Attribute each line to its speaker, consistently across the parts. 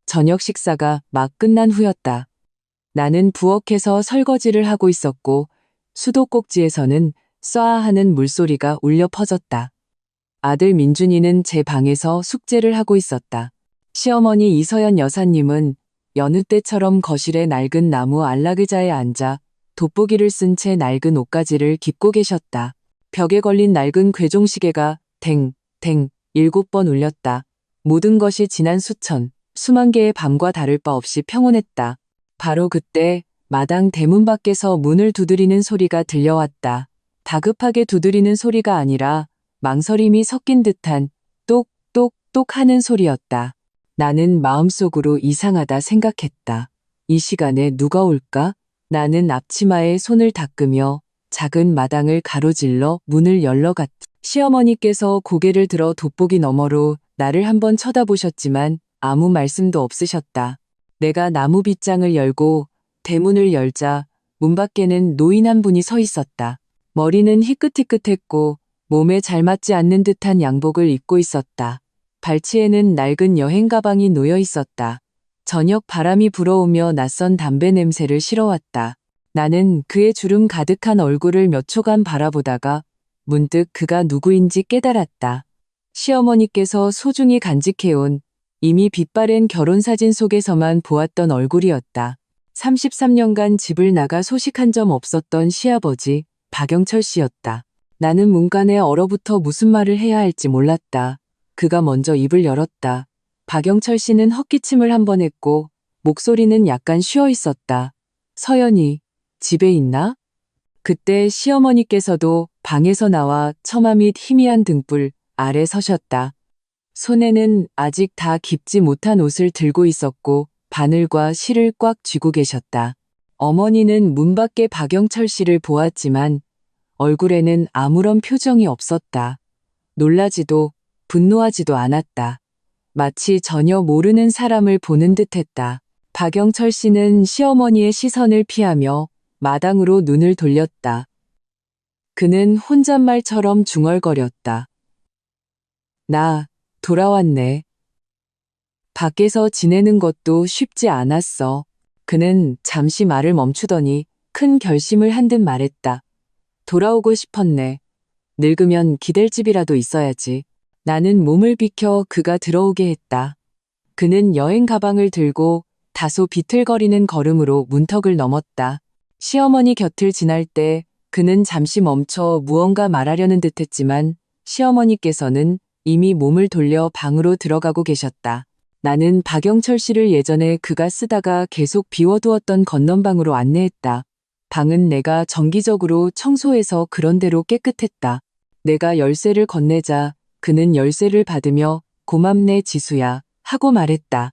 Speaker 1: 저녁 식사가 막 끝난 후였다. 나는 부엌에서 설거지를 하고 있었고 수도꼭지에서는 쏴 하는 물소리가 울려 퍼졌다. 아들 민준이는 제 방에서 숙제를 하고 있었다. 시어머니 이서연 여사님은 여느 때처럼 거실의 낡은 나무 안락의자에 앉아 돋보기를 쓴 채 낡은 옷가지를 깁고 계셨다. 벽에 걸린 낡은 괴종시계가 댕, 댕 7번 울렸다. 모든 것이 지난 수만 개의 밤과 다를 바 없이 평온했다. 바로 그때 마당 대문 밖에서 문을 두드리는 소리가 들려왔다. 다급하게 두드리는 소리가 아니라 망설임이 섞인 듯한 똑똑똑 하는 소리였다. 나는 마음속으로 이상하다 생각했다. 이 시간에 누가 올까? 나는 앞치마에 손을 닦으며 작은 마당을 가로질러 문을 열러갔다. 시어머니께서 고개를 들어 돋보기 너머로 나를 한번 쳐다보셨지만 아무 말씀도 없으셨다. 내가 나무 빗장을 열고 대문을 열자 문 밖에는 노인 한 분이 서 있었다. 머리는 희끗희끗했고 몸에 잘 맞지 않는 듯한 양복을 입고 있었다. 발치에는 낡은 여행 가방이 놓여 있었다. 저녁 바람이 불어오며 낯선 담배 냄새를 실어왔다. 나는 그의 주름 가득한 얼굴을 몇 초간 바라보다가 문득 그가 누구인지 깨달았다. 시어머니께서 소중히 간직해온 이미 빛바랜 결혼사진 속에서만 보았던 얼굴이었다. 33년간 집을 나가 소식 한 점 없었던 시아버지 박영철 씨였다. 나는 문간에 얼어붙어 무슨 말을 해야 할지 몰랐다. 그가 먼저 입을 열었다. 박영철 씨는 헛기침을 한 번 했고 목소리는 약간 쉬어 있었다. 서연이 집에 있나? 그때 시어머니께서도 방에서 나와 처마 및 희미한 등불 아래 서셨다. 손에는 아직 다 깁지 못한 옷을 들고 있었고 바늘과 실을 꽉 쥐고 계셨다. 어머니는 문 밖에 박영철 씨를 보았지만 얼굴에는 아무런 표정이 없었다. 놀라지도 분노하지도 않았다. 마치 전혀 모르는 사람을 보는 듯했다. 박영철 씨는 시어머니의 시선을 피하며 마당으로 눈을 돌렸다. 그는 혼잣말처럼 중얼거렸다. 나 돌아왔네. 밖에서 지내는 것도 쉽지 않았어. 그는 잠시 말을 멈추더니 큰 결심을 한 듯 말했다. 돌아오고 싶었네. 늙으면 기댈 집이라도 있어야지. 나는 몸을 비켜 그가 들어오게 했다. 그는 여행 가방을 들고 다소 비틀거리는 걸음으로 문턱을 넘었다. 시어머니 곁을 지날 때 그는 잠시 멈춰 무언가 말하려는 듯했지만 시어머니께서는 이미 몸을 돌려 방으로 들어가고 계셨다. 나는 박영철 씨를 예전에 그가 쓰다가 계속 비워두었던 건넌방으로 안내했다. 방은 내가 정기적으로 청소해서 그런대로 깨끗했다. 내가 열쇠를 건네자 그는 열쇠를 받으며 고맙네 지수야 하고 말했다.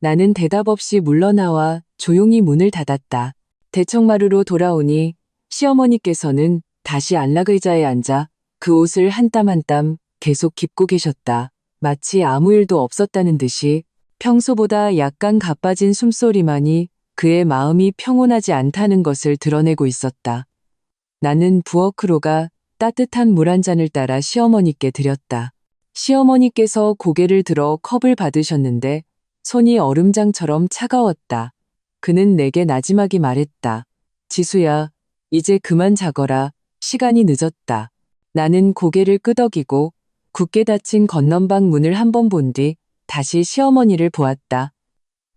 Speaker 1: 나는 대답 없이 물러나와 조용히 문을 닫았다. 대청마루로 돌아오니 시어머니께서는 다시 안락의자에 앉아 그 옷을 한 땀 한 땀 계속 깁고 계셨다. 마치 아무 일도 없었다는 듯이 평소보다 약간 가빠진 숨소리만이 그의 마음이 평온하지 않다는 것을 드러내고 있었다. 나는 부엌으로 가 따뜻한 물 한 잔을 따라 시어머니께 드렸다. 시어머니께서 고개를 들어 컵을 받으셨는데 손이 얼음장처럼 차가웠다. 그는 내게 나지막이 말했다. 지수야, 이제 그만 자거라. 시간이 늦었다. 나는 고개를 끄덕이고 굳게 닫힌 건넌방 문을 한 번 본 뒤 다시 시어머니를 보았다.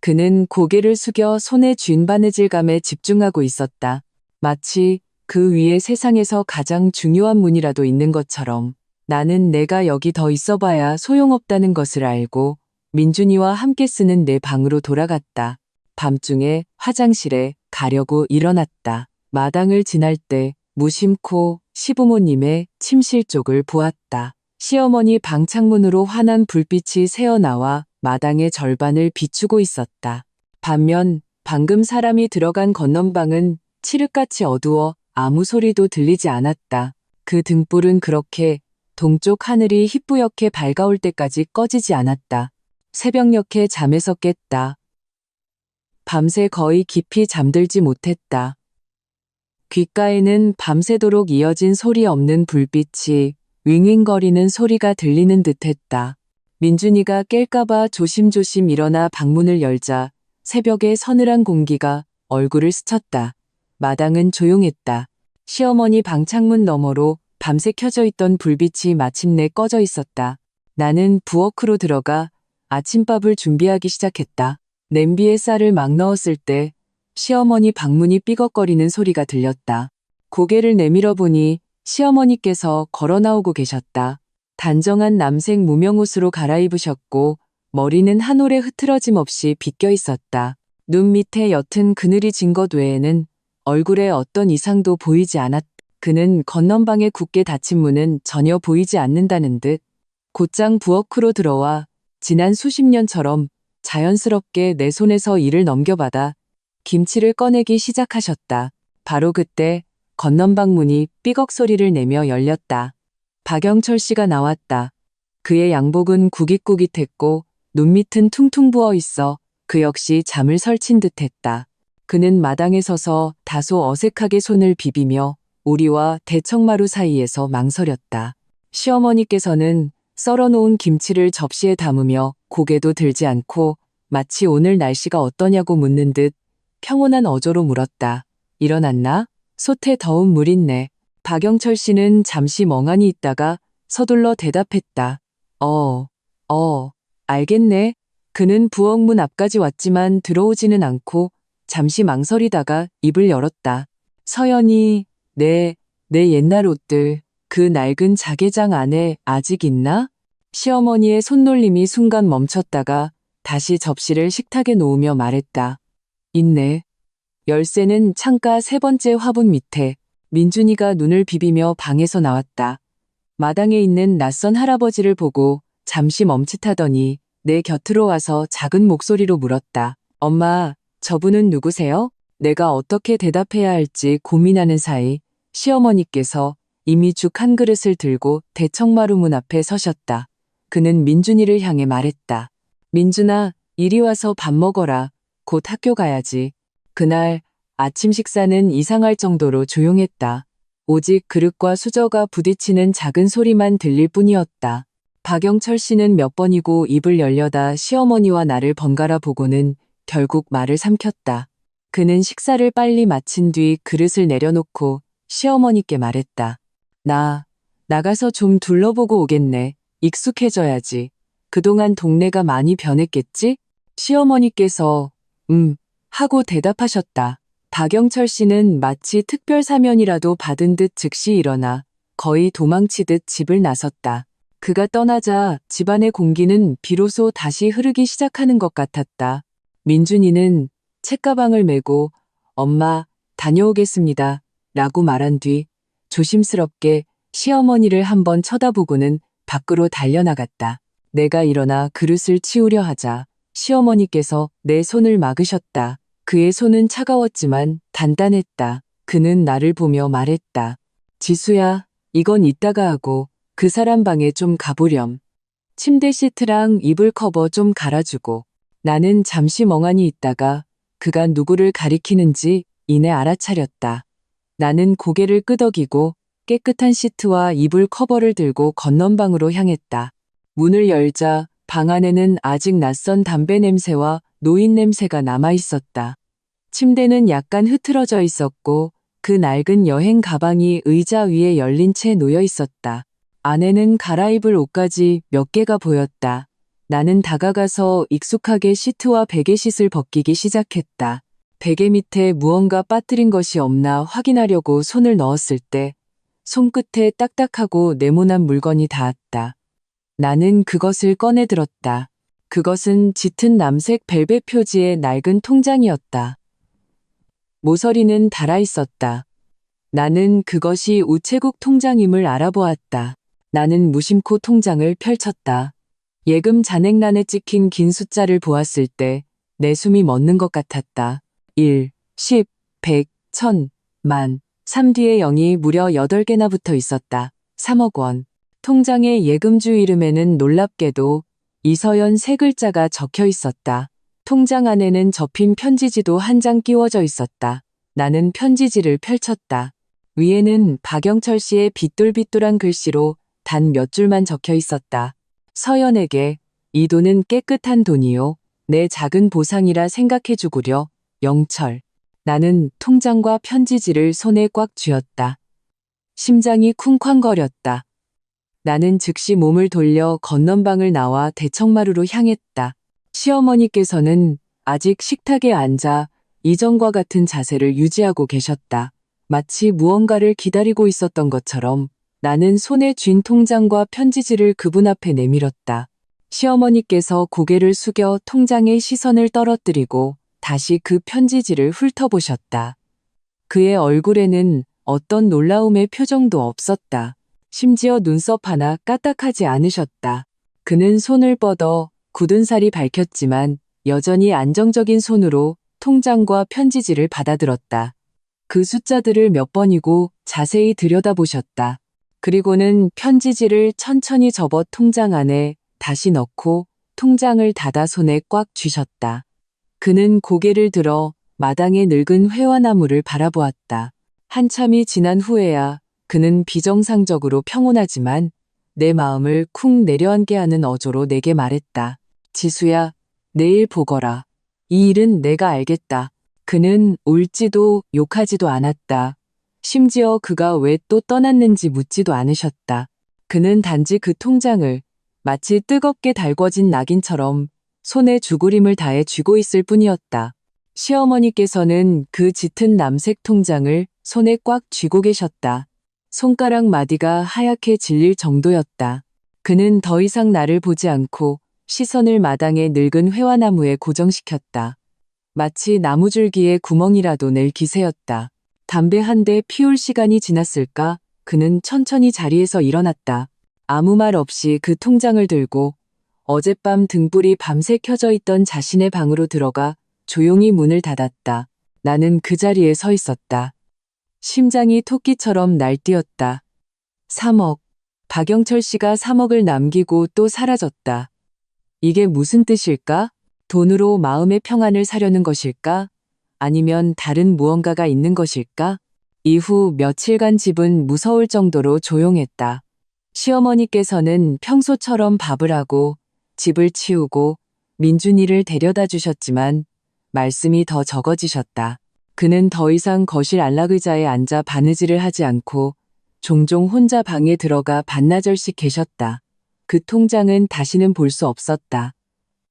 Speaker 1: 그는 고개를 숙여 손에 쥔 바느질감에 집중하고 있었다. 마치 그 위에 세상에서 가장 중요한 문이라도 있는 것처럼. 나는 내가 여기 더 있어봐야 소용없다는 것을 알고 민준이와 함께 쓰는 내 방으로 돌아갔다. 밤중에 화장실에 가려고 일어났다. 마당을 지날 때 무심코 시부모님의 침실 쪽을 보았다. 시어머니 방 창문으로 환한 불빛이 새어나와 마당의 절반을 비추고 있었다. 반면 방금 사람이 들어간 건넌방은 칠흑같이 어두워 아무 소리도 들리지 않았다. 그 등불은 그렇게 동쪽 하늘이 희뿌옇게 밝아올 때까지 꺼지지 않았다. 새벽녘에 잠에서 깼다. 밤새 거의 깊이 잠들지 못했다. 귓가에는 밤새도록 이어진 소리 없는 불빛이 윙윙거리는 소리가 들리는 듯했다. 민준이가 깰까봐 조심조심 일어나 방문을 열자 새벽의 서늘한 공기가 얼굴을 스쳤다. 마당은 조용했다. 시어머니 방 창문 너머로 밤새 켜져 있던 불빛이 마침내 꺼져 있었다. 나는 부엌으로 들어가 아침밥을 준비하기 시작했다. 냄비에 쌀을 막 넣었을 때 시어머니 방문이 삐걱거리는 소리가 들렸다. 고개를 내밀어 보니 시어머니께서 걸어 나오고 계셨다. 단정한 남색 무명옷으로 갈아입으셨고 머리는 한 올에 흐트러짐 없이 빗겨 있었다. 눈 밑에 옅은 그늘이 진 것 외에는 얼굴에 어떤 이상도 보이지 않았다. 그는 건넌방에 굳게 닫힌 문은 전혀 보이지 않는다는 듯 곧장 부엌으로 들어와 지난 수십 년처럼 자연스럽게 내 손에서 일을 넘겨받아 김치를 꺼내기 시작하셨다. 바로 그때 건넌방 문이 삐걱 소리를 내며 열렸다. 박영철 씨가 나왔다. 그의 양복은 구깃구깃했고 눈밑은 퉁퉁 부어 있어 그 역시 잠을 설친 듯했다. 그는 마당에 서서 다소 어색하게 손을 비비며 우리와 대청마루 사이에서 망설였다. 시어머니께서는 썰어놓은 김치를 접시에 담으며 고개도 들지 않고 마치 오늘 날씨가 어떠냐고 묻는 듯 평온한 어조로 물었다. 일어났나? 솥에 더운 물 있네. 박영철 씨는 잠시 멍하니 있다가 서둘러 대답했다. 알겠네. 그는 부엌 문 앞까지 왔지만 들어오지는 않고 잠시 망설이다가 입을 열었다. 서연이, 내 옛날 옷들, 그 낡은 자개장 안에 아직 있나? 시어머니의 손놀림이 순간 멈췄다가 다시 접시를 식탁에 놓으며 말했다. 있네. 열쇠는 창가 세 번째 화분 밑에. 민준이가 눈을 비비며 방에서 나왔다. 마당에 있는 낯선 할아버지를 보고 잠시 멈칫하더니 내 곁으로 와서 작은 목소리로 물었다. 엄마, 저분은 누구세요? 내가 어떻게 대답해야 할지 고민하는 사이 시어머니께서 이미 죽 한 그릇을 들고 대청마루 문 앞에 서셨다. 그는 민준이를 향해 말했다. 민준아, 이리 와서 밥 먹어라. 곧 학교 가야지. 그날 아침 식사는 이상할 정도로 조용했다. 오직 그릇과 수저가 부딪히는 작은 소리만 들릴 뿐이었다. 박영철 씨는 몇 번이고 입을 열려다 시어머니와 나를 번갈아 보고는 결국 말을 삼켰다. 그는 식사를 빨리 마친 뒤 그릇을 내려놓고 시어머니께 말했다. 나가서 좀 둘러보고 오겠네. 익숙해져야지. 그동안 동네가 많이 변했겠지? 시어머니께서 하고 대답하셨다. 박영철 씨는 마치 특별 사면이라도 받은 듯 즉시 일어나 거의 도망치듯 집을 나섰다. 그가 떠나자 집안의 공기는 비로소 다시 흐르기 시작하는 것 같았다. 민준이는 책가방을 메고 엄마, 다녀오겠습니다. 라고 말한 뒤 조심스럽게 시어머니를 한번 쳐다보고는 밖으로 달려나갔다. 내가 일어나 그릇을 치우려 하자 시어머니께서 내 손을 막으셨다. 그의 손은 차가웠지만 단단했다. 그는 나를 보며 말했다. 지수야, 이건 이따가 하고 그 사람 방에 좀 가보렴. 침대 시트랑 이불 커버 좀 갈아주고. 나는 잠시 멍하니 있다가 그가 누구를 가리키는지 이내 알아차렸다. 나는 고개를 끄덕이고 깨끗한 시트와 이불 커버를 들고 건넌방으로 향했다. 문을 열자 방 안에는 아직 낯선 담배 냄새와 노인 냄새가 남아 있었다. 침대는 약간 흐트러져 있었고 그 낡은 여행 가방이 의자 위에 열린 채 놓여 있었다. 안에는 갈아입을 옷까지 몇 개가 보였다. 나는 다가가서 익숙하게 시트와 베개싯을 벗기기 시작했다. 베개 밑에 무언가 빠뜨린 것이 없나 확인하려고 손을 넣었을 때 손끝에 딱딱하고 네모난 물건이 닿았다. 나는 그것을 꺼내 들었다. 그것은 짙은 남색 벨벳 표지의 낡은 통장이었다. 모서리는 달아 있었다. 나는 그것이 우체국 통장임을 알아보았다. 나는 무심코 통장을 펼쳤다. 예금 잔액란에 찍힌 긴 숫자를 보았을 때 내 숨이 멎는 것 같았다. 1, 10, 100, 1000, 만. 3 뒤에 0이 무려 8개나 붙어 있었다. 3억 원. 통장의 예금주 이름에는 놀랍게도 이서연 세 글자가 적혀 있었다. 통장 안에는 접힌 편지지도 한 장 끼워져 있었다. 나는 편지지를 펼쳤다. 위에는 박영철 씨의 빗돌빗돌한 글씨로 단 몇 줄만 적혀 있었다. 서연에게 이 돈은 깨끗한 돈이요. 내 작은 보상이라 생각해주구려. 영철. 나는 통장과 편지지를 손에 꽉 쥐었다. 심장이 쿵쾅거렸다. 나는 즉시 몸을 돌려 건넌방을 나와 대청마루로 향했다. 시어머니께서는 아직 식탁에 앉아 이전과 같은 자세를 유지하고 계셨다. 마치 무언가를 기다리고 있었던 것처럼 나는 손에 쥔 통장과 편지지를 그분 앞에 내밀었다. 시어머니께서 고개를 숙여 통장에 시선을 떨어뜨리고 다시 그 편지지를 훑어보셨다. 그의 얼굴에는 어떤 놀라움의 표정도 없었다. 심지어 눈썹 하나 까딱하지 않으셨다. 그는 손을 뻗어 굳은 살이 밝혔지만 여전히 안정적인 손으로 통장과 편지지를 받아들었다. 그 숫자들을 몇 번이고 자세히 들여다보셨다. 그리고는 편지지를 천천히 접어 통장 안에 다시 넣고 통장을 닫아 손에 꽉 쥐셨다. 그는 고개를 들어 마당의 늙은 회화나무를 바라보았다. 한참이 지난 후에야 그는 비정상적으로 평온하지만 내 마음을 쿵 내려앉게 하는 어조로 내게 말했다. 지수야, 내일 보거라. 이 일은 내가 알겠다. 그는 울지도 욕하지도 않았다. 심지어 그가 왜 또 떠났는지 묻지도 않으셨다. 그는 단지 그 통장을 마치 뜨겁게 달궈진 낙인처럼 손에 죽으림을 다해 쥐고 있을 뿐이었다. 시어머니께서는 그 짙은 남색 통장을 손에 꽉 쥐고 계셨다. 손가락 마디가 하얗게 질릴 정도였다. 그는 더 이상 나를 보지 않고 시선을 마당의 늙은 회화나무에 고정시켰다. 마치 나무줄기에 구멍이라도 낼 기세였다. 담배 한 대 피울 시간이 지났을까? 그는 천천히 자리에서 일어났다. 아무 말 없이 그 통장을 들고 어젯밤 등불이 밤새 켜져 있던 자신의 방으로 들어가 조용히 문을 닫았다. 나는 그 자리에 서 있었다. 심장이 토끼처럼 날뛰었다. 3억. 박영철 씨가 3억을 남기고 또 사라졌다. 이게 무슨 뜻일까? 돈으로 마음의 평안을 사려는 것일까? 아니면 다른 무언가가 있는 것일까? 이후 며칠간 집은 무서울 정도로 조용했다. 시어머니께서는 평소처럼 밥을 하고 집을 치우고 민준이를 데려다 주셨지만 말씀이 더 적어지셨다. 그는 더 이상 거실 안락의자에 앉아 바느질을 하지 않고 종종 혼자 방에 들어가 반나절씩 계셨다. 그 통장은 다시는 볼 수 없었다.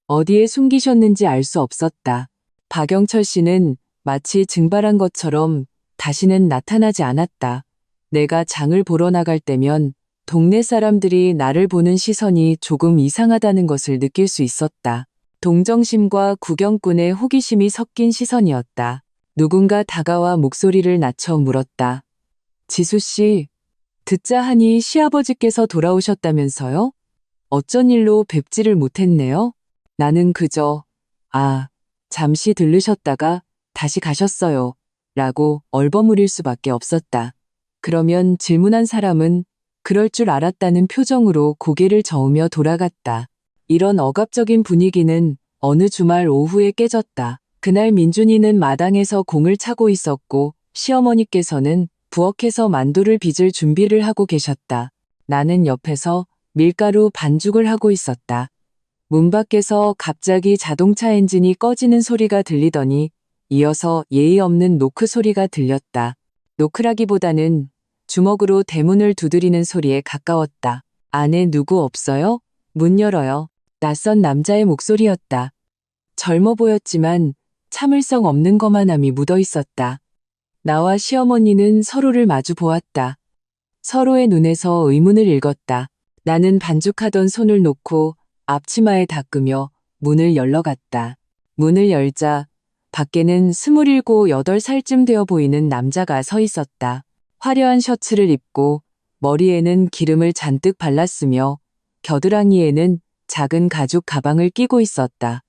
Speaker 1: 어디에 숨기셨는지 알 수 없었다. 박영철 씨는 마치 증발한 것처럼 다시는 나타나지 않았다. 내가 장을 보러 나갈 때면 동네 사람들이 나를 보는 시선이 조금 이상하다는 것을 느낄 수 있었다. 동정심과 구경꾼의 호기심이 섞인 시선이었다. 누군가 다가와 목소리를 낮춰 물었다. 지수 씨, 듣자 하니 시아버지께서 돌아오셨다면서요? 어쩐 일로 뵙지를 못했네요? 나는 그저 잠시 들르셨다가 다시 가셨어요. 라고 얼버무릴 수밖에 없었다. 그러면 질문한 사람은 그럴 줄 알았다는 표정으로 고개를 저으며 돌아갔다. 이런 억압적인 분위기는 어느 주말 오후에 깨졌다. 그날 민준이는 마당에서 공을 차고 있었고 시어머니께서는 부엌에서 만두를 빚을 준비를 하고 계셨다. 나는 옆에서 밀가루 반죽을 하고 있었다. 문 밖에서 갑자기 자동차 엔진이 꺼지는 소리가 들리더니 이어서 예의 없는 노크 소리가 들렸다. 노크라기보다는 주먹으로 대문을 두드리는 소리에 가까웠다. 안에 누구 없어요? 문 열어요. 낯선 남자의 목소리였다. 젊어 보였지만 참을성 없는 거만함이 묻어 있었다. 나와 시어머니는 서로를 마주 보았다. 서로의 눈에서 의문을 읽었다. 나는 반죽하던 손을 놓고 앞치마에 닦으며 문을 열러갔다. 문을 열자 밖에는 27, 8살쯤 되어 보이는 남자가 서 있었다. 화려한 셔츠를 입고 머리에는 기름을 잔뜩 발랐으며 겨드랑이에는 작은 가죽 가방을 끼고 있었다.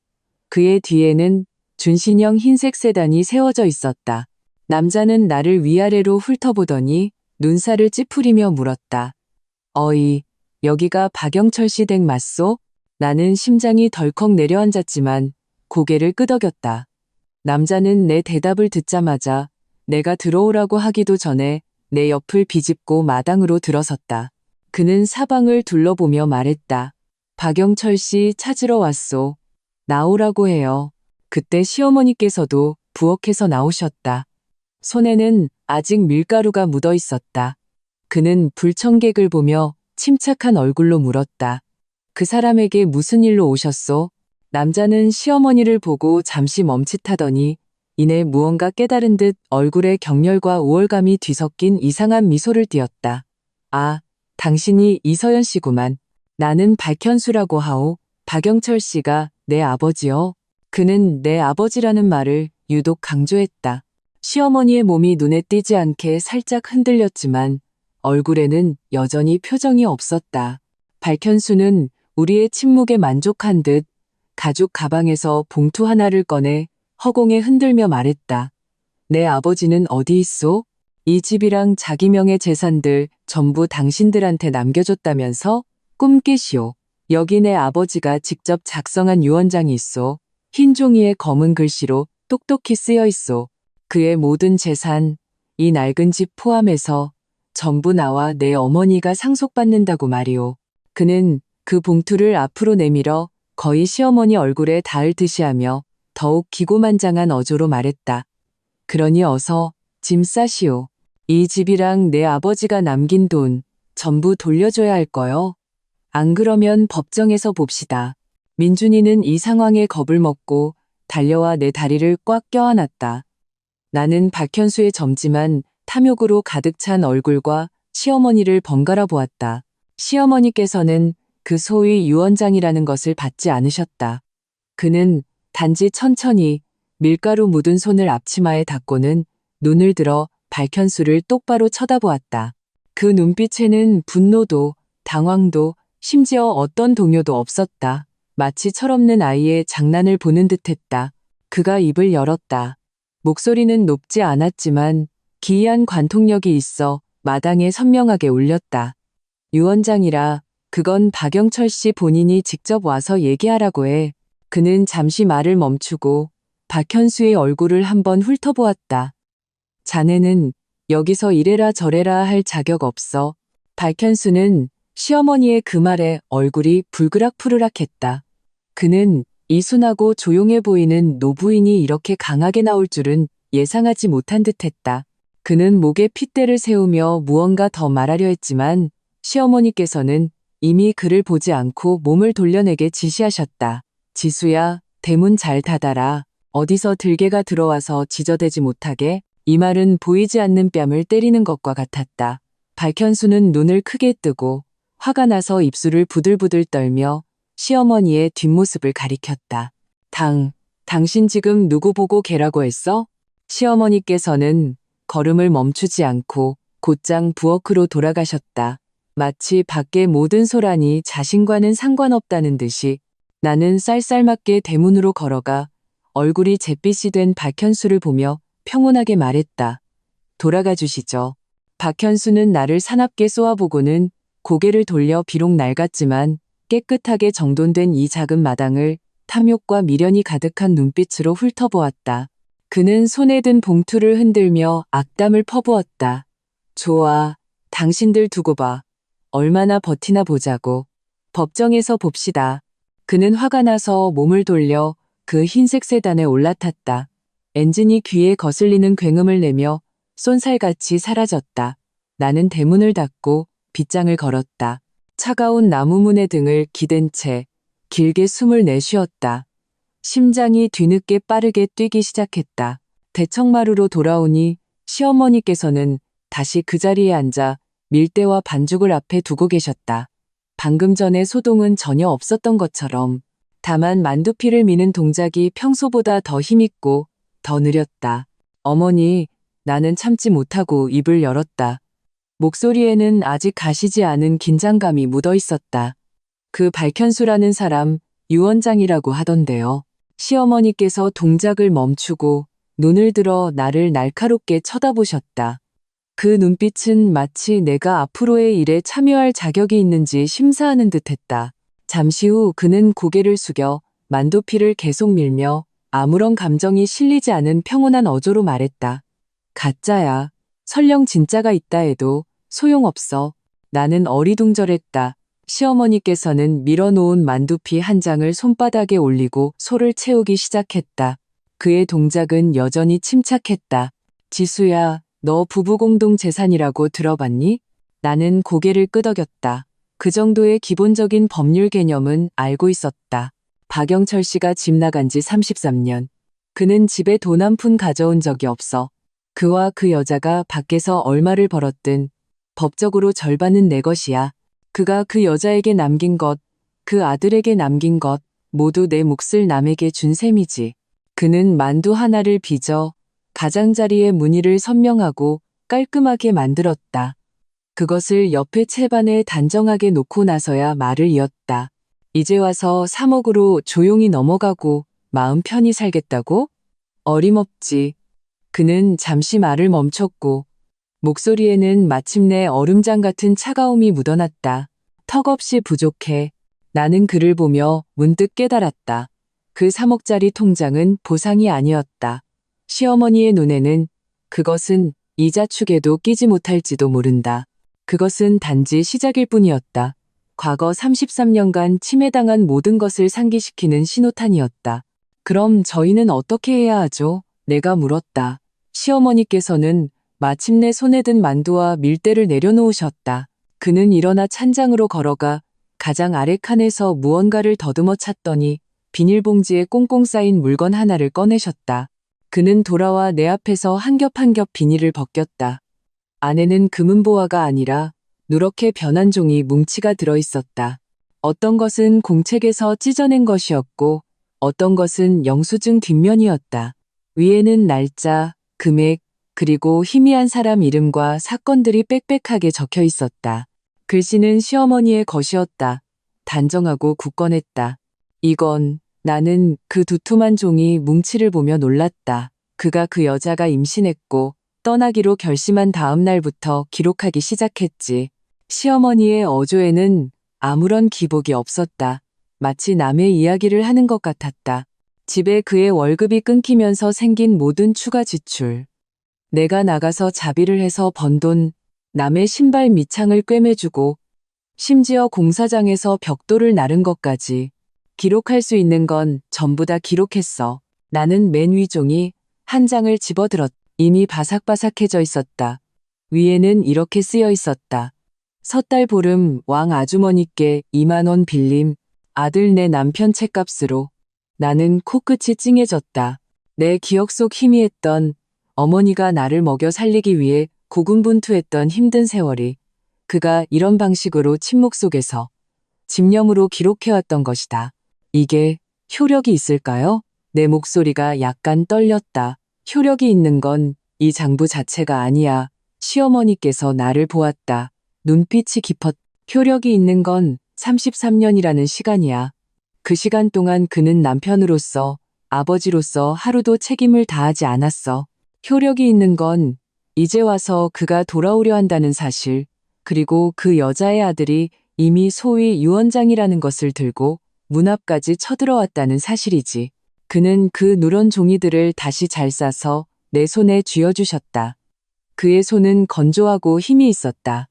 Speaker 1: 그의 뒤에는 준신형 흰색 세단이 세워져 있었다. 남자는 나를 위아래로 훑어보더니 눈살을 찌푸리며 물었다. 어이, 여기가 박영철 씨 댁 맞소? 나는 심장이 덜컥 내려앉았지만 고개를 끄덕였다. 남자는 내 대답을 듣자마자 내가 들어오라고 하기도 전에 내 옆을 비집고 마당으로 들어섰다. 그는 사방을 둘러보며 말했다. 박영철 씨 찾으러 왔소. 나오라고 해요. 그때 시어머니께서도 부엌에서 나오셨다. 손에는 아직 밀가루가 묻어 있었다. 그는 불청객을 보며 침착한 얼굴로 물었다. 그 사람에게 무슨 일로 오셨소? 남자는 시어머니를 보고 잠시 멈칫하더니 이내 무언가 깨달은 듯 얼굴에 격렬과 우월감이 뒤섞인 이상한 미소를 띄었다. 아, 당신이 이서연 씨구만. 나는 박현수라고 하오. 박영철 씨가 내 아버지요. 그는 내 아버지라는 말을 유독 강조했다. 시어머니의 몸이 눈에 띄지 않게 살짝 흔들렸지만 얼굴에는 여전히 표정이 없었다. 박현수는 우리의 침묵에 만족한 듯 가죽 가방에서 봉투 하나를 꺼내 허공에 흔들며 말했다. 내 아버지는 어디 있소? 이 집이랑 자기 명의 재산들 전부 당신들한테 남겨줬다면서? 꿈깨시오. 여기 내 아버지가 직접 작성한 유언장이 있소. 흰 종이에 검은 글씨로 똑똑히 쓰여 있소. 그의 모든 재산, 이 낡은 집 포함해서 전부 나와 내 어머니가 상속받는다고 말이오. 그는 그 봉투를 앞으로 내밀어 거의 시어머니 얼굴에 닿을 듯이 하며 더욱 기고만장한 어조로 말했다. 그러니 어서 짐 싸시오. 이 집이랑 내 아버지가 남긴 돈 전부 돌려줘야 할 거요. 안 그러면 법정에서 봅시다. 민준이는 이 상황에 겁을 먹고 달려와 내 다리를 꽉 껴안았다. 나는 박현수의 점지만 탐욕으로 가득 찬 얼굴과 시어머니를 번갈아 보았다. 시어머니께서는 그 소위 유언장이라는 것을 받지 않으셨다. 그는 단지 천천히 밀가루 묻은 손을 앞치마에 닦고는 눈을 들어 박현수를 똑바로 쳐다보았다. 그 눈빛에는 분노도 당황도 심지어 어떤 동요도 없었다. 마치 철없는 아이의 장난을 보는 듯했다. 그가 입을 열었다. 목소리는 높지 않았지만 기이한 관통력이 있어 마당에 선명하게 울렸다. 유언장이라 그건 박영철 씨 본인이 직접 와서 얘기하라고 해. 그는 잠시 말을 멈추고 박현수의 얼굴을 한번 훑어보았다. 자네는 여기서 이래라 저래라 할 자격 없어. 박현수는 시어머니의 그 말에 얼굴이 불그락푸르락했다. 그는 이 순하고 조용해 보이는 노부인이 이렇게 강하게 나올 줄은 예상하지 못한 듯했다. 그는 목에 핏대를 세우며 무언가 더 말하려 했지만 시어머니께서는 이미 그를 보지 않고 몸을 돌려내게 지시하셨다. 지수야, 대문 잘 닫아라. 어디서 들개가 들어와서 지저대지 못하게. 이 말은 보이지 않는 뺨을 때리는 것과 같았다. 박현수는 눈을 크게 뜨고 화가 나서 입술을 부들부들 떨며 시어머니의 뒷모습을 가리켰다. 당신 지금 누구 보고 개라고 했어? 시어머니께서는 걸음을 멈추지 않고 곧장 부엌으로 돌아가셨다. 마치 밖의 모든 소란이 자신과는 상관없다는 듯이. 나는 쌀쌀맞게 대문으로 걸어가 얼굴이 잿빛이 된 박현수를 보며 평온하게 말했다. 돌아가 주시죠. 박현수는 나를 사납게 쏘아보고는 고개를 돌려 비록 낡았지만 깨끗하게 정돈된 이 작은 마당을 탐욕과 미련이 가득한 눈빛으로 훑어보았다. 그는 손에 든 봉투를 흔들며 악담을 퍼부었다. 좋아, 당신들 두고 봐. 얼마나 버티나 보자고. 법정에서 봅시다. 그는 화가 나서 몸을 돌려 그 흰색 세단에 올라탔다. 엔진이 귀에 거슬리는 굉음을 내며 쏜살같이 사라졌다. 나는 대문을 닫고 빗장을 걸었다. 차가운 나무문의 등을 기댄 채 길게 숨을 내쉬었다. 심장이 뒤늦게 빠르게 뛰기 시작했다. 대청마루로 돌아오니 시어머니께서는 다시 그 자리에 앉아 밀대와 반죽을 앞에 두고 계셨다. 방금 전에 소동은 전혀 없었던 것처럼. 다만 만두피를 미는 동작이 평소보다 더 힘있고 더 느렸다. 어머니, 나는 참지 못하고 입을 열었다. 목소리에는 아직 가시지 않은 긴장감이 묻어 있었다. 그 박현수라는 사람 유언장이라고 하던데요. 시어머니께서 동작을 멈추고 눈을 들어 나를 날카롭게 쳐다보셨다. 그 눈빛은 마치 내가 앞으로의 일에 참여할 자격이 있는지 심사하는 듯했다. 잠시 후 그는 고개를 숙여 만두피를 계속 밀며 아무런 감정이 실리지 않은 평온한 어조로 말했다. 가짜야. 설령 진짜가 있다 해도 소용없어. 나는 어리둥절했다. 시어머니께서는 밀어놓은 만두피 한 장을 손바닥에 올리고 소를 채우기 시작했다. 그의 동작은 여전히 침착했다. 지수야, 너 부부공동 재산이라고 들어봤니? 나는 고개를 끄덕였다. 그 정도의 기본적인 법률 개념은 알고 있었다. 박영철 씨가 집 나간 지 33년. 그는 집에 돈 한 푼 가져온 적이 없어. 그와 그 여자가 밖에서 얼마를 벌었든 법적으로 절반은 내 것이야. 그가 그 여자에게 남긴 것, 그 아들에게 남긴 것, 모두 내 몫을 남에게 준 셈이지. 그는 만두 하나를 빚어 가장자리의 무늬를 선명하고 깔끔하게 만들었다. 그것을 옆에 채반에 단정하게 놓고 나서야 말을 이었다. 이제 와서 3억으로 조용히 넘어가고 마음 편히 살겠다고? 어림없지. 그는 잠시 말을 멈췄고 목소리에는 마침내 얼음장 같은 차가움이 묻어났다. 턱없이 부족해. 나는 그를 보며 문득 깨달았다. 그 3억짜리 통장은 보상이 아니었다. 시어머니의 눈에는 그것은 이자 축에도 끼지 못할지도 모른다. 그것은 단지 시작일 뿐이었다. 과거 33년간 침해당한 모든 것을 상기시키는 신호탄이었다. 그럼 저희는 어떻게 해야 하죠? 내가 물었다. 시어머니께서는 마침내 손에 든 만두와 밀대를 내려놓으셨다. 그는 일어나 찬장으로 걸어가 가장 아래 칸에서 무언가를 더듬어 찾더니 비닐봉지에 꽁꽁 쌓인 물건 하나를 꺼내셨다. 그는 돌아와 내 앞에서 한 겹 한 겹 비닐을 벗겼다. 안에는 금은보화가 아니라 누렇게 변한 종이 뭉치가 들어있었다. 어떤 것은 공책에서 찢어낸 것이었고 어떤 것은 영수증 뒷면이었다. 위에는 날짜, 금액, 그리고 희미한 사람 이름과 사건들이 빽빽하게 적혀 있었다. 글씨는 시어머니의 것이었다. 단정하고 굳건했다. 이건 나는 그 두툼한 종이 뭉치를 보며 놀랐다. 그가 그 여자가 임신했고 떠나기로 결심한 다음 날부터 기록하기 시작했지. 시어머니의 어조에는 아무런 기복이 없었다. 마치 남의 이야기를 하는 것 같았다. 집에 그의 월급이 끊기면서 생긴 모든 추가 지출. 내가 나가서 자비를 해서 번 돈, 남의 신발 밑창을 꿰매주고 심지어 공사장에서 벽돌을 나른 것까지 기록할 수 있는 건 전부 다 기록했어. 나는 맨 위 종이 한 장을 집어들었다. 이미 바삭바삭해져 있었다. 위에는 이렇게 쓰여 있었다. 섣달 보름 왕 아주머니께 2만 원 빌림, 아들 내 남편 책값으로. 나는 코끝이 찡해졌다. 내 기억 속 희미했던 어머니가 나를 먹여 살리기 위해 고군분투했던 힘든 세월이 그가 이런 방식으로 침묵 속에서 집념으로 기록해왔던 것이다. 이게 효력이 있을까요? 내 목소리가 약간 떨렸다. 효력이 있는 건 이 장부 자체가 아니야. 시어머니께서 나를 보았다. 눈빛이 깊었다. 효력이 있는 건 33년이라는 시간이야. 그 시간 동안 그는 남편으로서, 아버지로서 하루도 책임을 다하지 않았어. 효력이 있는 건 이제 와서 그가 돌아오려 한다는 사실, 그리고 그 여자의 아들이 이미 소위 유언장이라는 것을 들고 문 앞까지 쳐들어왔다는 사실이지. 그는 그 누런 종이들을 다시 잘 싸서 내 손에 쥐어주셨다. 그의 손은 건조하고 힘이 있었다.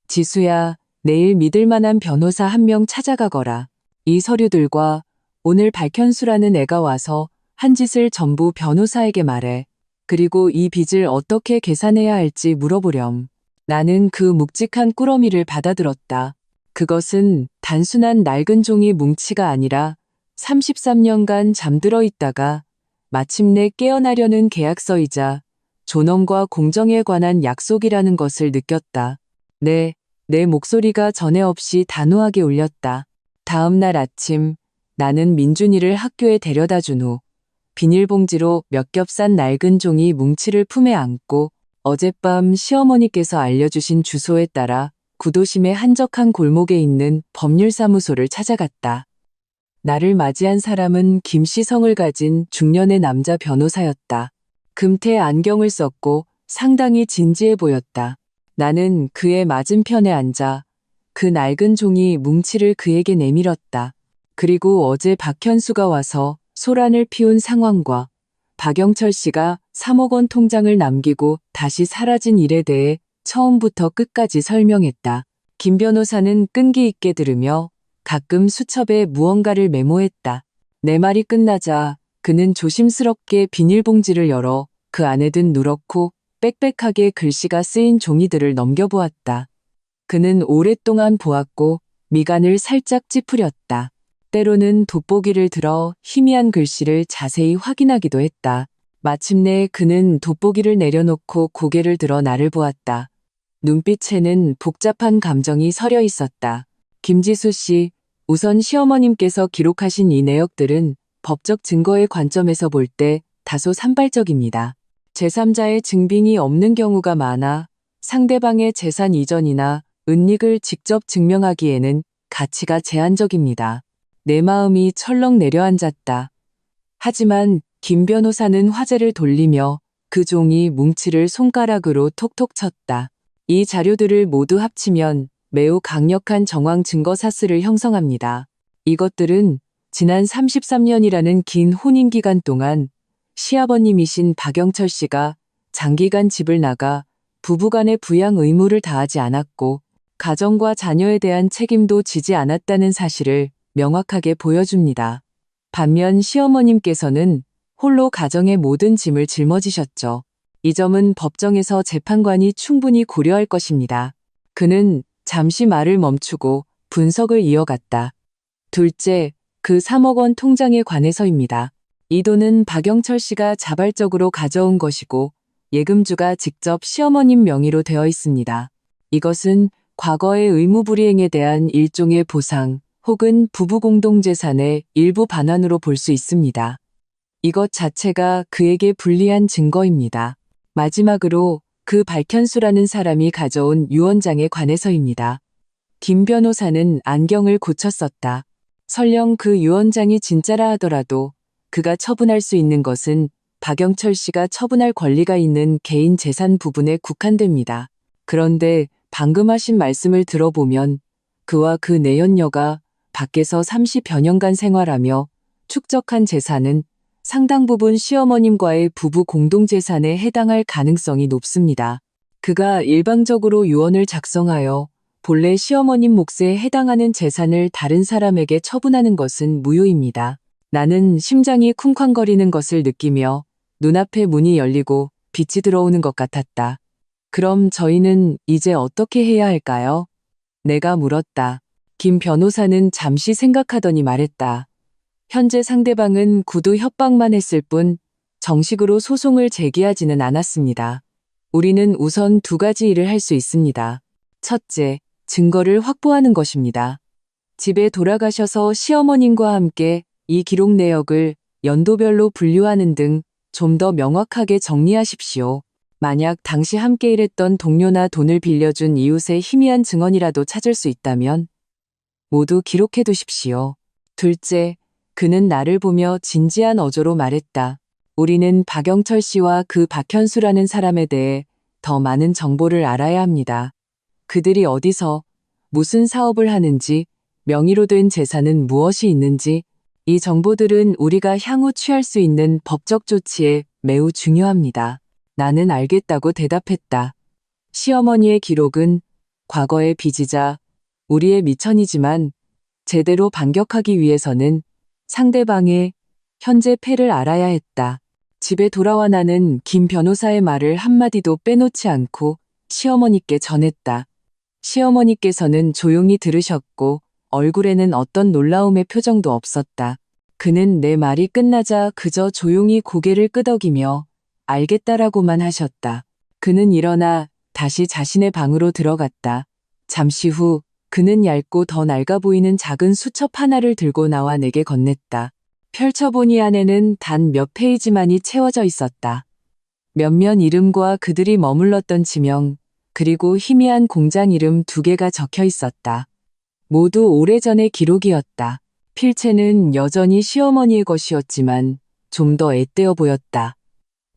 Speaker 1: 지수야, 내일 믿을 만한 변호사 한 명 찾아가거라. 이 서류들과 오늘 박현수라는 애가 와서 한 짓을 전부 변호사에게 말해. 그리고 이 빚을 어떻게 계산해야 할지 물어보렴. 나는 그 묵직한 꾸러미를 받아들었다. 그것은 단순한 낡은 종이 뭉치가 아니라 33년간 잠들어 있다가 마침내 깨어나려는 계약서이자 존엄과 공정에 관한 약속이라는 것을 느꼈다. 내 목소리가 전에 없이 단호하게 울렸다. 다음 날 아침 나는 민준이를 학교에 데려다 준 후 비닐봉지로 몇 겹 싼 낡은 종이 뭉치를 품에 안고 어젯밤 시어머니께서 알려주신 주소에 따라 구도심의 한적한 골목에 있는 법률사무소를 찾아갔다. 나를 맞이한 사람은 김씨성을 가진 중년의 남자 변호사였다. 금태 안경을 썼고 상당히 진지해 보였다. 나는 그의 맞은편에 앉아 그 낡은 종이 뭉치를 그에게 내밀었다. 그리고 어제 박현수가 와서 소란을 피운 상황과 박영철 씨가 3억 원 통장을 남기고 다시 사라진 일에 대해 처음부터 끝까지 설명했다. 김 변호사는 끈기 있게 들으며 가끔 수첩에 무언가를 메모했다. 내 말이 끝나자 그는 조심스럽게 비닐봉지를 열어 그 안에 든 누렇고 빽빽하게 글씨가 쓰인 종이들을 넘겨보았다. 그는 오랫동안 보았고 미간을 살짝 찌푸렸다. 때로는 돋보기를 들어 희미한 글씨를 자세히 확인하기도 했다. 마침내 그는 돋보기를 내려놓고 고개를 들어 나를 보았다. 눈빛에는 복잡한 감정이 서려 있었다. 김지수 씨, 우선 시어머님께서 기록하신 이 내역들은 법적 증거의 관점에서 볼 때 다소 산발적입니다. 제3자의 증빙이 없는 경우가 많아 상대방의 재산 이전이나 은닉을 직접 증명하기에는 가치가 제한적입니다. 내 마음이 철렁 내려앉았다. 하지만 김 변호사는 화제를 돌리며 그 종이 뭉치를 손가락으로 톡톡 쳤다. 이 자료들을 모두 합치면 매우 강력한 정황 증거 사슬을 형성합니다. 이것들은 지난 33년이라는 긴 혼인 기간 동안 시아버님이신 박영철 씨가 장기간 집을 나가 부부간의 부양 의무를 다하지 않았고 가정과 자녀에 대한 책임도 지지 않았다는 사실을 명확하게 보여줍니다. 반면 시어머님께서는 홀로 가정의 모든 짐을 짊어지셨죠. 이 점은 법정에서 재판관이 충분히 고려할 것입니다. 그는 잠시 말을 멈추고 분석을 이어갔다. 둘째, 그 3억 원 통장에 관해서입니다. 이 돈은 박영철 씨가 자발적으로 가져온 것이고 예금주가 직접 시어머님 명의로 되어 있습니다. 이것은 과거의 의무불이행에 대한 일종의 보상 혹은 부부 공동재산의 일부 반환으로 볼 수 있습니다. 이것 자체가 그에게 불리한 증거입니다. 마지막으로 그 박현수라는 사람이 가져온 유언장에 관해서입니다. 김 변호사는 안경을 고쳤었다. 설령 그 유언장이 진짜라 하더라도 그가 처분할 수 있는 것은 박영철 씨가 처분할 권리가 있는 개인 재산 부분에 국한됩니다. 그런데 방금 하신 말씀을 들어보면 그와 그 내연녀가 밖에서 30여 년간 생활하며 축적한 재산은 상당 부분 시어머님과의 부부 공동재산에 해당할 가능성이 높습니다. 그가 일방적으로 유언을 작성하여 본래 시어머님 몫에 해당하는 재산을 다른 사람에게 처분하는 것은 무효입니다. 나는 심장이 쿵쾅거리는 것을 느끼며 눈앞에 문이 열리고 빛이 들어오는 것 같았다. 그럼 저희는 이제 어떻게 해야 할까요? 내가 물었다. 김 변호사는 잠시 생각하더니 말했다. 현재 상대방은 구두 협박만 했을 뿐 정식으로 소송을 제기하지는 않았습니다. 우리는 우선 두 가지 일을 할 수 있습니다. 첫째, 증거를 확보하는 것입니다. 집에 돌아가셔서 시어머님과 함께 이 기록 내역을 연도별로 분류하는 등 좀 더 명확하게 정리하십시오. 만약 당시 함께 일했던 동료나 돈을 빌려준 이웃의 희미한 증언이라도 찾을 수 있다면 모두 기록해 두십시오. 둘째, 그는 나를 보며 진지한 어조로 말했다. 우리는 박영철 씨와 그 박현수라는 사람에 대해 더 많은 정보를 알아야 합니다. 그들이 어디서 무슨 사업을 하는지, 명의로 된 재산은 무엇이 있는지, 이 정보들은 우리가 향후 취할 수 있는 법적 조치에 매우 중요합니다. 나는 알겠다고 대답했다. 시어머니의 기록은 과거의 빚이자 우리의 미천이지만 제대로 반격하기 위해서는 상대방의 현재 패를 알아야 했다. 집에 돌아와 나는 김 변호사의 말을 한마디도 빼놓지 않고 시어머니께 전했다. 시어머니께서는 조용히 들으셨고 얼굴에는 어떤 놀라움의 표정도 없었다. 그는 내 말이 끝나자 그저 조용히 고개를 끄덕이며 알겠다라고만 하셨다. 그는 일어나 다시 자신의 방으로 들어갔다. 잠시 후 그는 얇고 더 낡아 보이는 작은 수첩 하나를 들고 나와 내게 건넸다. 펼쳐보니 안에는 단 몇 페이지만이 채워져 있었다. 몇몇 이름과 그들이 머물렀던 지명, 그리고 희미한 공장 이름 2개가 적혀 있었다. 모두 오래전의 기록이었다. 필체는 여전히 시어머니의 것이었지만 좀 더 앳되어 보였다.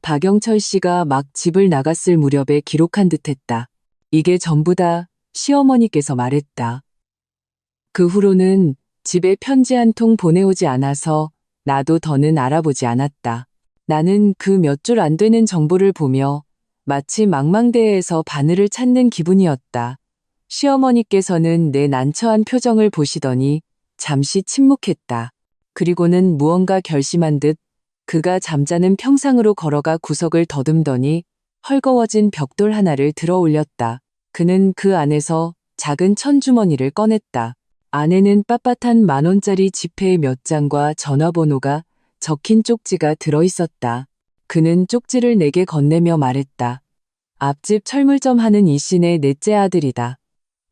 Speaker 1: 박영철 씨가 막 집을 나갔을 무렵에 기록한 듯했다. 이게 전부 다 시어머니께서 말했다. 그 후로는 집에 편지 한 통 보내오지 않아서 나도 더는 알아보지 않았다. 나는 그 몇 줄 안 되는 정보를 보며 마치 망망대해에서 바늘을 찾는 기분이었다. 시어머니께서는 내 난처한 표정을 보시더니 잠시 침묵했다. 그리고는 무언가 결심한 듯 그가 잠자는 평상으로 걸어가 구석을 더듬더니 헐거워진 벽돌 하나를 들어 올렸다. 그는 그 안에서 작은 천주머니를 꺼냈다. 안에는 빳빳한 10,000원짜리 지폐 몇 장과 전화번호가 적힌 쪽지가 들어 있었다. 그는 쪽지를 내게 건네며 말했다. 앞집 철물점 하는 이씨네 넷째 아들이다.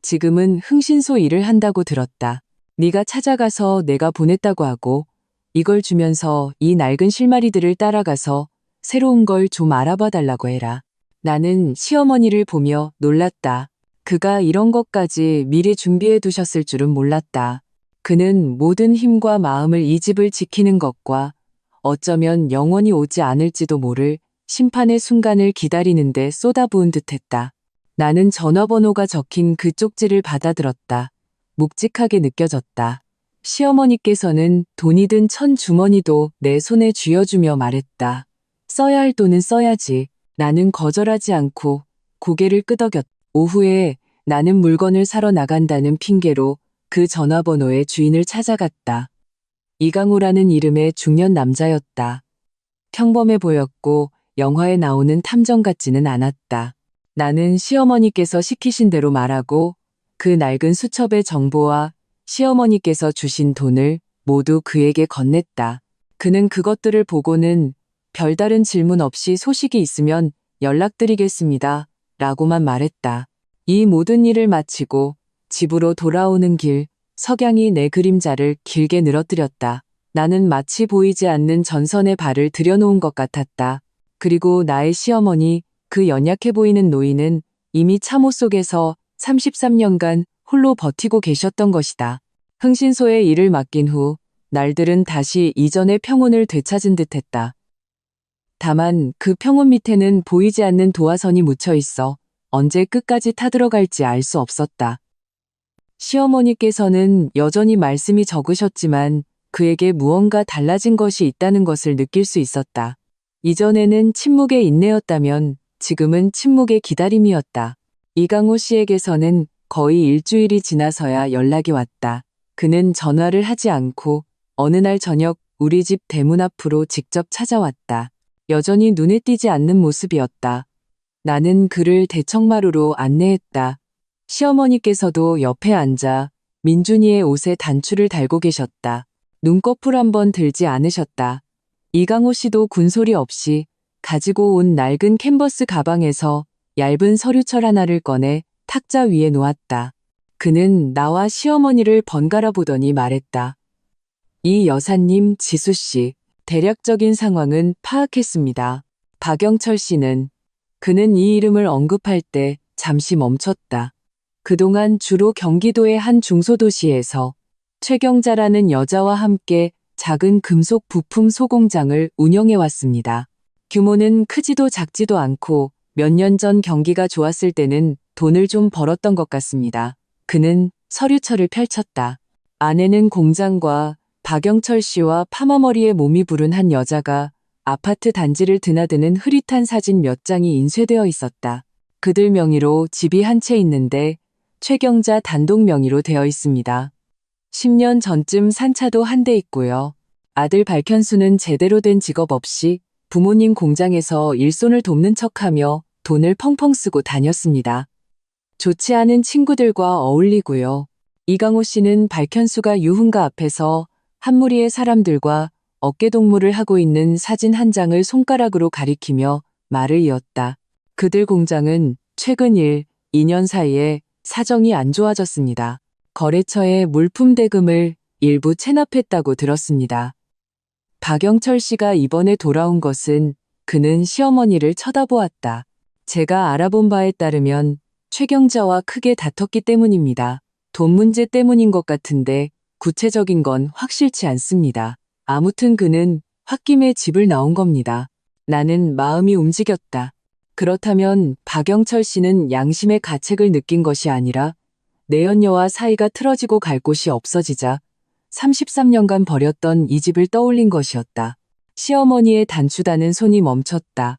Speaker 1: 지금은 흥신소 일을 한다고 들었다. 네가 찾아가서 내가 보냈다고 하고 이걸 주면서 이 낡은 실마리들을 따라가서 새로운 걸 좀 알아봐 달라고 해라. 나는 시어머니를 보며 놀랐다. 그가 이런 것까지 미리 준비해 두셨을 줄은 몰랐다. 그는 모든 힘과 마음을 이 집을 지키는 것과 어쩌면 영원히 오지 않을지도 모를 심판의 순간을 기다리는데 쏟아부은 듯했다. 나는 전화번호가 적힌 그 쪽지를 받아들었다. 묵직하게 느껴졌다. 시어머니께서는 돈이 든 천주머니도 내 손에 쥐어주며 말했다. 써야 할 돈은 써야지. 나는 거절하지 않고 고개를 끄덕였다. 오후에 나는 물건을 사러 나간다는 핑계로 그 전화번호의 주인을 찾아갔다. 이강호라는 이름의 중년 남자였다. 평범해 보였고 영화에 나오는 탐정 같지는 않았다. 나는 시어머니께서 시키신 대로 말하고 그 낡은 수첩의 정보와 시어머니께서 주신 돈을 모두 그에게 건넸다. 그는 그것들을 보고는 별다른 질문 없이 소식이 있으면 연락드리겠습니다. 라고만 말했다. 이 모든 일을 마치고 집으로 돌아오는 길, 석양이 내 그림자를 길게 늘어뜨렸다. 나는 마치 보이지 않는 전선에 발을 들여놓은 것 같았다. 그리고 나의 시어머니, 그 연약해 보이는 노인은 이미 참호 속에서 33년간 홀로 버티고 계셨던 것이다. 흥신소에 일을 맡긴 후 날들은 다시 이전의 평온을 되찾은 듯했다. 다만 그 평온 밑에는 보이지 않는 도화선이 묻혀 있어 언제 끝까지 타들어갈지 알 수 없었다. 시어머니께서는 여전히 말씀이 적으셨지만 그에게 무언가 달라진 것이 있다는 것을 느낄 수 있었다. 이전에는 침묵의 인내였다면 지금은 침묵의 기다림이었다. 이강호 씨에게서는 거의 일주일이 지나서야 연락이 왔다. 그는 전화를 하지 않고 어느 날 저녁 우리 집 대문 앞으로 직접 찾아왔다. 여전히 눈에 띄지 않는 모습이었다. 나는 그를 대청마루로 안내했다. 시어머니께서도 옆에 앉아 민준이의 옷에 단추를 달고 계셨다. 눈꺼풀 한번 들지 않으셨다. 이강호 씨도 군소리 없이 가지고 온 낡은 캔버스 가방에서 얇은 서류철 하나를 꺼내 탁자 위에 놓았다. 그는 나와 시어머니를 번갈아 보더니 말했다. 이 여사님, 지수 씨, 대략적인 상황은 파악했습니다. 박영철 씨는 그는 이 이름을 언급할 때 잠시 멈췄다. 그동안 주로 경기도의 한 중소도시에서 최경자라는 여자와 함께 작은 금속 부품 소공장을 운영해왔습니다. 규모는 크지도 작지도 않고 몇 년 전 경기가 좋았을 때는 돈을 좀 벌었던 것 같습니다. 그는 서류철을 펼쳤다. 안에는 공장과 박영철 씨와 파마머리에 몸이 부른 한 여자가 아파트 단지를 드나드는 흐릿한 사진 몇 장이 인쇄되어 있었다. 그들 명의로 집이 한 채 있는데 최경자 단독 명의로 되어 있습니다. 10년 전쯤 산 차도 한 대 있고요. 아들 박현수는 제대로 된 직업 없이 부모님 공장에서 일손을 돕는 척하며 돈을 펑펑 쓰고 다녔습니다. 좋지 않은 친구들과 어울리고요. 이강호 씨는 박현수가 유흥가 앞에서 한 무리의 사람들과 어깨동무를 하고 있는 사진 한 장을 손가락으로 가리키며 말을 이었다. 그들 공장은 최근 1, 2년 사이에 사정이 안 좋아졌습니다. 거래처에 물품 대금을 일부 체납했다고 들었습니다. 박영철 씨가 이번에 돌아온 것은 그는 시어머니를 쳐다보았다. 제가 알아본 바에 따르면 최경자와 크게 다퉜기 때문입니다. 돈 문제 때문인 것 같은데 구체적인 건 확실치 않습니다. 아무튼 그는 홧김에 집을 나온 겁니다. 나는 마음이 움직였다. 그렇다면 박영철 씨는 양심의 가책을 느낀 것이 아니라 내연녀와 사이가 틀어지고 갈 곳이 없어지자 33년간 버렸던 이 집을 떠올린 것이었다. 시어머니의 단추다는 손이 멈췄다.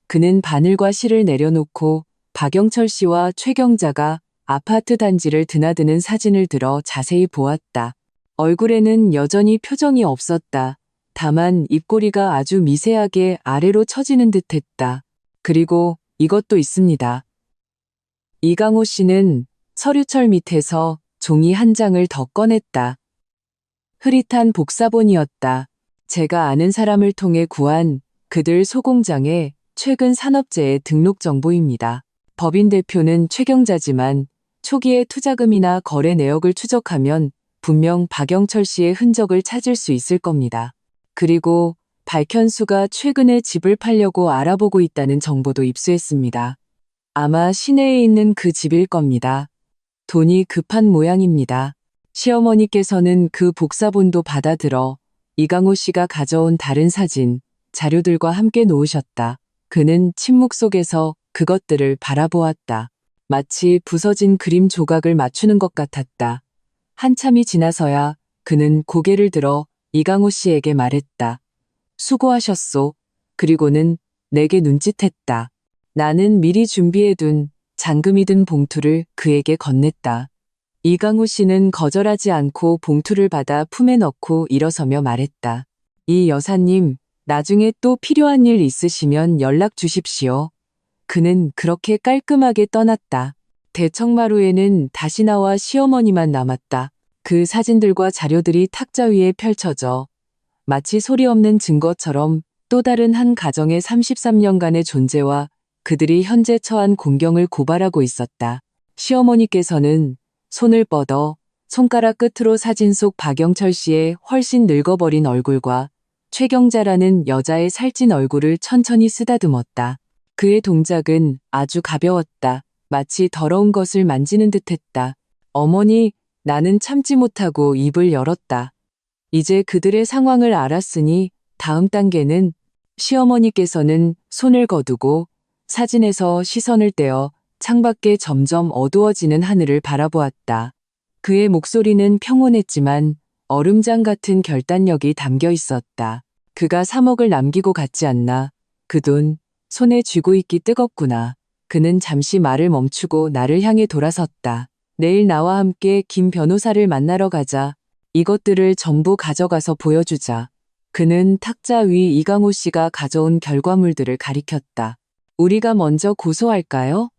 Speaker 1: 그는 바늘과 실을 내려놓고 박영철 씨와 최경자가 아파트 단지를 드나드는 사진을 들어 자세히 보았다. 얼굴에는 여전히 표정이 없었다. 다만 입꼬리가 아주 미세하게 아래로 처지는 듯했다. 그리고 이것도 있습니다. 이강호 씨는 서류철 밑에서 종이 한 장을 더 꺼냈다. 흐릿한 복사본이었다. 제가 아는 사람을 통해 구한 그들 소공장의 최근 산업재해 등록 정보입니다. 법인 대표는 최경자지만 초기의 투자금이나 거래 내역을 추적하면 분명 박영철 씨의 흔적을 찾을 수 있을 겁니다. 그리고 박현수가 최근에 집을 팔려고 알아보고 있다는 정보도 입수했습니다. 아마 시내에 있는 그 집일 겁니다. 돈이 급한 모양입니다. 시어머니께서는 그 복사본도 받아들어 이강호 씨가 가져온 다른 사진, 자료들과 함께 놓으셨다. 그는 침묵 속에서 그것들을 바라보았다. 마치 부서진 그림 조각을 맞추는 것 같았다. 한참이 지나서야 그는 고개를 들어 이강호 씨에게 말했다. 수고하셨소. 그리고는 내게 눈짓했다. 나는 미리 준비해둔 잔금이 든 봉투를 그에게 건넸다. 이강호 씨는 거절하지 않고 봉투를 받아 품에 넣고 일어서며 말했다. 이 여사님, 나중에 또 필요한 일 있으시면 연락 주십시오. 그는 그렇게 깔끔하게 떠났다. 대청마루에는 다시 나와 시어머니만 남았다. 그 사진들과 자료들이 탁자 위에 펼쳐져 마치 소리 없는 증거처럼 또 다른 한 가정의 33년간의 존재와 그들이 현재 처한 공경을 고발하고 있었다. 시어머니께서는 손을 뻗어 손가락 끝으로 사진 속 박영철 씨의 훨씬 늙어버린 얼굴과 최경자라는 여자의 살찐 얼굴을 천천히 쓰다듬었다. 그의 동작은 아주 가벼웠다. 마치 더러운 것을 만지는 듯했다. 어머니, 나는 참지 못하고 입을 열었다. 이제 그들의 상황을 알았으니 다음 단계는 시어머니께서는 손을 거두고 사진에서 시선을 떼어 창밖에 점점 어두워지는 하늘을 바라보았다. 그의 목소리는 평온했지만 얼음장 같은 결단력이 담겨 있었다. 그가 3억을 남기고 갔지 않나. 그 돈 손에 쥐고 있기 뜨겁구나. 그는 잠시 말을 멈추고 나를 향해 돌아섰다. 내일 나와 함께 김 변호사를 만나러 가자. 이것들을 전부 가져가서 보여주자. 그는 탁자 위 이강호 씨가 가져온 결과물들을 가리켰다. 우리가 먼저 고소할까요?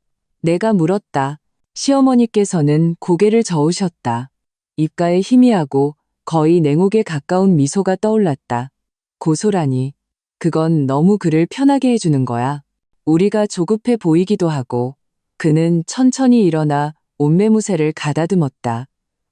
Speaker 1: 내가 물었다. 시어머니께서는 고개를 저으셨다. 입가에 희미하고 거의 냉혹에 가까운 미소가 떠올랐다. 고소라니. 그건 너무 그를 편하게 해주는 거야. 우리가 조급해 보이기도 하고. 그는 천천히 일어나 옷매무새를 가다듬었다.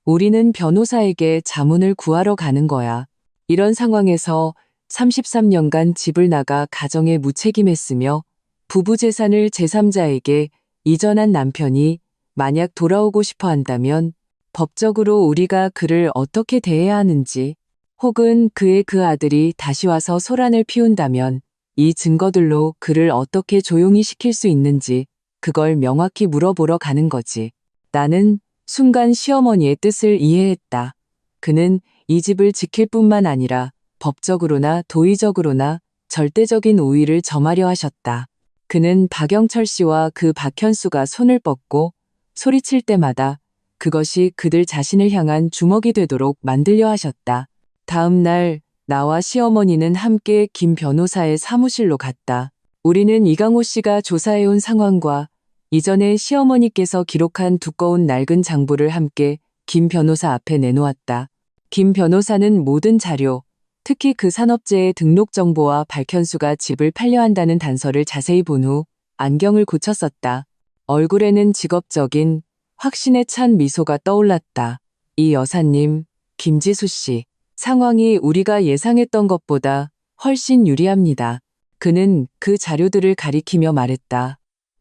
Speaker 1: 우리는 변호사에게 자문을 구하러 가는 거야. 이런 상황에서 33년간 집을 나가 가정에 무책임했으며 부부 재산을 제3자에게 이전한 남편이 만약 돌아오고 싶어 한다면 법적으로 우리가 그를 어떻게 대해야 하는지, 혹은 그의 그 아들이 다시 와서 소란을 피운다면 이 증거들로 그를 어떻게 조용히 시킬 수 있는지 그걸 명확히 물어보러 가는 거지. 나는 순간 시어머니의 뜻을 이해했다. 그는 이 집을 지킬 뿐만 아니라 법적으로나 도의적으로나 절대적인 우위를 점하려 하셨다. 그는 박영철 씨와 그 박현수가 손을 뻗고 소리칠 때마다 그것이 그들 자신을 향한 주먹이 되도록 만들려 하셨다. 다음 날 나와 시어머니는 함께 김 변호사의 사무실로 갔다. 우리는 이강호 씨가 조사해온 상황과 이전에 시어머니께서 기록한 두꺼운 낡은 장부를 함께 김 변호사 앞에 내놓았다. 김 변호사는 모든 자료, 특히 그 산업재해 등록 정보와 박현수가 집을 팔려 한다는 단서를 자세히 본 후 안경을 고쳤었다. 얼굴에는 직업적인 확신에 찬 미소가 떠올랐다. 이 여사님, 김지수 씨, 상황이 우리가 예상했던 것보다 훨씬 유리합니다. 그는 그 자료들을 가리키며 말했다.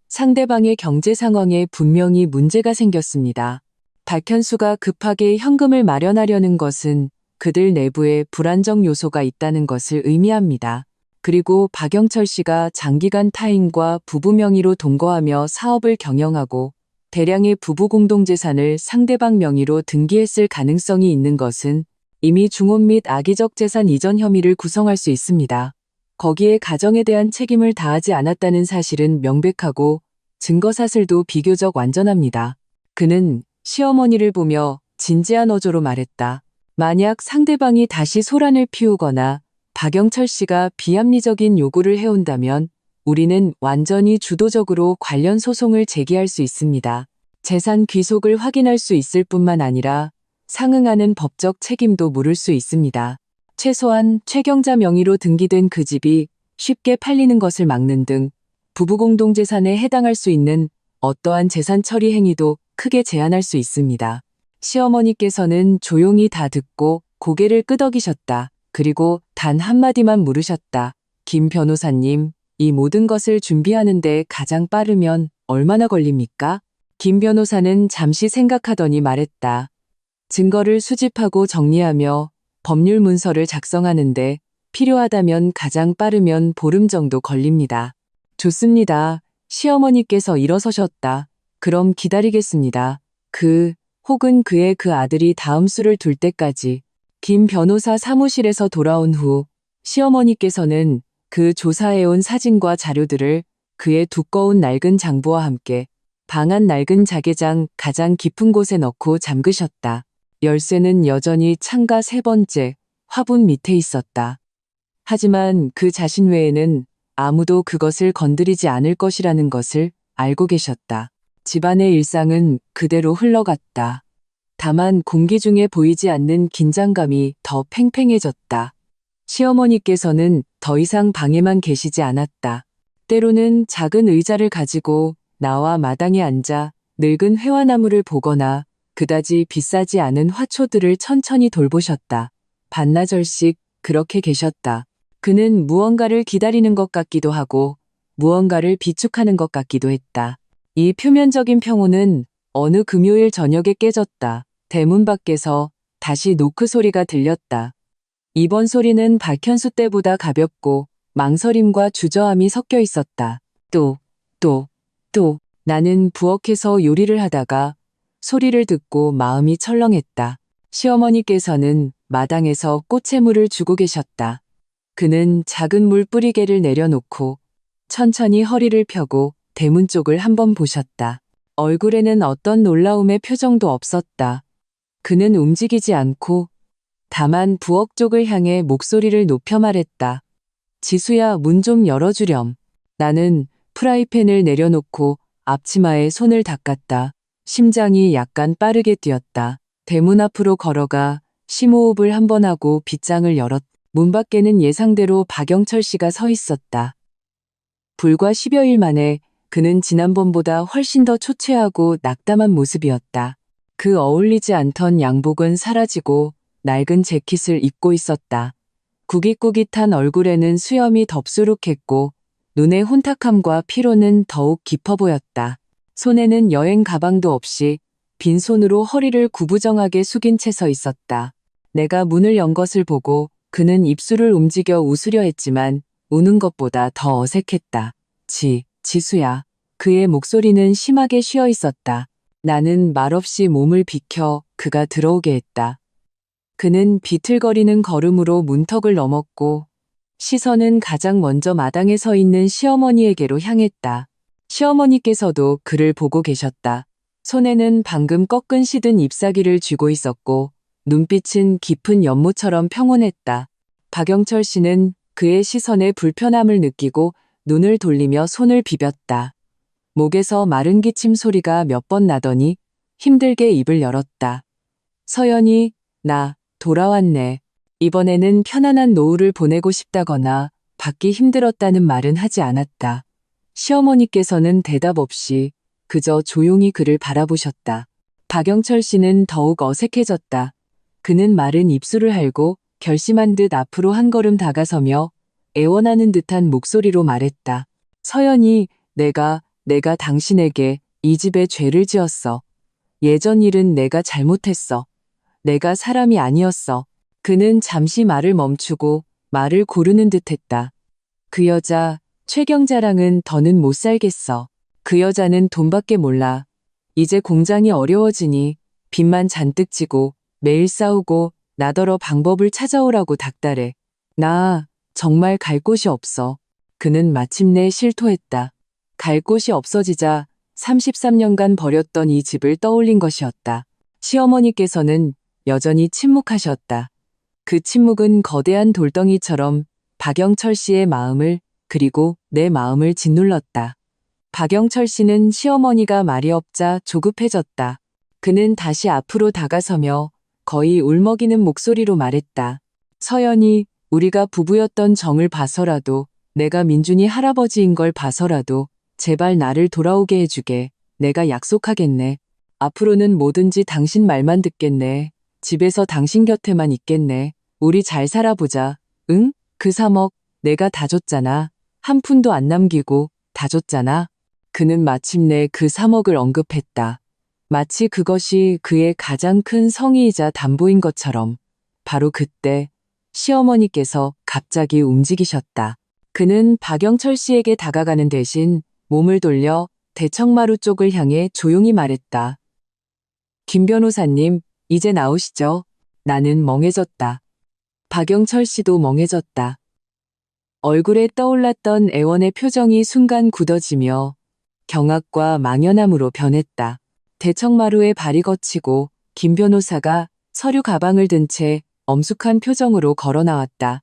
Speaker 1: 상대방의 경제 상황에 분명히 문제가 생겼습니다. 박현수가 급하게 현금을 마련하려는 것은 그들 내부에 불안정 요소가 있다는 것을 의미합니다. 그리고 박영철 씨가 장기간 타인과 부부 명의로 동거하며 사업을 경영하고 대량의 부부 공동재산을 상대방 명의로 등기했을 가능성이 있는 것은 이미 중혼 및 악의적 재산 이전 혐의를 구성할 수 있습니다. 거기에 가정에 대한 책임을 다하지 않았다는 사실은 명백하고 증거사슬도 비교적 완전합니다. 그는 시어머니를 보며 진지한 어조로 말했다. 만약 상대방이 다시 소란을 피우거나 박영철 씨가 비합리적인 요구를 해온다면 우리는 완전히 주도적으로 관련 소송을 제기할 수 있습니다. 재산 귀속을 확인할 수 있을 뿐만 아니라 상응하는 법적 책임도 물을 수 있습니다. 최소한 최경자 명의로 등기된 그 집이 쉽게 팔리는 것을 막는 등 부부 공동재산에 해당할 수 있는 어떠한 재산 처리 행위도 크게 제한할 수 있습니다. 시어머니께서는 조용히 다 듣고 고개를 끄덕이셨다. 그리고 단 한마디만 물으셨다. 김 변호사님, 이 모든 것을 준비하는데 가장 빠르면 얼마나 걸립니까? 김 변호사는 잠시 생각하더니 말했다. 증거를 수집하고 정리하며 법률 문서를 작성하는데 필요하다면 가장 빠르면 보름 정도 걸립니다. 좋습니다. 시어머니께서 일어서셨다. 그럼 기다리겠습니다. 혹은 그의 그 아들이 다음 수를 둘 때까지. 김 변호사 사무실에서 돌아온 후 시어머니께서는 그 조사해온 사진과 자료들을 그의 두꺼운 낡은 장부와 함께 방 안 낡은 자개장 가장 깊은 곳에 넣고 잠그셨다. 열쇠는 여전히 창가 세 번째 화분 밑에 있었다. 하지만 그 자신 외에는 아무도 그것을 건드리지 않을 것이라는 것을 알고 계셨다. 집안의 일상은 그대로 흘러갔다. 다만 공기 중에 보이지 않는 긴장감이 더 팽팽해졌다. 시어머니께서는 더 이상 방에만 계시지 않았다. 때로는 작은 의자를 가지고 나와 마당에 앉아 늙은 회화나무를 보거나 그다지 비싸지 않은 화초들을 천천히 돌보셨다. 반나절씩 그렇게 계셨다. 그는 무언가를 기다리는 것 같기도 하고 무언가를 비축하는 것 같기도 했다. 이 표면적인 평온은 어느 금요일 저녁에 깨졌다. 대문 밖에서 다시 노크 소리가 들렸다. 이번 소리는 박현수 때보다 가볍고 망설임과 주저함이 섞여 있었다. 또. 나는 부엌에서 요리를 하다가 소리를 듣고 마음이 철렁했다. 시어머니께서는 마당에서 꽃에 물을 주고 계셨다. 그는 작은 물 뿌리개를 내려놓고 천천히 허리를 펴고 대문 쪽을 한번 보셨다. 얼굴에는 어떤 놀라움의 표정도 없었다. 그는 움직이지 않고 다만 부엌 쪽을 향해 목소리를 높여 말했다. 지수야, 문 좀 열어주렴. 나는 프라이팬을 내려놓고 앞치마에 손을 닦았다. 심장이 약간 빠르게 뛰었다. 대문 앞으로 걸어가 심호흡을 한번 하고 빗장을 열었다. 문 밖에는 예상대로 박영철 씨가 서 있었다. 불과 10여일 만에 그는 지난번보다 훨씬 더 초췌하고 낙담한 모습이었다. 그 어울리지 않던 양복은 사라지고 낡은 재킷을 입고 있었다. 구깃구깃한 얼굴에는 수염이 덥수룩했고 눈의 혼탁함과 피로는 더욱 깊어 보였다. 손에는 여행 가방도 없이 빈손으로 허리를 구부정하게 숙인 채 서 있었다. 내가 문을 연 것을 보고 그는 입술을 움직여 웃으려 했지만 우는 것보다 더 어색했다. 지수야. 그의 목소리는 심하게 쉬어 있었다. 나는 말없이 몸을 비켜 그가 들어오게 했다. 그는 비틀거리는 걸음으로 문턱을 넘었고 시선은 가장 먼저 마당에 서 있는 시어머니에게로 향했다. 시어머니께서도 그를 보고 계셨다. 손에는 방금 꺾은 시든 잎사귀를 쥐고 있었고 눈빛은 깊은 연못처럼 평온했다. 박영철 씨는 그의 시선에 불편함을 느끼고 눈을 돌리며 손을 비볐다. 목에서 마른 기침 소리가 몇 번 나더니 힘들게 입을 열었다. 서연이, 나 돌아왔네. 이번에는 편안한 노후를 보내고 싶다거나 받기 힘들었다는 말은 하지 않았다. 시어머니께서는 대답 없이 그저 조용히 그를 바라보셨다. 박영철 씨는 더욱 어색해졌다. 그는 마른 입술을 할고 결심한 듯 앞으로 한 걸음 다가서며 애원하는 듯한 목소리로 말했다. 서연이, 내가 당신에게 이 집에 죄를 지었어. 예전 일은 내가 잘못했어. 내가 사람이 아니었어. 그는 잠시 말을 멈추고 말을 고르는 듯했다. 그 여자, 최경자랑은 더는 못 살겠어. 그 여자는 돈밖에 몰라. 이제 공장이 어려워지니 빚만 잔뜩 지고 매일 싸우고 나더러 방법을 찾아오라고 닥달해. 나 정말 갈 곳이 없어. 그는 마침내 실토했다. 갈 곳이 없어지자 33년간 버렸던 이 집을 떠올린 것이었다. 시어머니께서는 여전히 침묵하셨다. 그 침묵은 거대한 돌덩이처럼 박영철 씨의 마음을 그리고 내 마음을 짓눌렀다. 박영철 씨는 시어머니가 말이 없자 조급해졌다. 그는 다시 앞으로 다가서며 거의 울먹이는 목소리로 말했다. 서연이, 우리가 부부였던 정을 봐서라도, 내가 민준이 할아버지인 걸 봐서라도 제발 나를 돌아오게 해주게. 내가 약속하겠네. 앞으로는 뭐든지 당신 말만 듣겠네. 집에서 당신 곁에만 있겠네. 우리 잘 살아보자. 응? 그 3억 내가 다 줬잖아. 한 푼도 안 남기고 다 줬잖아. 그는 마침내 그 3억을 언급했다. 마치 그것이 그의 가장 큰 성의이자 담보인 것처럼. 바로 그때 시어머니께서 갑자기 움직이셨다. 그는 박영철 씨에게 다가가는 대신 몸을 돌려 대청마루 쪽을 향해 조용히 말했다. 김 변호사님, 이제 나오시죠. 나는 멍해졌다. 박영철 씨도 멍해졌다. 얼굴에 떠올랐던 애원의 표정이 순간 굳어지며 경악과 망연함으로 변했다. 대청마루에 발이 거치고 김 변호사가 서류 가방을 든 채 엄숙한 표정으로 걸어 나왔다.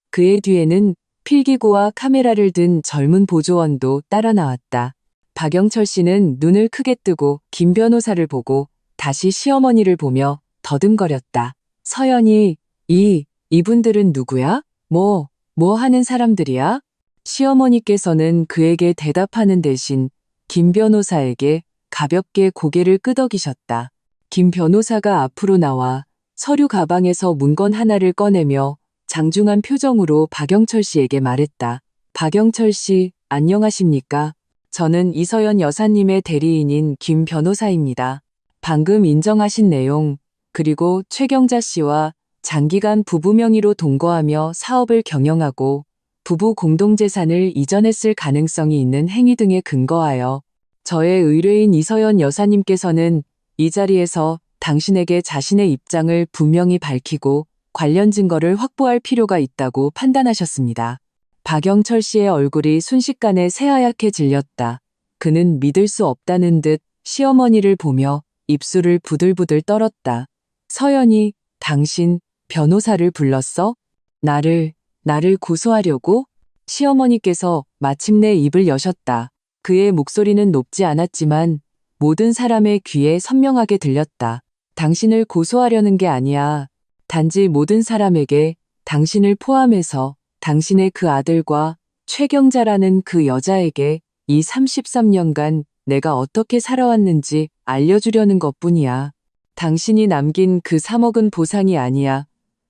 Speaker 1: 그의 뒤에는 필기구와 카메라를 든 젊은 보조원도 따라 나왔다. 박영철 씨는 눈을 크게 뜨고 김 변호사를 보고 다시 시어머니를 보며 더듬거렸다. 서연이, 이분들은 누구야? 뭐 하는 사람들이야? 시어머니께서는 그에게 대답하는 대신 김 변호사에게 가볍게 고개를 끄덕이셨다. 김 변호사가 앞으로 나와 서류 가방에서 문건 하나를 꺼내며 장중한 표정으로 박영철 씨에게 말했다. 박영철 씨, 안녕하십니까? 저는 이서연 여사님의 대리인인 김 변호사입니다. 방금 인정하신 내용, 그리고 최경자 씨와 장기간 부부 명의로 동거하며 사업을 경영하고 부부 공동재산을 이전했을 가능성이 있는 행위 등에 근거하여 저의 의뢰인 이서연 여사님께서는 이 자리에서 당신에게 자신의 입장을 분명히 밝히고 관련 증거를 확보할 필요가 있다고 판단하셨습니다. 박영철 씨의 얼굴이 순식간에 새하얗게 질렸다. 그는 믿을 수 없다는 듯 시어머니를 보며 입술을 부들부들 떨었다. 서연이, 당신 변호사를 불렀어? 나를 고소하려고? 시어머니께서 마침내 입을 여셨다. 그의 목소리는 높지 않았지만 모든 사람의 귀에 선명하게 들렸다. 당신을 고소하려는 게 아니야. 단지 모든 사람에게 당신을 포함해서 당신의 그 아들과 최경자라는 그 여자에게 이 33년간 내가 어떻게 살아왔는지 알려주려는 것뿐이야. 당신이 남긴 그 3억은 보상이 아니야.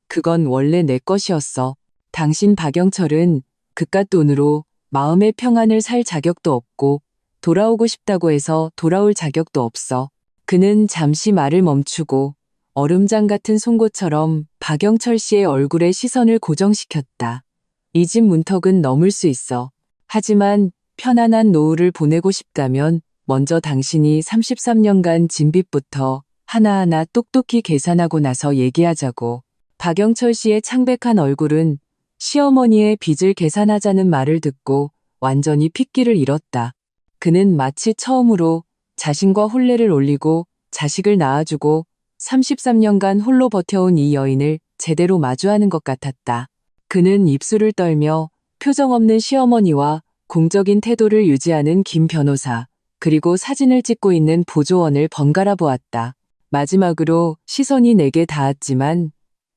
Speaker 1: 그건 원래 내 것이었어. 당신 박영철은 그깟 돈으로 마음의 평안을 살 자격도 없고 돌아오고 싶다고 해서 돌아올 자격도 없어. 그는 잠시 말을 멈추고 얼음장 같은 송곳처럼 박영철 씨의 얼굴에 시선을 고정시켰다. 이 집 문턱은 넘을 수 있어. 하지만 편안한 노후를 보내고 싶다면 먼저 당신이 33년간 진 빚부터 하나하나 똑똑히 계산하고 나서 얘기하자고. 박영철 씨의 창백한 얼굴은 시어머니의 빚을 계산하자는 말을 듣고 완전히 핏기를 잃었다. 그는 마치 처음으로 자신과 혼례를 올리고 자식을 낳아주고 33년간 홀로 버텨온 이 여인을 제대로 마주하는 것 같았다. 그는 입술을 떨며 표정 없는 시어머니와 공적인 태도를 유지하는 김 변호사, 그리고 사진을 찍고 있는 보조원을 번갈아 보았다. 마지막으로 시선이 내게 닿았지만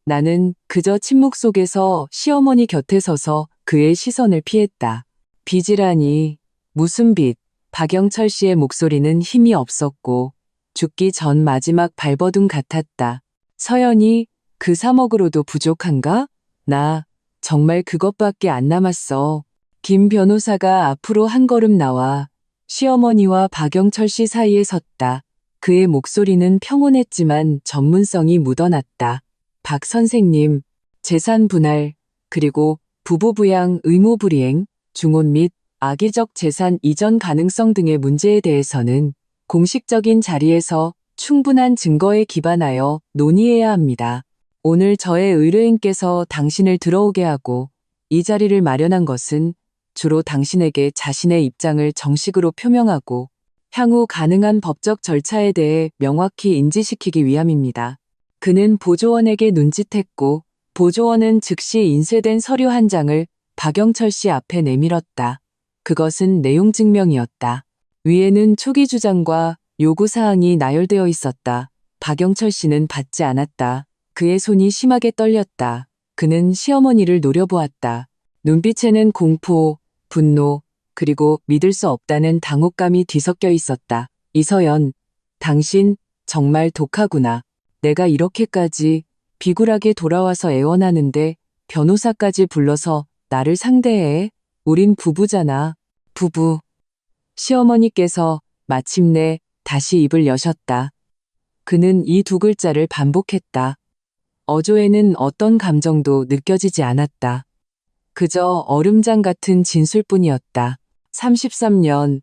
Speaker 1: 나는 그저 침묵 속에서 시어머니 곁에 서서 그의 시선을 피했다. 빚이라니, 무슨 빚? 박영철 씨의 목소리는 힘이 없었고 죽기 전 마지막 발버둥 같았다. 서연이, 그 3억으로도 부족한가? 나 정말 그것밖에 안 남았어. 김 변호사가 앞으로 한 걸음 나와 시어머니와 박영철 씨 사이에 섰다. 그의 목소리는 평온했지만 전문성이 묻어났다. 박 선생님, 재산 분할, 그리고 부부 부양 의무 불이행, 중혼 및 악의적 재산 이전 가능성 등의 문제에 대해서는 공식적인 자리에서 충분한 증거에 기반하여 논의해야 합니다. 오늘 저의 의뢰인께서 당신을 들어오게 하고 이 자리를 마련한 것은 주로 당신에게 자신의 입장을 정식으로 표명하고 향후 가능한 법적 절차에 대해 명확히 인지시키기 위함입니다. 그는 보조원에게 눈짓했고 보조원은 즉시 인쇄된 서류 한 장을 박영철 씨 앞에 내밀었다. 그것은 내용 증명이었다. 위에는 초기 주장과 요구사항이 나열되어 있었다. 박영철 씨는 받지 않았다. 그의 손이 심하게 떨렸다. 그는 시어머니를 노려보았다. 눈빛에는 공포, 분노, 그리고 믿을 수 없다는 당혹감이 뒤섞여 있었다. 이서연, 당신 정말 독하구나. 내가 이렇게까지 비굴하게 돌아와서 애원하는데 변호사까지 불러서 나를 상대해. 우린 부부잖아. 부부. 시어머니께서 마침내 다시 입을 여셨다. 그는 이 두 글자를 반복했다. 어조에는 어떤 감정도 느껴지지 않았다. 그저 얼음장 같은 진술뿐이었다. 33년,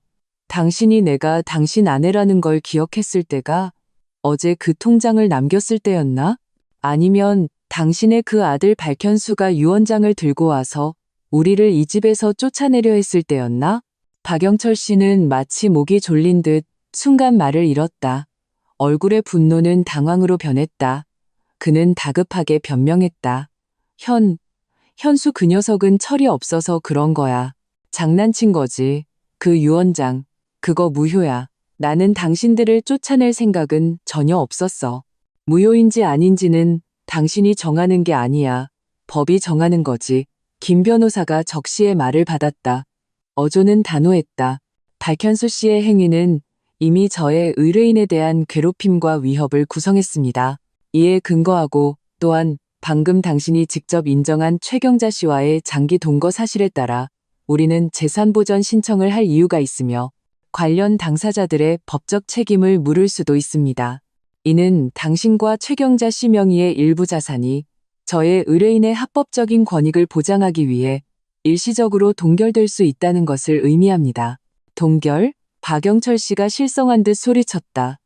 Speaker 1: 당신이 내가 당신 아내라는 걸 기억했을 때가 어제 그 통장을 남겼을 때였나? 아니면 당신의 그 아들 박현수가 유언장을 들고 와서 우리를 이 집에서 쫓아내려 했을 때였나? 박영철 씨는 마치 목이 졸린 듯 순간 말을 잃었다. 얼굴의 분노는 당황으로 변했다. 그는 다급하게 변명했다. 현수 그 녀석은 철이 없어서 그런 거야. 장난친 거지. 그 유언장, 그거 무효야. 나는 당신들을 쫓아낼 생각은 전혀 없었어. 무효인지 아닌지는 당신이 정하는 게 아니야. 법이 정하는 거지. 김 변호사가 적시의 말을 받았다. 어조는 단호했다. 박현수 씨의 행위는 이미 저의 의뢰인에 대한 괴롭힘과 위협을 구성했습니다. 이에 근거하고 또한 방금 당신이 직접 인정한 최경자 씨와의 장기 동거 사실에 따라 우리는 재산보전 신청을 할 이유가 있으며 관련 당사자들의 법적 책임을 물을 수도 있습니다. 이는 당신과 최경자 씨 명의의 일부 자산이 저의 의뢰인의 합법적인 권익을 보장하기 위해 일시적으로 동결될 수 있다는 것을 의미합니다. 동결? 박영철 씨가 실성한 듯 소리쳤다.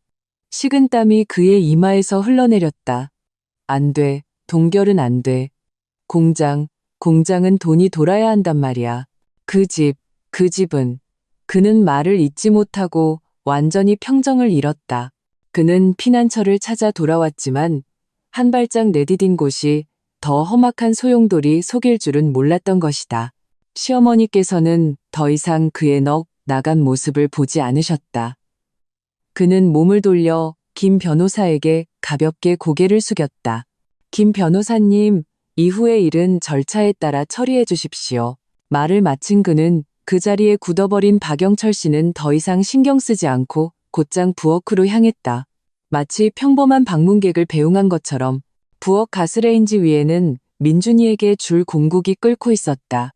Speaker 1: 식은땀이 그의 이마에서 흘러내렸다. 안 돼. 동결은 안 돼. 공장은 돈이 돌아야 한단 말이야. 그 집은. 그는 말을 잇지 못하고 완전히 평정을 잃었다. 그는 피난처를 찾아 돌아왔지만 한 발짝 내디딘 곳이 더 험악한 소용돌이 속일 줄은 몰랐던 것이다. 시어머니께서는 더 이상 그의 넋 나간 모습을 보지 않으셨다. 그는 몸을 돌려 김 변호사에게 가볍게 고개를 숙였다. 김 변호사님, 이후의 일은 절차에 따라 처리해 주십시오. 말을 마친 그는 그 자리에 굳어버린 박영철 씨는 더 이상 신경 쓰지 않고 곧장 부엌으로 향했다. 마치 평범한 방문객을 배웅한 것처럼 부엌 가스레인지 위에는 민준이에게 줄 공국이 끓고 있었다.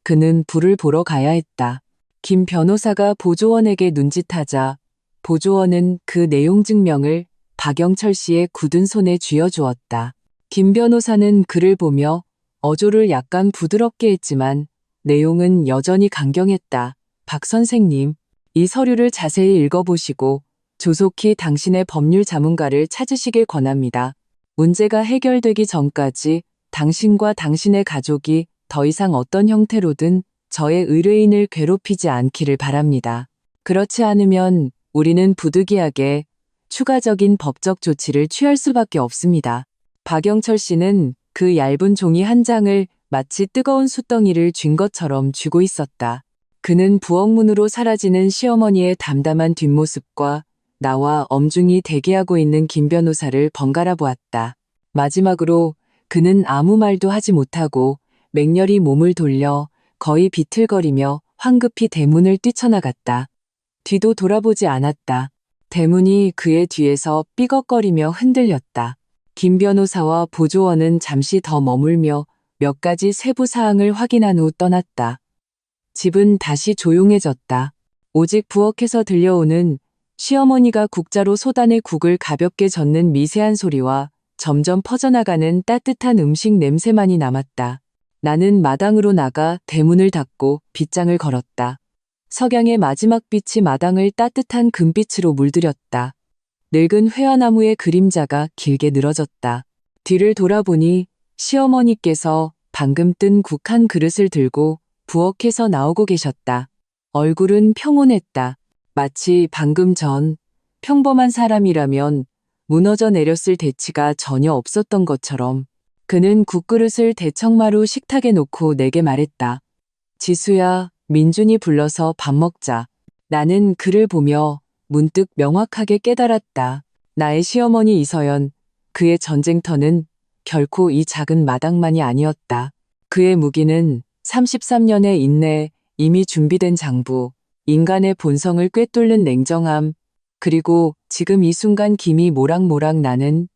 Speaker 1: 그는 불을 보러 가야 했다. 김 변호사가 보조원에게 눈짓하자 보조원은 그 내용 증명을 박영철 씨의 굳은 손에 쥐어주었다. 김 변호사는 그를 보며 어조를 약간 부드럽게 했지만 내용은 여전히 강경했다. 박 선생님, 이 서류를 자세히 읽어보시고 조속히 당신의 법률 자문가를 찾으시길 권합니다. 문제가 해결되기 전까지 당신과 당신의 가족이 더 이상 어떤 형태로든 저의 의뢰인을 괴롭히지 않기를 바랍니다. 그렇지 않으면 우리는 부득이하게 추가적인 법적 조치를 취할 수밖에 없습니다. 박영철 씨는 그 얇은 종이 한 장을 마치 뜨거운 숯덩이를 쥔 것처럼 쥐고 있었다. 그는 부엌문으로 사라지는 시어머니의 담담한 뒷모습과 나와 엄중히 대기하고 있는 김 변호사를 번갈아 보았다. 마지막으로 그는 아무 말도 하지 못하고 맹렬히 몸을 돌려 거의 비틀거리며 황급히 대문을 뛰쳐나갔다. 뒤도 돌아보지 않았다. 대문이 그의 뒤에서 삐걱거리며 흔들렸다. 김 변호사와 보조원은 잠시 더 머물며 몇 가지 세부 사항을 확인한 후 떠났다. 집은 다시 조용해졌다. 오직 부엌에서 들려오는 시어머니가 국자로 솥안에 국을 가볍게 젓는 미세한 소리와 점점 퍼져나가는 따뜻한 음식 냄새만이 남았다. 나는 마당으로 나가 대문을 닫고 빗장을 걸었다. 석양의 마지막 빛이 마당을 따뜻한 금빛으로 물들였다. 늙은 회화나무의 그림자가 길게 늘어졌다. 뒤를 돌아보니 시어머니께서 방금 뜬 국 한 그릇을 들고 부엌에서 나오고 계셨다. 얼굴은 평온했다. 마치 방금 전 평범한 사람이라면 무너져 내렸을 대치가 전혀 없었던 것처럼 그는 국그릇을 대청마루 식탁에 놓고 내게 말했다. 지수야, 민준이 불러서 밥 먹자. 나는 그를 보며 문득 명확하게 깨달았다. 나의 시어머니 이서연, 그의 전쟁터는 결코 이 작은 마당만이 아니었다. 그의 무기는 33년의 인내, 이미 준비된 장부, 인간의 본성을 꿰뚫는 냉정함, 그리고 지금 이 순간 김이 모락모락 나는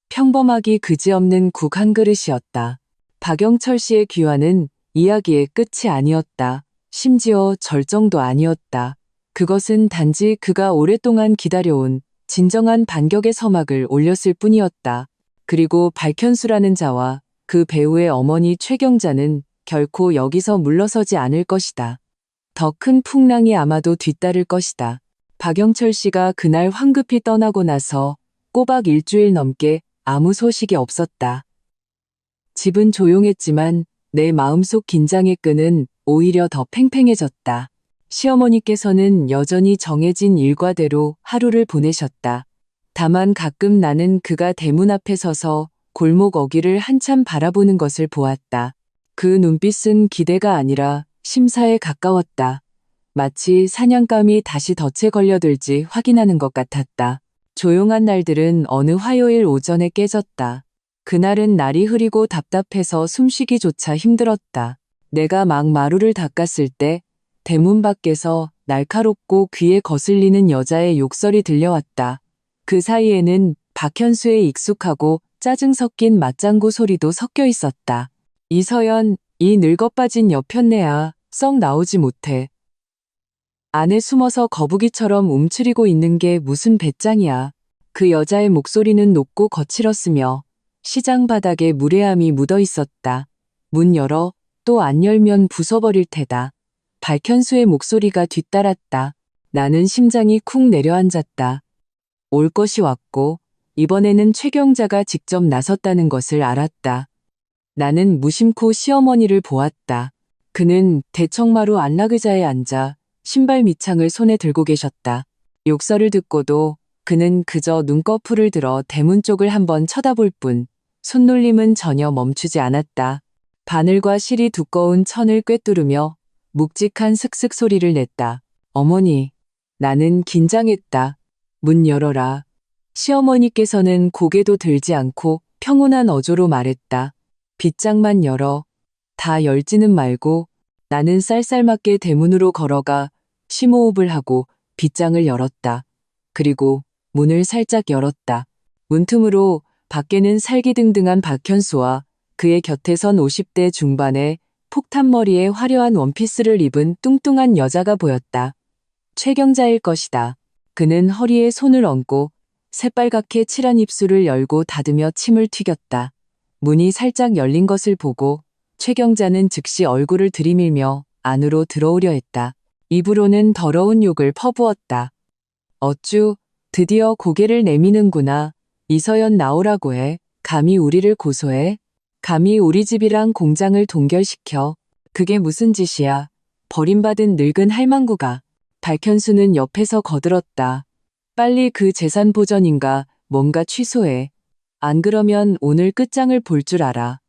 Speaker 1: 평범하기 그지없는 국 한 그릇이었다. 박영철 씨의 귀환은 이야기의 끝이 아니었다. 심지어 절정도 아니었다. 그것은 단지 그가 오랫동안 기다려온 진정한 반격의 서막을 올렸을 뿐이었다. 그리고 박현수라는 자와 그 배우의 어머니 최경자는 결코 여기서 물러서지 않을 것이다. 더 큰 풍랑이 아마도 뒤따를 것이다. 박영철 씨가 그날 황급히 떠나고 나서 꼬박 일주일 넘게 아무 소식이 없었다. 집은 조용했지만 내 마음속 긴장의 끈은 오히려 더 팽팽해졌다. 시어머니께서는 여전히 정해진 일과대로 하루를 보내셨다. 다만 가끔 나는 그가 대문 앞에 서서 골목 어귀를 한참 바라보는 것을 보았다. 그 눈빛은 기대가 아니라 심사에 가까웠다. 마치 사냥감이 다시 덫에 걸려들지 확인하는 것 같았다. 조용한 날들은 어느 화요일 오전에 깨졌다. 그날은 날이 흐리고 답답해서 숨쉬기조차 힘들었다. 내가 막 마루를 닦았을 때 대문 밖에서 날카롭고 귀에 거슬리는 여자의 욕설이 들려왔다. 그 사이에는 박현수의 익숙하고 짜증 섞인 맞장구 소리도 섞여 있었다. 이서연, 이 늙어빠진 여편네야, 썩 나오지 못해. 안에 숨어서 거북이처럼 움츠리고 있는 게 무슨 배짱이야. 그 여자의 목소리는 높고 거칠었으며 시장 바닥에 무례함이 묻어 있었다. 문 열어, 또 안 열면 부숴버릴 테다. 박현수의 목소리가 뒤따랐다. 나는 심장이 쿵 내려앉았다. 올 것이 왔고 이번에는 최경자가 직접 나섰다는 것을 알았다. 나는 무심코 시어머니를 보았다. 그는 대청마루 안락의자에 앉아 신발 밑창을 손에 들고 계셨다. 욕설을 듣고도 그는 그저 눈꺼풀을 들어 대문 쪽을 한번 쳐다볼 뿐 손놀림은 전혀 멈추지 않았다. 바늘과 실이 두꺼운 천을 꿰뚫으며 묵직한 슥슥 소리를 냈다. 어머니, 나는 긴장했다. 문 열어라. 시어머니께서는 고개도 들지 않고 평온한 어조로 말했다. 빗장만 열어. 다 열지는 말고. 나는 쌀쌀맞게 대문으로 걸어가 심호흡을 하고 빗장을 열었다. 그리고 문을 살짝 열었다. 문틈으로 밖에는 살기등등한 박현수와 그의 곁에 선 50대 중반의 폭탄머리에 화려한 원피스를 입은 뚱뚱한 여자가 보였다. 최경자일 것이다. 그는 허리에 손을 얹고 새빨갛게 칠한 입술을 열고 닫으며 침을 튀겼다. 문이 살짝 열린 것을 보고 최경자는 즉시 얼굴을 들이밀며 안으로 들어오려 했다. 입으로는 더러운 욕을 퍼부었다. 어쭈, 드디어 고개를 내미는구나. 이서연 나오라고 해. 감히 우리를 고소해. 감히 우리 집이랑 공장을 동결시켜. 그게 무슨 짓이야. 버림받은 늙은 할망구가. 박현수는 옆에서 거들었다. 빨리 그 재산 보전인가 뭔가 취소해. 안 그러면 오늘 끝장을 볼 줄 알아.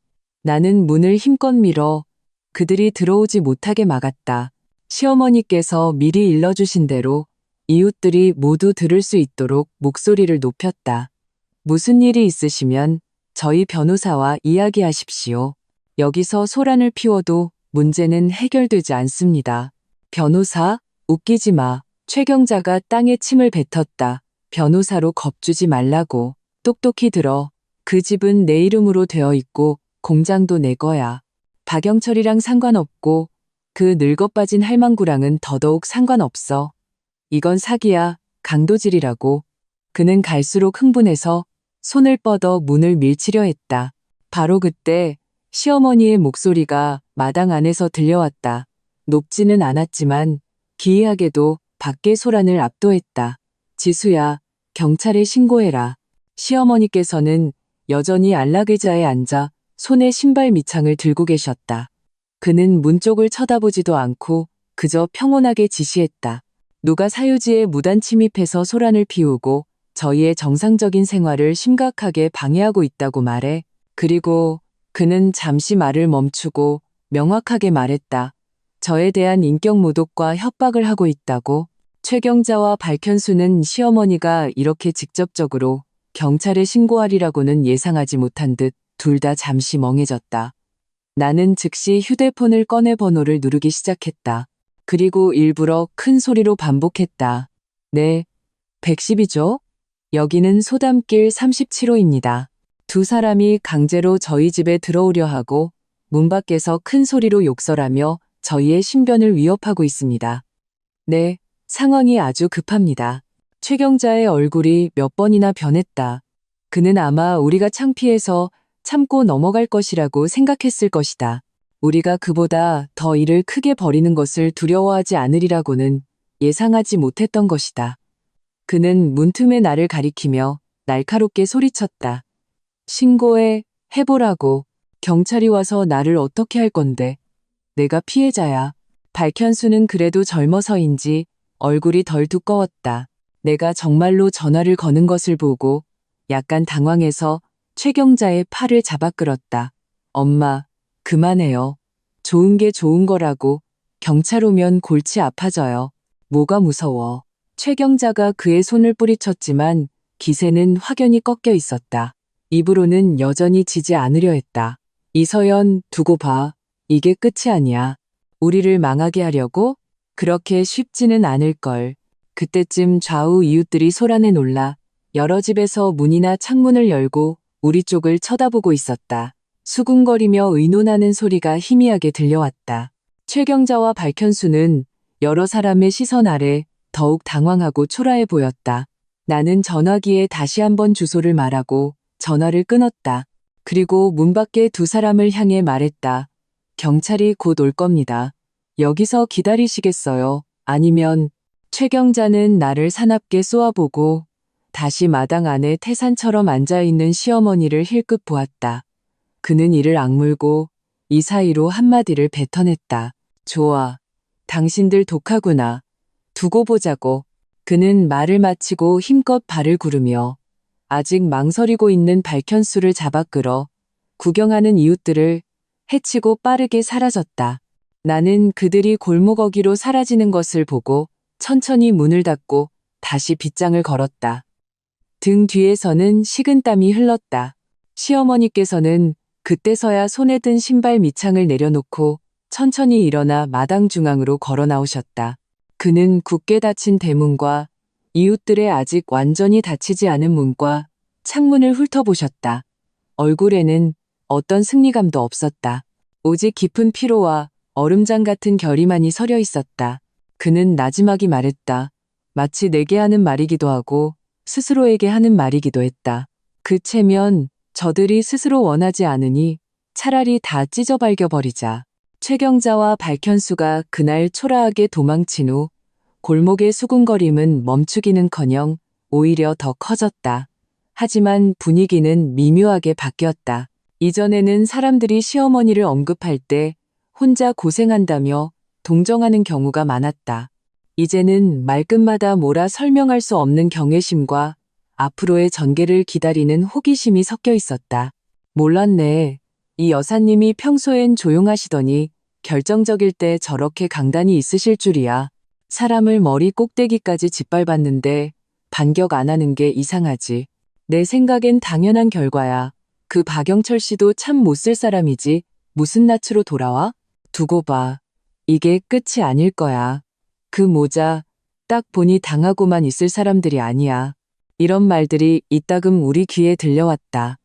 Speaker 1: 나는 문을 힘껏 밀어 그들이 들어오지 못하게 막았다. 시어머니께서 미리 일러주신 대로 이웃들이 모두 들을 수 있도록 목소리를 높였다. 무슨 일이 있으시면 저희 변호사와 이야기하십시오. 여기서 소란을 피워도 문제는 해결되지 않습니다. 변호사? 웃기지 마. 최경자가 땅에 침을 뱉었다. 변호사로 겁주지 말라고. 똑똑히 들어. 그 집은 내 이름으로 되어 있고 공장도 내 거야. 박영철이랑 상관없고 그 늙어빠진 할망구랑은 더더욱 상관없어. 이건 사기야. 강도질이라고. 그는 갈수록 흥분해서 손을 뻗어 문을 밀치려 했다. 바로 그때 시어머니의 목소리가 마당 안에서 들려왔다. 높지는 않았지만 기이하게도 밖의 소란을 압도했다. 지수야, 경찰에 신고해라. 시어머니께서는 여전히 안락의자에 앉아 손에 신발 밑창을 들고 계셨다. 그는 문 쪽을 쳐다보지도 않고 그저 평온하게 지시했다. 누가 사유지에 무단 침입해서 소란을 피우고 저희의 정상적인 생활을 심각하게 방해하고 있다고 말해. 그리고 그는 잠시 말을 멈추고 명확하게 말했다. 저에 대한 인격 모독과 협박을 하고 있다고. 최경자와 박현수는 시어머니가 이렇게 직접적으로 경찰에 신고하리라고는 예상하지 못한 듯 둘 다 잠시 멍해졌다. 나는 즉시 휴대폰을 꺼내 번호를 누르기 시작했다. 그리고 일부러 큰 소리로 반복했다. 네, 110이죠? 여기는 소담길 37호입니다. 두 사람이 강제로 저희 집에 들어오려 하고 문 밖에서 큰 소리로 욕설하며 저희의 신변을 위협하고 있습니다. 네, 상황이 아주 급합니다. 최경자의 얼굴이 몇 번이나 변했다. 그는 아마 우리가 창피해서 참고 넘어갈 것이라고 생각했을 것이다. 우리가 그보다 더 일을 크게 벌이는 것을 두려워하지 않으리라고는 예상하지 못했던 것이다. 그는 문틈에 나를 가리키며 날카롭게 소리쳤다. 해보라고. 경찰이 와서 나를 어떻게 할 건데. 내가 피해자야. 박현수는 그래도 젊어서인지 얼굴이 덜 두꺼웠다. 내가 정말로 전화를 거는 것을 보고 약간 당황해서 최경자의 팔을 잡아 끌었다. 엄마, 그만해요. 좋은 게 좋은 거라고. 경찰 오면 골치 아파져요. 뭐가 무서워. 최경자가 그의 손을 뿌리쳤지만 기세는 확연히 꺾여 있었다. 입으로는 여전히 지지 않으려 했다. 이서연, 두고 봐. 이게 끝이 아니야. 우리를 망하게 하려고? 그렇게 쉽지는 않을걸. 그때쯤 좌우 이웃들이 소란에 놀라 여러 집에서 문이나 창문을 열고 우리 쪽을 쳐다보고 있었다. 수군거리며 의논하는 소리가 희미하게 들려왔다. 최경자와 박현수는 여러 사람의 시선 아래 더욱 당황하고 초라해 보였다. 나는 전화기에 다시 한번 주소를 말하고 전화를 끊었다. 그리고 문 밖에 두 사람을 향해 말했다. 경찰이 곧 올 겁니다. 여기서 기다리시겠어요? 아니면. 최경자는 나를 사납게 쏘아보고 다시 마당 안에 태산처럼 앉아있는 시어머니를 힐끗 보았다. 그는 이를 악물고 이 사이로 한마디를 뱉어냈다. 좋아. 당신들 독하구나. 두고 보자고. 그는 말을 마치고 힘껏 발을 구르며 아직 망설이고 있는 박현수를 잡아 끌어 구경하는 이웃들을 해치고 빠르게 사라졌다. 나는 그들이 골목어기로 사라지는 것을 보고 천천히 문을 닫고 다시 빗장을 걸었다. 등 뒤에서는 식은땀이 흘렀다. 시어머니께서는 그때서야 손에 든 신발 밑창을 내려놓고 천천히 일어나 마당 중앙으로 걸어 나오셨다. 그는 굳게 닫힌 대문과 이웃들의 아직 완전히 닫히지 않은 문과 창문을 훑어보셨다. 얼굴에는 어떤 승리감도 없었다. 오직 깊은 피로와 얼음장 같은 결의만이 서려 있었다. 그는 나지막이 말했다. 마치 내게 하는 말이기도 하고 스스로에게 하는 말이기도 했다. 그 체면 저들이 스스로 원하지 않으니 차라리 다 찢어발겨버리자. 최경자와 박현수가 그날 초라하게 도망친 후 골목의 수군거림은 멈추기는커녕 오히려 더 커졌다. 하지만 분위기는 미묘하게 바뀌었다. 이전에는 사람들이 시어머니를 언급할 때 혼자 고생한다며 동정하는 경우가 많았다. 이제는 말끝마다 뭐라 설명할 수 없는 경외심과 앞으로의 전개를 기다리는 호기심이 섞여 있었다. 몰랐네. 이 여사님이 평소엔 조용하시더니 결정적일 때 저렇게 강단이 있으실 줄이야. 사람을 머리 꼭대기까지 짓밟았는데 반격 안 하는 게 이상하지. 내 생각엔 당연한 결과야. 그 박영철 씨도 참 못 쓸 사람이지. 무슨 낯으로 돌아와? 두고 봐. 이게 끝이 아닐 거야. 그 모자 딱 보니 당하고만 있을 사람들이 아니야. 이런 말들이 이따금 우리 귀에 들려왔다.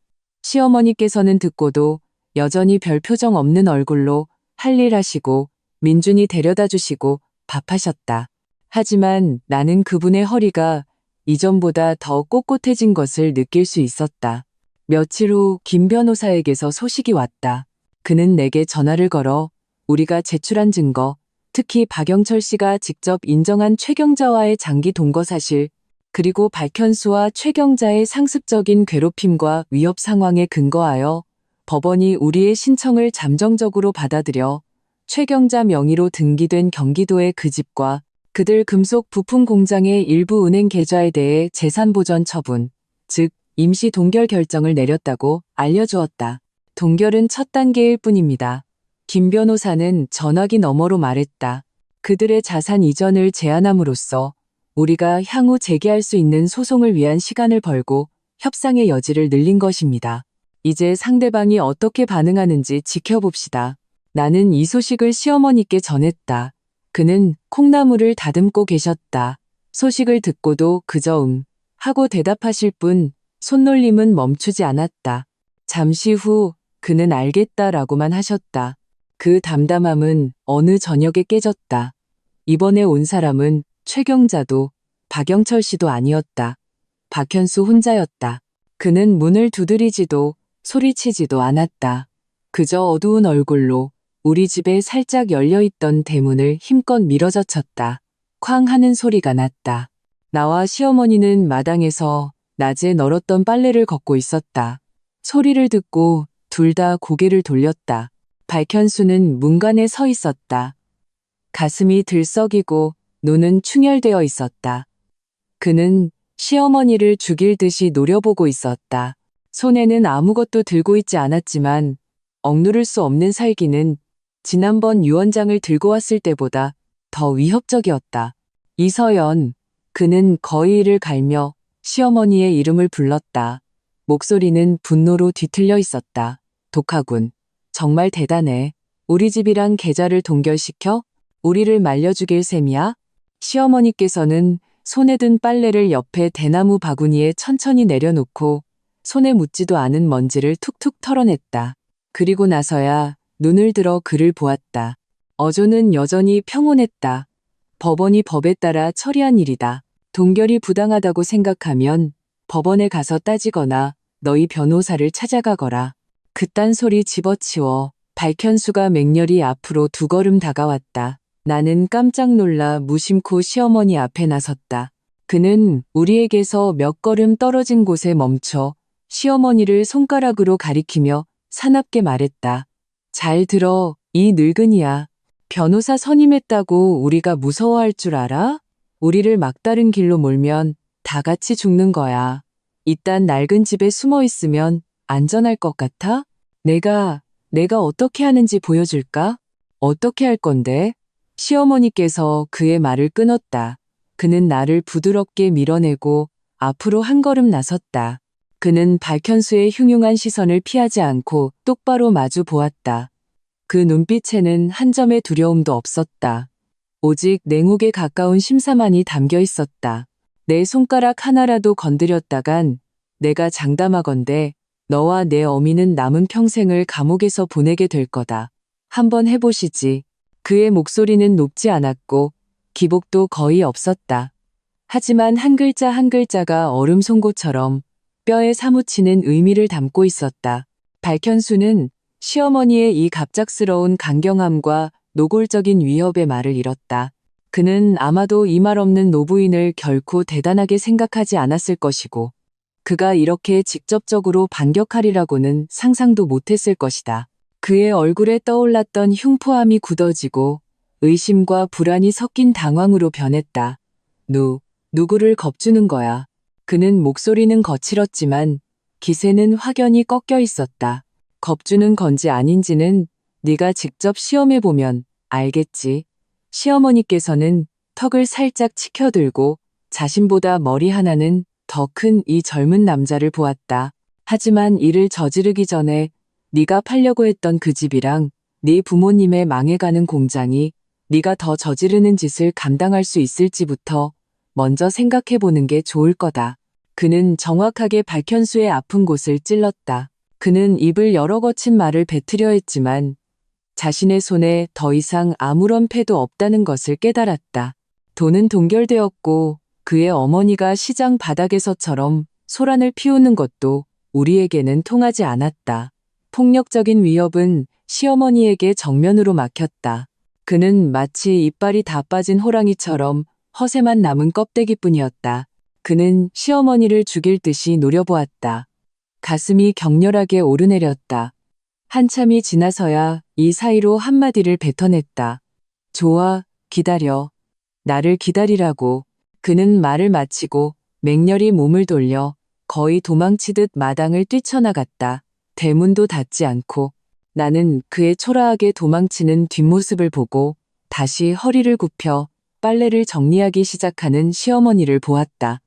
Speaker 1: 시어머니께서는 듣고도 여전히 별 표정 없는 얼굴로 할 일 하시고 민준이 데려다 주시고 밥하셨다. 하지만 나는 그분의 허리가 이전보다 더 꼿꼿해진 것을 느낄 수 있었다. 며칠 후 김 변호사에게서 소식이 왔다. 그는 내게 전화를 걸어 우리가 제출한 증거, 특히 박영철 씨가 직접 인정한 최경자와의 장기 동거 사실, 그리고 박현수와 최경자의 상습적인 괴롭힘과 위협 상황에 근거하여 법원이 우리의 신청을 잠정적으로 받아들여 최경자 명의로 등기된 경기도의 그 집과 그들 금속 부품 공장의 일부 은행 계좌에 대해 재산 보전 처분, 즉 임시 동결 결정을 내렸다고 알려주었다. 동결은 첫 단계일 뿐입니다. 김 변호사는 전화기 너머로 말했다. 그들의 자산 이전을 제한함으로써 우리가 향후 제기할 수 있는 소송을 위한 시간을 벌고 협상의 여지를 늘린 것입니다. 이제 상대방이 어떻게 반응하는지 지켜봅시다. 나는 이 소식을 시어머니께 전했다. 그는 콩나물을 다듬고 계셨다. 소식을 듣고도 그저 하고 대답하실 뿐 손놀림은 멈추지 않았다. 잠시 후 그는 알겠다라고만 하셨다. 그 담담함은 어느 저녁에 깨졌다. 이번에 온 사람은 최경자도 박영철 씨도 아니었다. 박현수 혼자였다. 그는 문을 두드리지도 소리치지도 않았다. 그저 어두운 얼굴로 우리 집에 살짝 열려있던 대문을 힘껏 밀어젖혔다. 쾅 하는 소리가 났다. 나와 시어머니는 마당에서 낮에 널었던 빨래를 걷고 있었다. 소리를 듣고 둘 다 고개를 돌렸다. 박현수는 문간에 서 있었다. 가슴이 들썩이고 눈은 충혈되어 있었다. 그는 시어머니를 죽일 듯이 노려보고 있었다. 손에는 아무것도 들고 있지 않았지만 억누를 수 없는 살기는 지난번 유언장을 들고 왔을 때보다 더 위협적이었다. 이서연, 그는 거의를 갈며 시어머니의 이름을 불렀다. 목소리는 분노로 뒤틀려 있었다. 독하군. 정말 대단해. 우리 집이랑 계좌를 동결시켜? 우리를 말려 죽일 셈이야? 시어머니께서는 손에 든 빨래를 옆에 대나무 바구니에 천천히 내려놓고 손에 묻지도 않은 먼지를 툭툭 털어냈다. 그리고 나서야 눈을 들어 그를 보았다. 어조는 여전히 평온했다. 법원이 법에 따라 처리한 일이다. 동결이 부당하다고 생각하면 법원에 가서 따지거나 너희 변호사를 찾아가거라. 그딴 소리 집어치워. 박현수가 맹렬히 앞으로 두 걸음 다가왔다. 나는 깜짝 놀라 무심코 시어머니 앞에 나섰다. 그는 우리에게서 몇 걸음 떨어진 곳에 멈춰 시어머니를 손가락으로 가리키며 사납게 말했다. 잘 들어, 이 늙은이야. 변호사 선임했다고 우리가 무서워할 줄 알아? 우리를 막다른 길로 몰면 다 같이 죽는 거야. 이딴 낡은 집에 숨어 있으면 안전할 것 같아? 내가 어떻게 하는지 보여줄까? 어떻게 할 건데? 시어머니께서 그의 말을 끊었다. 그는 나를 부드럽게 밀어내고 앞으로 한 걸음 나섰다. 그는 박현수의 흉흉한 시선을 피하지 않고 똑바로 마주 보았다. 그 눈빛에는 한 점의 두려움도 없었다. 오직 냉혹에 가까운 심사만이 담겨 있었다. 내 손가락 하나라도 건드렸다간 내가 장담하건대 너와 내 어미는 남은 평생을 감옥에서 보내게 될 거다. 한번 해보시지. 그의 목소리는 높지 않았고 기복도 거의 없었다. 하지만 한 글자 한 글자가 얼음 송곳처럼 뼈에 사무치는 의미를 담고 있었다. 박현수는 시어머니의 이 갑작스러운 강경함과 노골적인 위협의 말을 잃었다. 그는 아마도 이 말 없는 노부인을 결코 대단하게 생각하지 않았을 것이고 그가 이렇게 직접적으로 반격하리라고는 상상도 못했을 것이다. 그의 얼굴에 떠올랐던 흉포함이 굳어지고 의심과 불안이 섞인 당황으로 변했다. 누구를 겁주는 거야. 그는 목소리는 거칠었지만 기세는 확연히 꺾여 있었다. 겁주는 건지 아닌지는 네가 직접 시험해보면 알겠지. 시어머니께서는 턱을 살짝 치켜들고 자신보다 머리 하나는 더 큰 이 젊은 남자를 보았다. 하지만 이를 저지르기 전에 네가 팔려고 했던 그 집이랑 네 부모님의 망해가는 공장이 네가 더 저지르는 짓을 감당할 수 있을지부터 먼저 생각해보는 게 좋을 거다. 그는 정확하게 박현수의 아픈 곳을 찔렀다. 그는 입을 열어 거친 말을 뱉으려 했지만 자신의 손에 더 이상 아무런 패도 없다는 것을 깨달았다. 돈은 동결되었고 그의 어머니가 시장 바닥에서처럼 소란을 피우는 것도 우리에게는 통하지 않았다. 폭력적인 위협은 시어머니에게 정면으로 막혔다. 그는 마치 이빨이 다 빠진 호랑이처럼 허세만 남은 껍데기뿐이었다. 그는 시어머니를 죽일 듯이 노려보았다. 가슴이 격렬하게 오르내렸다. 한참이 지나서야 이 사이로 한마디를 뱉어냈다. 좋아, 기다려. 나를 기다리라고. 그는 말을 마치고 맹렬히 몸을 돌려 거의 도망치듯 마당을 뛰쳐나갔다. 대문도 닫지 않고. 나는 그의 초라하게 도망치는 뒷모습을 보고 다시 허리를 굽혀 빨래를 정리하기 시작하는 시어머니를 보았다.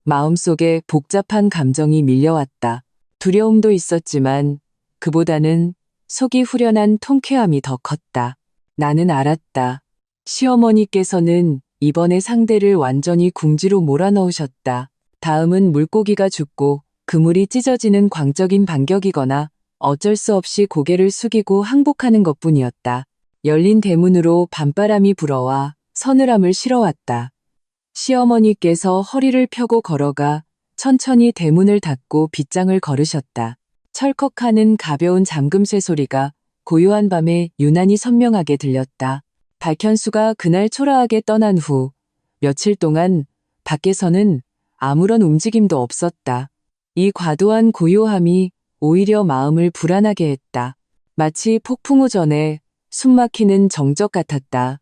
Speaker 1: 마음속에 복잡한 감정이 밀려왔다. 두려움도 있었지만 그보다는 속이 후련한 통쾌함이 더 컸다. 나는 알았다. 시어머니께서는 이번에 상대를 완전히 궁지로 몰아넣으셨다. 다음은 물고기가 죽고 그물이 찢어지는 광적인 반격이거나 어쩔 수 없이 고개를 숙이고 항복하는 것뿐이었다. 열린 대문으로 밤바람이 불어와 서늘함을 실어왔다. 시어머니께서 허리를 펴고 걸어가 천천히 대문을 닫고 빗장을 걸으셨다. 철컥하는 가벼운 잠금쇠 소리가 고요한 밤에 유난히 선명하게 들렸다. 박현수가 그날 초라하게 떠난 후 며칠 동안 밖에서는 아무런 움직임도 없었다. 이 과도한 고요함이 오히려 마음을 불안하게 했다. 마치 폭풍 후 전에 숨막히는 정적 같았다.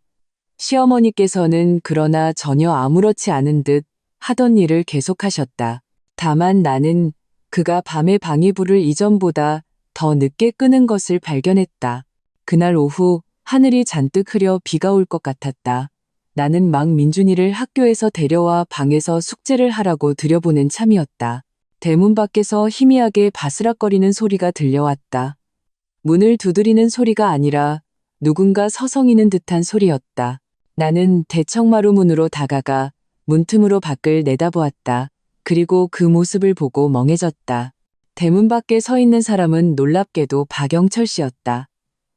Speaker 1: 시어머니께서는 그러나 전혀 아무렇지 않은 듯 하던 일을 계속하셨다. 다만 나는 그가 밤에 방위불을 이전보다 더 늦게 끄는 것을 발견했다. 그날 오후 하늘이 잔뜩 흐려 비가 올 것 같았다. 나는 막 민준이를 학교에서 데려와 방에서 숙제를 하라고 들여보낸 참이었다. 대문 밖에서 희미하게 바스락거리는 소리가 들려왔다. 문을 두드리는 소리가 아니라 누군가 서성이는 듯한 소리였다. 나는 대청마루 문으로 다가가 문틈으로 밖을 내다보았다. 그리고 그 모습을 보고 멍해졌다. 대문 밖에 서 있는 사람은 놀랍게도 박영철 씨였다.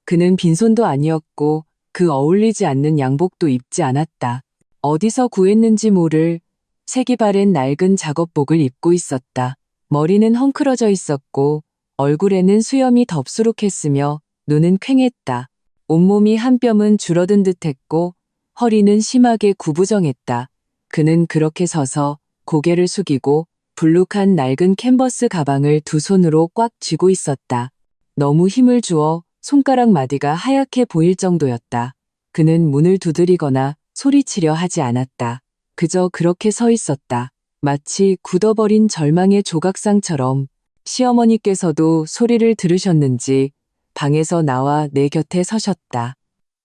Speaker 1: 그는 빈손도 아니었고 그 어울리지 않는 양복도 입지 않았다. 어디서 구했는지 모를 색이 바랜 낡은 작업복을 입고 있었다. 머리는 헝클어져 있었고 얼굴에는 수염이 덥수룩했으며 눈은 퀭했다. 온몸이 한 뼘은 줄어든 듯했고 허리는 심하게 구부정했다. 그는 그렇게 서서 고개를 숙이고 불룩한 낡은 캔버스 가방을 두 손으로 꽉 쥐고 있었다. 너무 힘을 주어 손가락 마디가 하얗게 보일 정도였다. 그는 문을 두드리거나 소리치려 하지 않았다. 그저 그렇게 서 있었다. 마치 굳어버린 절망의 조각상처럼. 시어머니께서도 소리를 들으셨는지 방에서 나와 내 곁에 서셨다.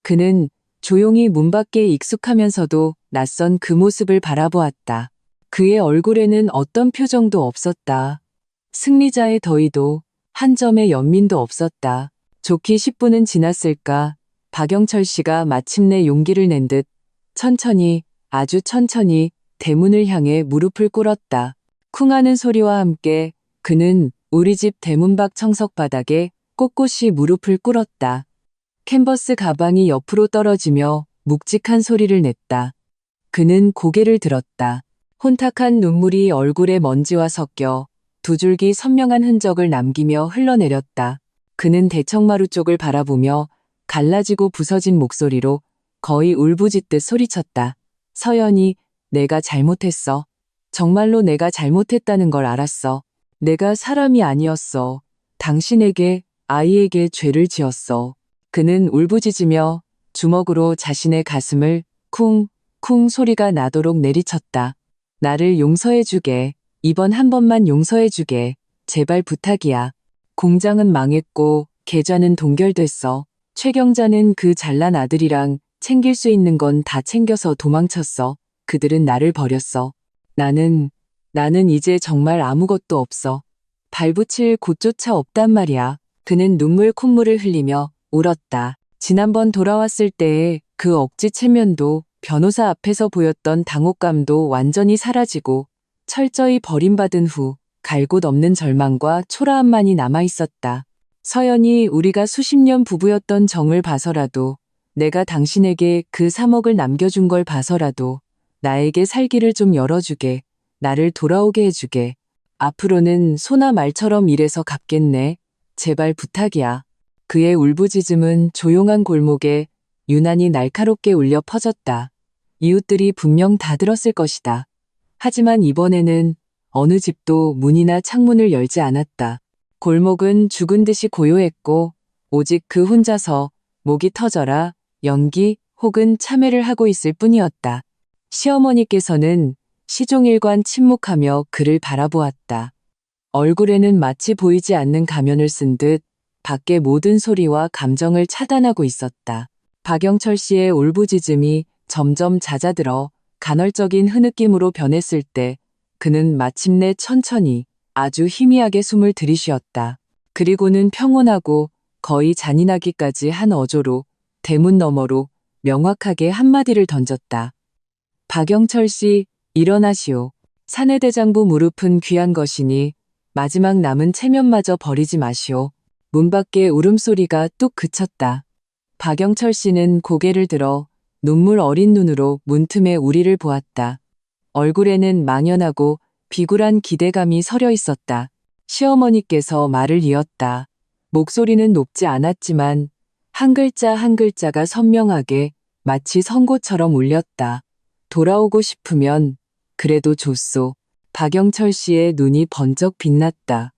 Speaker 1: 그는 조용히 문 밖에 익숙하면서도 낯선 그 모습을 바라보았다. 그의 얼굴에는 어떤 표정도 없었다. 승리자의 더위도 한 점의 연민도 없었다. 좋기 10분은 지났을까 박영철 씨가 마침내 용기를 낸 듯 천천히 아주 천천히 대문을 향해 무릎을 꿇었다. 쿵 하는 소리와 함께 그는 우리 집 대문 밖 청석 바닥에 꼿꼿이 무릎을 꿇었다. 캔버스 가방이 옆으로 떨어지며 묵직한 소리를 냈다. 그는 고개를 들었다. 혼탁한 눈물이 얼굴에 먼지와 섞여 두 줄기 선명한 흔적을 남기며 흘러내렸다. 그는 대청마루 쪽을 바라보며 갈라지고 부서진 목소리로 거의 울부짖듯 소리쳤다. 서연이, 내가 잘못했어. 정말로 내가 잘못했다는 걸 알았어. 내가 사람이 아니었어. 당신에게, 아이에게 죄를 지었어. 그는 울부짖으며 주먹으로 자신의 가슴을 쿵, 쿵 소리가 나도록 내리쳤다. 나를 용서해주게. 이번 한 번만 용서해주게. 제발 부탁이야. 공장은 망했고 계좌는 동결됐어. 최경자는 그 잘난 아들이랑 챙길 수 있는 건 다 챙겨서 도망쳤어. 그들은 나를 버렸어. 나는 이제 정말 아무것도 없어. 발붙일 곳조차 없단 말이야. 그는 눈물 콧물을 흘리며 울었다. 지난번 돌아왔을 때의 그 억지 체면도 변호사 앞에서 보였던 당혹감도 완전히 사라지고 철저히 버림받은 후 갈 곳 없는 절망과 초라함만이 남아있었다. 서연이 우리가 수십 년 부부였던 정을 봐서라도 내가 당신에게 그 3억을 남겨준 걸 봐서라도 나에게 살기를 좀 열어주게. 나를 돌아오게 해주게. 앞으로는 소나 말처럼 일해서 갚겠네. 제발 부탁이야. 그의 울부짖음은 조용한 골목에 유난히 날카롭게 울려 퍼졌다. 이웃들이 분명 다 들었을 것이다. 하지만 이번에는 어느 집도 문이나 창문을 열지 않았다. 골목은 죽은 듯이 고요했고 오직 그 혼자서 목이 터져라 연기 혹은 참회를 하고 있을 뿐이었다. 시어머니께서는 시종일관 침묵하며 그를 바라보았다. 얼굴에는 마치 보이지 않는 가면을 쓴 듯 밖의 모든 소리와 감정을 차단하고 있었다. 박영철 씨의 울부짖음이 점점 잦아들어 간헐적인 흐느낌으로 변했을 때 그는 마침내 천천히 아주 희미하게 숨을 들이쉬었다. 그리고는 평온하고 거의 잔인하기까지 한 어조로 대문 너머로 명확하게 한마디를 던졌다. 박영철 씨, 일어나시오. 사내대장부 무릎은 귀한 것이니 마지막 남은 체면마저 버리지 마시오. 문 밖에 울음소리가 뚝 그쳤다. 박영철 씨는 고개를 들어 눈물 어린 눈으로 문틈에 우리를 보았다. 얼굴에는 망연하고 비굴한 기대감이 서려 있었다. 시어머니께서 말을 이었다. 목소리는 높지 않았지만 한 글자 한 글자가 선명하게 마치 선고처럼 울렸다. 돌아오고 싶으면 그래도 좋소. 박영철 씨의 눈이 번쩍 빛났다.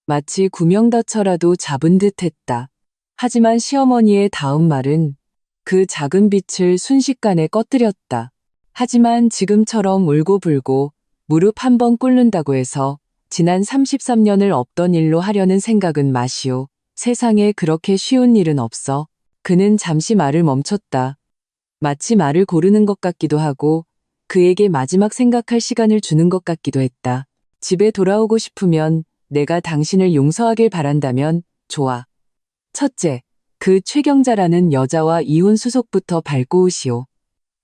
Speaker 1: 마치 구명다쳐라도 잡은 듯 했다. 하지만 시어머니의 다음 말은 그 작은 빛을 순식간에 꺼뜨렸다. 하지만 지금처럼 울고불고 무릎 한 번 꿇는다고 해서 지난 33년을 없던 일로 하려는 생각은 마시오. 세상에 그렇게 쉬운 일은 없어. 그는 잠시 말을 멈췄다. 마치 말을 고르는 것 같기도 하고 그에게 마지막 생각할 시간을 주는 것 같기도 했다. 집에 돌아오고 싶으면 내가 당신을 용서하길 바란다면 좋아. 첫째, 그 최경자라는 여자와 이혼 수속부터 밟고 오시오.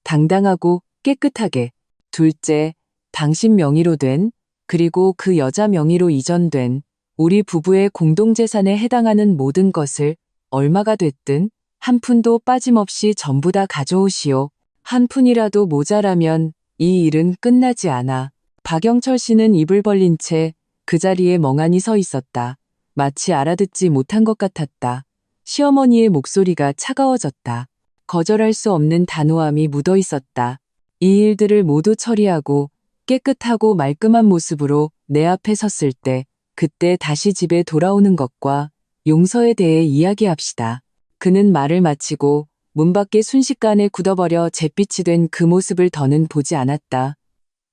Speaker 1: 당당하고 깨끗하게. 둘째, 당신 명의로 된 그리고 그 여자 명의로 이전된 우리 부부의 공동재산에 해당하는 모든 것을 얼마가 됐든 한 푼도 빠짐없이 전부 다 가져오시오. 한 푼이라도 모자라면 이 일은 끝나지 않아. 박영철 씨는 입을 벌린 채 그 자리에 멍하니 서 있었다. 마치 알아듣지 못한 것 같았다. 시어머니의 목소리가 차가워졌다. 거절할 수 없는 단호함이 묻어 있었다. 이 일들을 모두 처리하고 깨끗하고 말끔한 모습으로 내 앞에 섰을 때 그때 다시 집에 돌아오는 것과 용서에 대해 이야기합시다. 그는 말을 마치고 문 밖에 순식간에 굳어버려 잿빛이 된 그 모습을 더는 보지 않았다.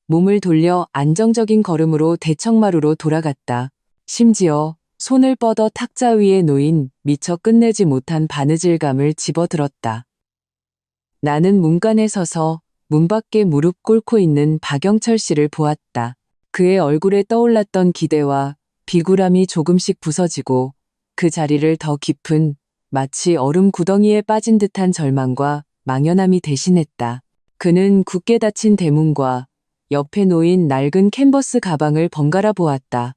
Speaker 1: 몸을 돌려 안정적인 걸음으로 대청마루로 돌아갔다. 심지어 손을 뻗어 탁자 위에 놓인 미처 끝내지 못한 바느질감을 집어들었다. 나는 문간에 서서 문 밖에 무릎 꿇고 있는 박영철 씨를 보았다. 그의 얼굴에 떠올랐던 기대와 비굴함이 조금씩 부서지고 그 자리를 더 깊은 마치 얼음 구덩이에 빠진 듯한 절망과 망연함이 대신했다. 그는 굳게 닫힌 대문과 옆에 놓인 낡은 캔버스 가방을 번갈아 보았다.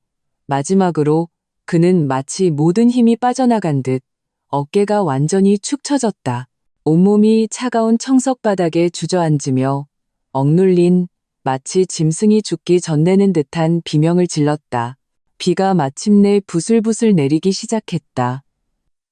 Speaker 1: 마지막으로 그는 마치 모든 힘이 빠져나간 듯 어깨가 완전히 축 처졌다. 온몸이 차가운 청석 바닥에 주저앉으며 억눌린 마치 짐승이 죽기 전내는 듯한 비명을 질렀다. 비가 마침내 부슬부슬 내리기 시작했다.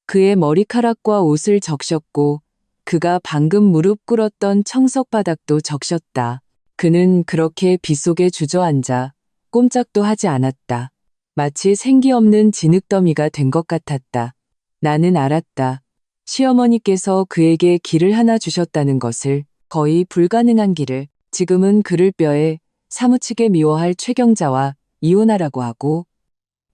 Speaker 1: 그의 머리카락과 옷을 적셨고 그가 방금 무릎 꿇었던 청석 바닥도 적셨다. 그는 그렇게 비 속에 주저앉아 꼼짝도 하지 않았다. 마치 생기 없는 진흙더미가 된 것 같았다. 나는 알았다. 시어머니께서 그에게 길을 하나 주셨다는 것을, 거의 불가능한 길을. 지금은 그를 뼈에 사무치게 미워할 최경자와 이혼하라고 하고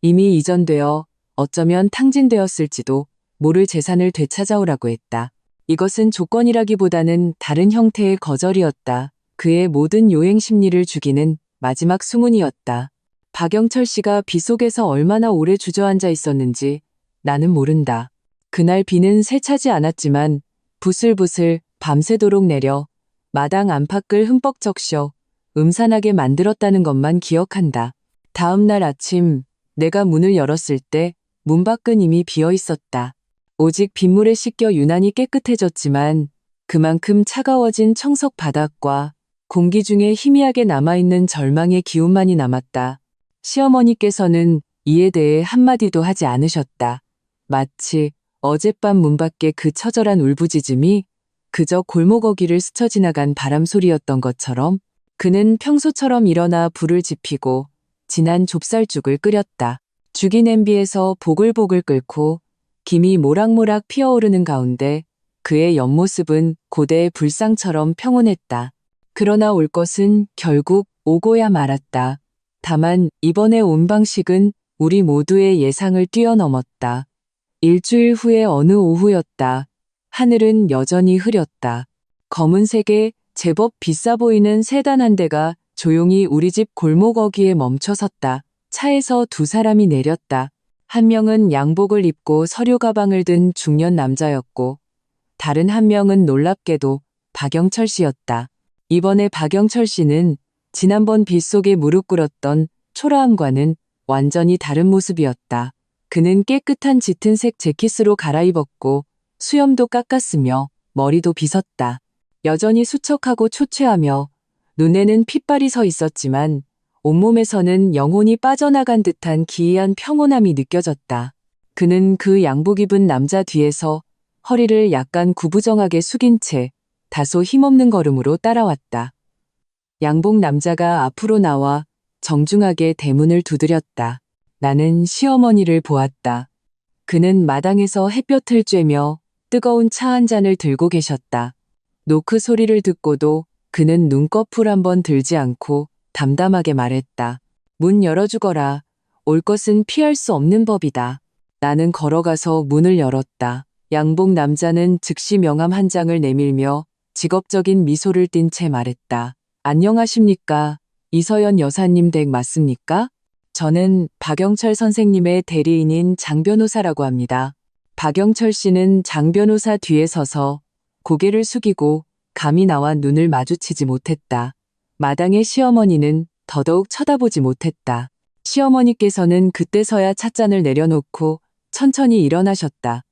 Speaker 1: 이미 이전되어 어쩌면 탕진되었을지도 모를 재산을 되찾아오라고 했다. 이것은 조건이라기보다는 다른 형태의 거절이었다. 그의 모든 요행 심리를 죽이는 마지막 수문이었다. 박영철 씨가 비 속에서 얼마나 오래 주저앉아 있었는지 나는 모른다. 그날 비는 세차지 않았지만 부슬부슬 밤새도록 내려 마당 안팎을 흠뻑 적셔 음산하게 만들었다는 것만 기억한다. 다음 날 아침 내가 문을 열었을 때 문 밖은 이미 비어 있었다. 오직 빗물에 씻겨 유난히 깨끗해졌지만 그만큼 차가워진 청석 바닥과 공기 중에 희미하게 남아있는 절망의 기운만이 남았다. 시어머니께서는 이에 대해 한마디도 하지 않으셨다. 마치 어젯밤 문 밖의 그 처절한 울부짖음이 그저 골목어귀를 스쳐 지나간 바람 소리였던 것처럼. 그는 평소처럼 일어나 불을 지피고 진한 좁쌀죽을 끓였다. 죽이 냄비에서 보글보글 끓고 김이 모락모락 피어오르는 가운데 그의 옆모습은 고대의 불상처럼 평온했다. 그러나 올 것은 결국 오고야 말았다. 다만 이번에 온 방식은 우리 모두의 예상을 뛰어넘었다. 일주일 후의 어느 오후였다. 하늘은 여전히 흐렸다. 검은색의 제법 비싸 보이는 세단 한 대가 조용히 우리 집 골목 어귀에 멈춰 섰다. 차에서 두 사람이 내렸다. 한 명은 양복을 입고 서류 가방을 든 중년 남자였고 다른 한 명은 놀랍게도 박영철 씨였다. 이번에 박영철 씨는 지난번 빗속에 무릎 꿇었던 초라함과는 완전히 다른 모습이었다. 그는 깨끗한 짙은색 재킷으로 갈아입었고 수염도 깎았으며 머리도 빗었다. 여전히 수척하고 초췌하며 눈에는 핏발이 서 있었지만 온몸에서는 영혼이 빠져나간 듯한 기이한 평온함이 느껴졌다. 그는 그 양복 입은 남자 뒤에서 허리를 약간 구부정하게 숙인 채 다소 힘없는 걸음으로 따라왔다. 양복 남자가 앞으로 나와 정중하게 대문을 두드렸다. 나는 시어머니를 보았다. 그는 마당에서 햇볕을 쬐며 뜨거운 차 한 잔을 들고 계셨다. 노크 소리를 듣고도 그는 눈꺼풀 한번 들지 않고 담담하게 말했다. 문 열어주거라. 올 것은 피할 수 없는 법이다. 나는 걸어가서 문을 열었다. 양복 남자는 즉시 명함 한 장을 내밀며 직업적인 미소를 띤 채 말했다. 안녕하십니까? 이서연 여사님 댁 맞습니까? 저는 박영철 선생님의 대리인인 장 변호사라고 합니다. 박영철 씨는 장 변호사 뒤에 서서 고개를 숙이고 감히 나와 눈을 마주치지 못했다. 마당의 시어머니는 더더욱 쳐다보지 못했다. 시어머니께서는 그때서야 찻잔을 내려놓고 천천히 일어나셨다.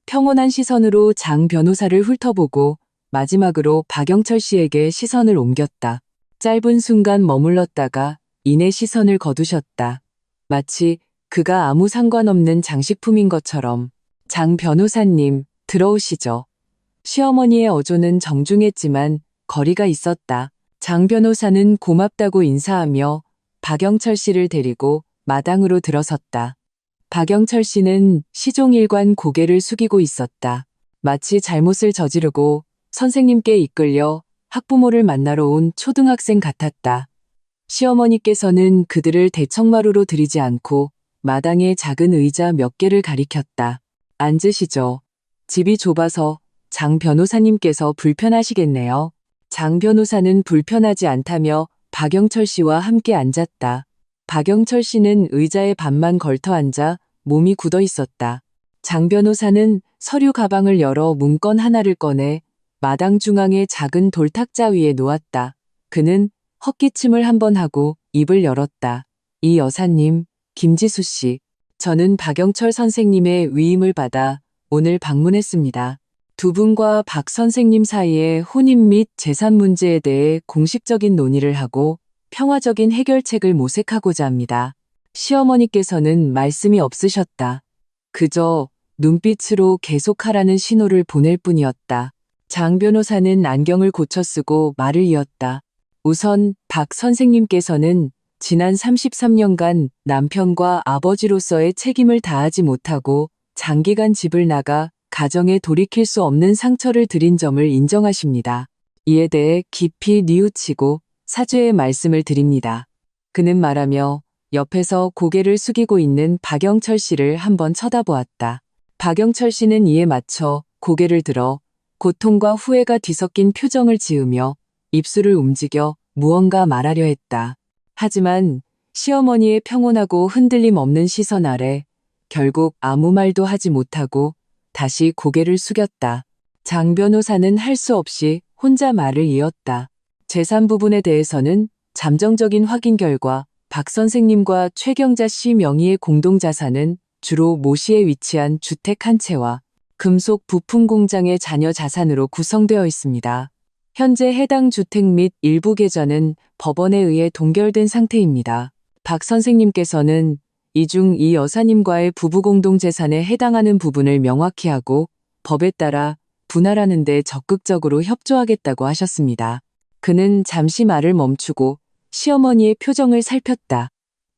Speaker 1: 평온한 시선으로 장 변호사를 훑어보고 마지막으로 박영철 씨에게 시선을 옮겼다. 짧은 순간 머물렀다가 이내 시선을 거두셨다. 마치 그가 아무 상관없는 장식품인 것처럼. 장 변호사님, 들어오시죠. 시어머니의 어조는 정중했지만 거리가 있었다. 장 변호사는 고맙다고 인사하며 박영철 씨를 데리고 마당으로 들어섰다. 박영철 씨는 시종일관 고개를 숙이고 있었다. 마치 잘못을 저지르고 선생님께 이끌려 학부모를 만나러 온 초등학생 같았다. 시어머니께서는 그들을 대청마루로 들이지 않고 마당에 작은 의자 몇 개를 가리켰다. 앉으시죠. 집이 좁아서 장 변호사님께서 불편하시겠네요. 장 변호사는 불편하지 않다며 박영철 씨와 함께 앉았다. 박영철 씨는 의자에 반만 걸터 앉아 몸이 굳어 있었다. 장 변호사는 서류 가방을 열어 문건 하나를 꺼내 마당 중앙의 작은 돌탁자 위에 놓았다. 그는 헛기침을 한번 하고 입을 열었다. 이 여사님, 김지수 씨. 저는 박영철 선생님의 위임을 받아 오늘 방문했습니다. 두 분과 박 선생님 사이의 혼인 및 재산 문제에 대해 공식적인 논의를 하고 평화적인 해결책을 모색하고자 합니다. 시어머니께서는 말씀이 없으셨다. 그저 눈빛으로 계속하라는 신호를 보낼 뿐이었다. 장 변호사는 안경을 고쳐 쓰고 말을 이었다. 우선 박 선생님께서는 지난 33년간 남편과 아버지로서의 책임을 다하지 못하고 장기간 집을 나가 가정에 돌이킬 수 없는 상처를 드린 점을 인정하십니다. 이에 대해 깊이 뉘우치고 사죄의 말씀을 드립니다. 그는 말하며 옆에서 고개를 숙이고 있는 박영철 씨를 한번 쳐다보았다. 박영철 씨는 이에 맞춰 고개를 들어 고통과 후회가 뒤섞인 표정을 지으며 입술을 움직여 무언가 말하려 했다. 하지만 시어머니의 평온하고 흔들림 없는 시선 아래 결국 아무 말도 하지 못하고 다시 고개를 숙였다. 장 변호사는 할 수 없이 혼자 말을 이었다. 재산 부분에 대해서는 잠정적인 확인 결과 박 선생님과 최경자 씨 명의의 공동자산은 주로 모시에 위치한 주택 한 채와 금속 부품 공장의 자녀 자산으로 구성되어 있습니다. 현재 해당 주택 및 일부 계좌는 법원에 의해 동결된 상태입니다. 박 선생님께서는 이 중 이 여사님과의 부부 공동 재산에 해당하는 부분을 명확히 하고 법에 따라 분할하는 데 적극적으로 협조하겠다고 하셨습니다. 그는 잠시 말을 멈추고 시어머니의 표정을 살폈다.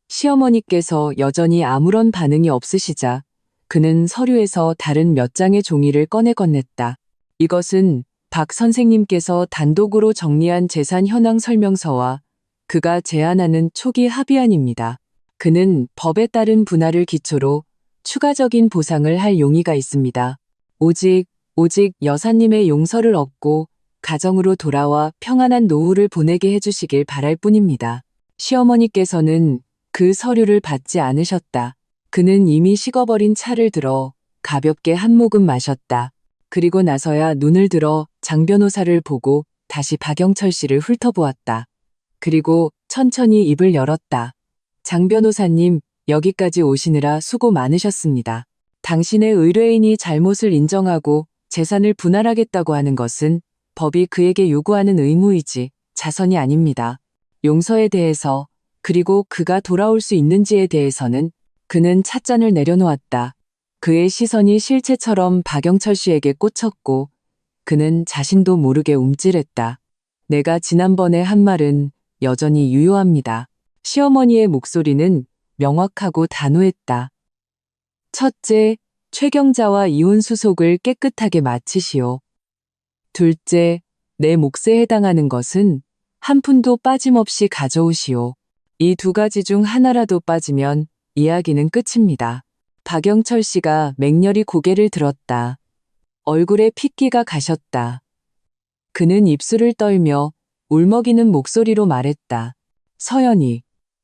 Speaker 1: 시어머니께서 여전히 아무런 반응이 없으시자 그는 서류에서 다른 몇 장의 종이를 꺼내 건넸다. 이것은 박 선생님께서 단독으로 정리한 재산 현황 설명서와 그가 제안하는 초기 합의안입니다. 그는 법에 따른 분할을 기초로 추가적인 보상을 할 용의가 있습니다. 오직 여사님의 용서를 얻고 가정으로 돌아와 평안한 노후를 보내게 해주시길 바랄 뿐입니다. 시어머니께서는 그 서류를 받지 않으셨다. 그는 이미 식어버린 차를 들어 가볍게 한 모금 마셨다. 그리고 나서야 눈을 들어 장 변호사를 보고 다시 박영철 씨를 훑어보았다. 그리고 천천히 입을 열었다. 장 변호사님, 여기까지 오시느라 수고 많으셨습니다. 당신의 의뢰인이 잘못을 인정하고 재산을 분할하겠다고 하는 것은 법이 그에게 요구하는 의무이지 자선이 아닙니다. 용서에 대해서 그리고 그가 돌아올 수 있는지에 대해서는 그는 찻잔을 내려놓았다. 그의 시선이 실체처럼 박영철 씨에게 꽂혔고 그는 자신도 모르게 움찔했다. 내가 지난번에 한 말은 여전히 유효합니다. 시어머니의 목소리는 명확하고 단호했다. 첫째, 최경자와 이혼 수속을 깨끗하게 마치시오. 둘째, 내 몫에 해당하는 것은 한 푼도 빠짐없이 가져오시오. 이 두 가지 중 하나라도 빠지면 이야기는 끝입니다. 박영철 씨가 맹렬히 고개를 들었다. 얼굴에 핏기가 가셨다. 그는 입술을 떨며 울먹이는 목소리로 말했다. 서연이,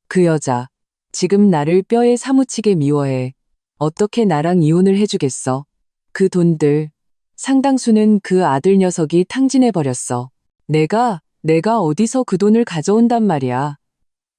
Speaker 1: 그 여자, 지금 나를 뼈에 사무치게 미워해. 어떻게 나랑 이혼을 해주겠어? 그 돈들, 상당수는 그 아들 녀석이 탕진해버렸어. 내가 어디서 그 돈을 가져온단 말이야.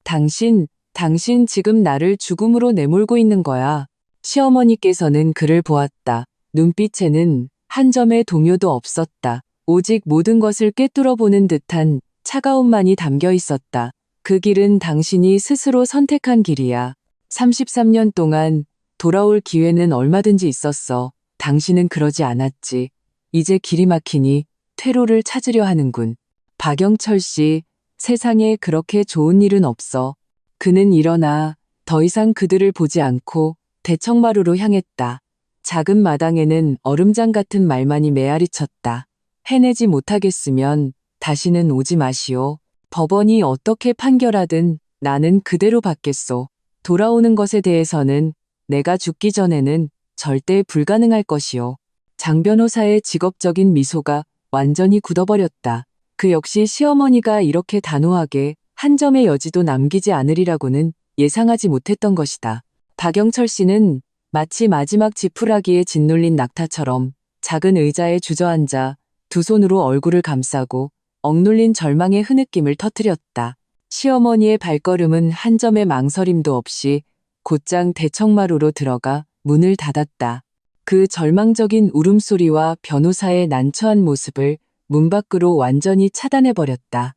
Speaker 1: 당신 지금 나를 죽음으로 내몰고 있는 거야. 시어머니께서는 그를 보았다. 눈빛에는 한 점의 동요도 없었다. 오직 모든 것을 꿰뚫어 보는 듯한 차가움만이 담겨 있었다. 그 길은 당신이 스스로 선택한 길이야. 33년 동안 돌아올 기회는 얼마든지 있었어. 당신은 그러지 않았지. 이제 길이 막히니 퇴로를 찾으려 하는군. 박영철 씨, 세상에 그렇게 좋은 일은 없어. 그는 일어나 더 이상 그들을 보지 않고 대청마루로 향했다. 작은 마당에는 얼음장 같은 말만이 메아리쳤다. 해내지 못하겠으면 다시는 오지 마시오. 법원이 어떻게 판결하든 나는 그대로 받겠소. 돌아오는 것에 대해서는 내가 죽기 전에는 절대 불가능할 것이오. 장 변호사의 직업적인 미소가 완전히 굳어버렸다. 그 역시 시어머니가 이렇게 단호하게 한 점의 여지도 남기지 않으리라고는 예상하지 못했던 것이다. 박영철 씨는 마치 마지막 지푸라기에 짓눌린 낙타처럼 작은 의자에 주저앉아 두 손으로 얼굴을 감싸고 억눌린 절망의 흐느낌을 터뜨렸다. 시어머니의 발걸음은 한 점의 망설임도 없이 곧장 대청마루로 들어가 문을 닫았다. 그 절망적인 울음소리와 변호사의 난처한 모습을 문 밖으로 완전히 차단해버렸다.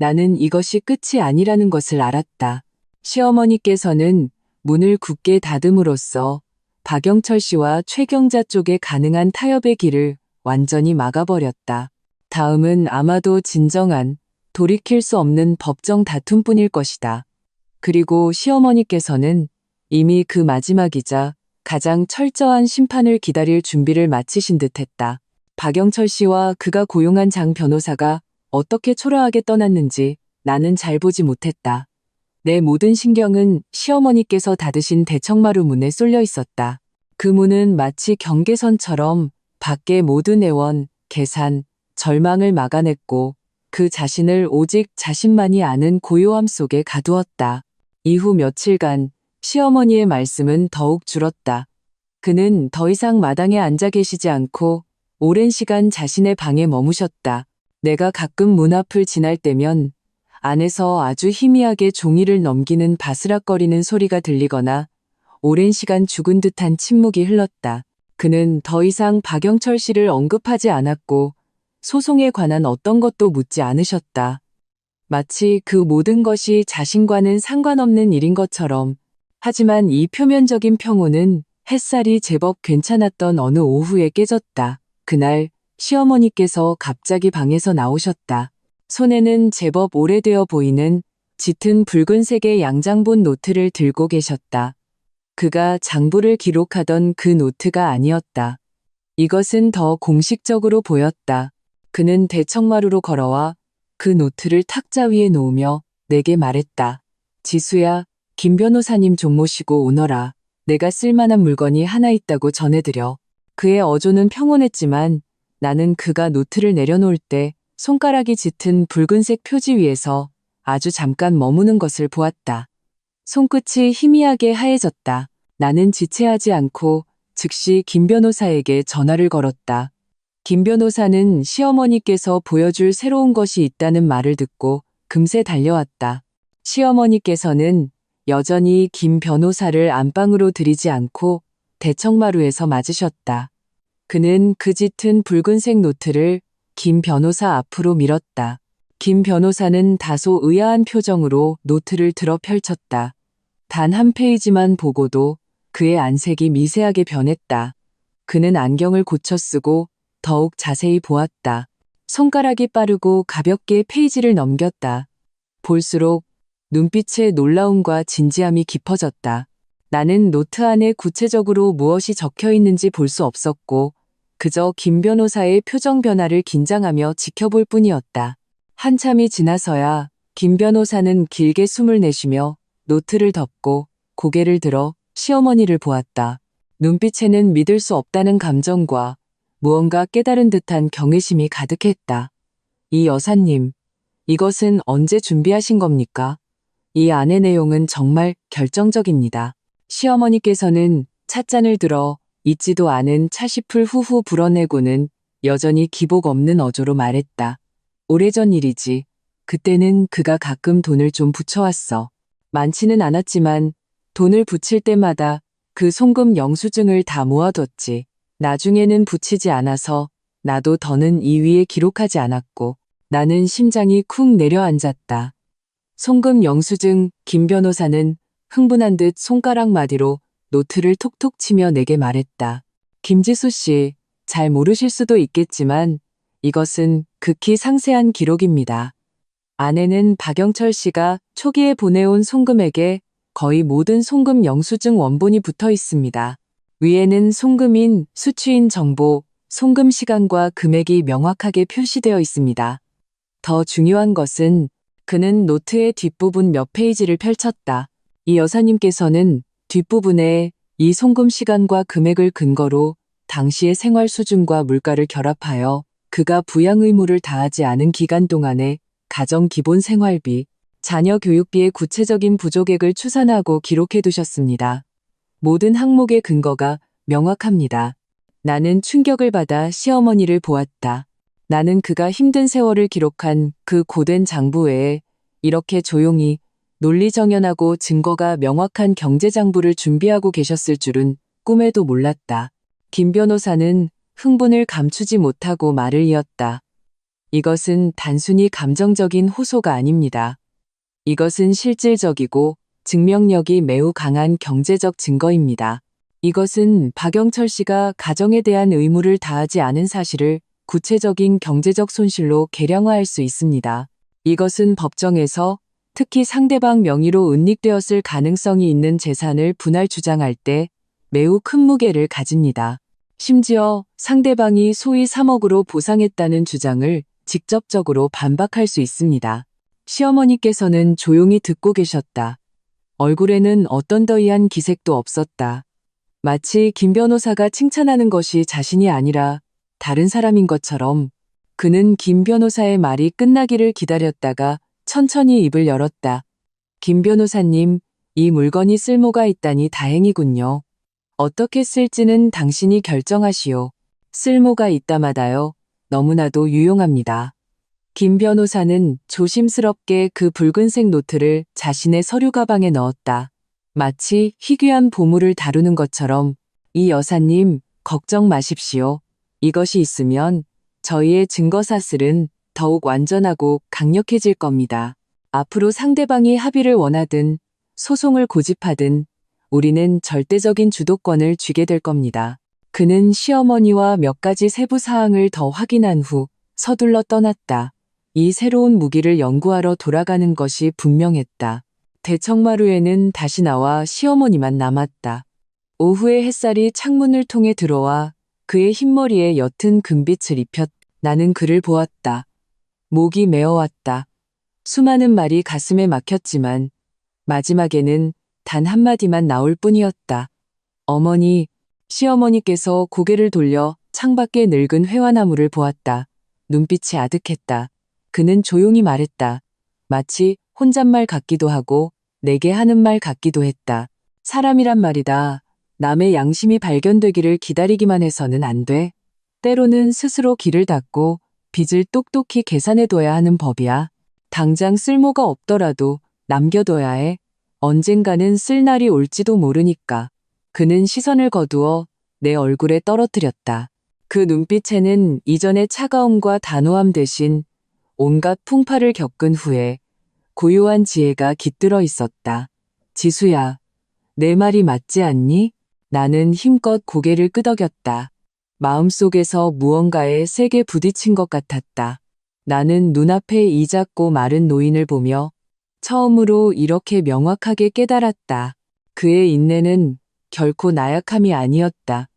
Speaker 1: 나는 이것이 끝이 아니라는 것을 알았다. 시어머니께서는 문을 굳게 닫음으로써 박영철 씨와 최경자 쪽에 가능한 타협의 길을 완전히 막아버렸다. 다음은 아마도 진정한 돌이킬 수 없는 법정 다툼뿐일 것이다. 그리고 시어머니께서는 이미 그 마지막이자 가장 철저한 심판을 기다릴 준비를 마치신 듯했다. 박영철 씨와 그가 고용한 장 변호사가 어떻게 초라하게 떠났는지 나는 잘 보지 못했다. 내 모든 신경은 시어머니께서 닫으신 대청마루 문에 쏠려 있었다. 그 문은 마치 경계선처럼 밖의 모든 애원, 계산, 절망을 막아냈고 그 자신을 오직 자신만이 아는 고요함 속에 가두었다. 이후 며칠간 시어머니의 말씀은 더욱 줄었다. 그는 더 이상 마당에 앉아 계시지 않고 오랜 시간 자신의 방에 머무셨다. 내가 가끔 문 앞을 지날 때면 안에서 아주 희미하게 종이를 넘기는 바스락거리는 소리가 들리거나 오랜 시간 죽은 듯한 침묵이 흘렀다. 그는 더 이상 박영철 씨를 언급하지 않았고 소송에 관한 어떤 것도 묻지 않으셨다. 마치 그 모든 것이 자신과는 상관없는 일인 것처럼. 하지만 이 표면적인 평온은 햇살이 제법 괜찮았던 어느 오후에 깨졌다. 그날 시어머니께서 갑자기 방에서 나오셨다. 손에는 제법 오래되어 보이는 짙은 붉은색의 양장본 노트를 들고 계셨다. 그가 장부를 기록하던 그 노트가 아니었다. 이것은 더 공식적으로 보였다. 그는 대청마루로 걸어와 그 노트를 탁자 위에 놓으며 내게 말했다. 지수야, 김 변호사님 좀 모시고 오너라. 내가 쓸만한 물건이 하나 있다고 전해드려. 그의 어조는 평온했지만 나는 그가 노트를 내려놓을 때 손가락이 짙은 붉은색 표지 위에서 아주 잠깐 머무는 것을 보았다. 손끝이 희미하게 하얘졌다. 나는 지체하지 않고 즉시 김 변호사에게 전화를 걸었다. 김 변호사는 시어머니께서 보여줄 새로운 것이 있다는 말을 듣고 금세 달려왔다. 시어머니께서는 여전히 김 변호사를 안방으로 들이지 않고 대청마루에서 맞으셨다. 그는 그 짙은 붉은색 노트를 김 변호사 앞으로 밀었다. 김 변호사는 다소 의아한 표정으로 노트를 들어 펼쳤다. 단 한 페이지만 보고도 그의 안색이 미세하게 변했다. 그는 안경을 고쳐 쓰고 더욱 자세히 보았다. 손가락이 빠르고 가볍게 페이지를 넘겼다. 볼수록 눈빛의 놀라움과 진지함이 깊어졌다. 나는 노트 안에 구체적으로 무엇이 적혀 있는지 볼 수 없었고 그저 김 변호사의 표정 변화를 긴장하며 지켜볼 뿐이었다. 한참이 지나서야 김 변호사는 길게 숨을 내쉬며 노트를 덮고 고개를 들어 시어머니를 보았다. 눈빛에는 믿을 수 없다는 감정과 무언가 깨달은 듯한 경외심이 가득했다. 이 여사님, 이것은 언제 준비하신 겁니까? 이 안의 내용은 정말 결정적입니다. 시어머니께서는 찻잔을 들어 잊지도 않은 차시풀 후후 불어내고는 여전히 기복 없는 어조로 말했다. 오래전 일이지. 그때는 그가 가끔 돈을 좀 붙여왔어. 많지는 않았지만 돈을 붙일 때마다 그 송금 영수증을 다 모아뒀지. 나중에는 붙이지 않아서 나도 더는 이 위에 기록하지 않았고 나는 심장이 쿵 내려앉았다. 송금 영수증. 김 변호사는 흥분한 듯 손가락 마디로 노트를 톡톡 치며 내게 말했다. 김지수 씨, 잘 모르실 수도 있겠지만 이것은 극히 상세한 기록입니다. 안에는 박영철 씨가 초기에 보내온 송금액에 거의 모든 송금 영수증 원본이 붙어 있습니다. 위에는 송금인, 수취인 정보, 송금 시간과 금액이 명확하게 표시되어 있습니다. 더 중요한 것은 그는 노트의 뒷부분 몇 페이지를 펼쳤다. 이 여사님께서는 뒷부분에 이 송금 시간과 금액을 근거로 당시의 생활 수준과 물가를 결합하여 그가 부양 의무를 다하지 않은 기간 동안의 가정 기본 생활비, 자녀 교육비의 구체적인 부족액을 추산하고 기록해 두셨습니다. 모든 항목의 근거가 명확합니다. 나는 충격을 받아 시어머니를 보았다. 나는 그가 힘든 세월을 기록한 그 고된 장부 외에 이렇게 조용히 논리정연하고 증거가 명확한 경제장부를 준비하고 계셨을 줄은 꿈에도 몰랐다. 김 변호사는 흥분을 감추지 못하고 말을 이었다. 이것은 단순히 감정적인 호소가 아닙니다. 이것은 실질적이고 증명력이 매우 강한 경제적 증거입니다. 이것은 박영철 씨가 가정에 대한 의무를 다하지 않은 사실을 구체적인 경제적 손실로 계량화할 수 있습니다. 이것은 법정에서 특히 상대방 명의로 은닉되었을 가능성이 있는 재산을 분할 주장할 때 매우 큰 무게를 가집니다. 심지어 상대방이 소위 3억으로 보상했다는 주장을 직접적으로 반박할 수 있습니다. 시어머니께서는 조용히 듣고 계셨다. 얼굴에는 어떤 더이한 기색도 없었다. 마치 김 변호사가 칭찬하는 것이 자신이 아니라 다른 사람인 것처럼 그는 김 변호사의 말이 끝나기를 기다렸다가 천천히 입을 열었다. 김 변호사님, 이 물건이 쓸모가 있다니 다행이군요. 어떻게 쓸지는 당신이 결정하시오. 쓸모가 있다마다요. 너무나도 유용합니다. 김 변호사는 조심스럽게 그 붉은색 노트를 자신의 서류 가방에 넣었다. 마치 희귀한 보물을 다루는 것처럼 이 여사님, 걱정 마십시오. 이것이 있으면 저희의 증거사슬은 더욱 완전하고 강력해질 겁니다. 앞으로 상대방이 합의를 원하든 소송을 고집하든 우리는 절대적인 주도권을 쥐게 될 겁니다. 그는 시어머니와 몇 가지 세부 사항을 더 확인한 후 서둘러 떠났다. 이 새로운 무기를 연구하러 돌아가는 것이 분명했다. 대청마루에는 다시 나와 시어머니만 남았다. 오후에 햇살이 창문을 통해 들어와 그의 흰머리에 옅은 금빛을 입혔. 나는 그를 보았다. 목이 메어왔다. 수많은 말이 가슴에 막혔지만 마지막에는 단 한마디만 나올 뿐이었다. 어머니, 시어머니께서 고개를 돌려 창밖의 늙은 회화나무를 보았다. 눈빛이 아득했다. 그는 조용히 말했다. 마치 혼잣말 같기도 하고 내게 하는 말 같기도 했다. 사람이란 말이다. 남의 양심이 발견되기를 기다리기만 해서는 안 돼. 때로는 스스로 길을 닫고 빚을 똑똑히 계산해둬야 하는 법이야. 당장 쓸모가 없더라도 남겨둬야 해. 언젠가는 쓸 날이 올지도 모르니까. 그는 시선을 거두어 내 얼굴에 떨어뜨렸다. 그 눈빛에는 이전의 차가움과 단호함 대신 온갖 풍파를 겪은 후에 고요한 지혜가 깃들어 있었다. 지수야, 내 말이 맞지 않니? 나는 힘껏 고개를 끄덕였다. 마음속에서 무언가에 세게 부딪힌 것 같았다. 나는 눈앞에 이 작고 마른 노인을 보며 처음으로 이렇게 명확하게 깨달았다. 그의 인내는 결코 나약함이 아니었다.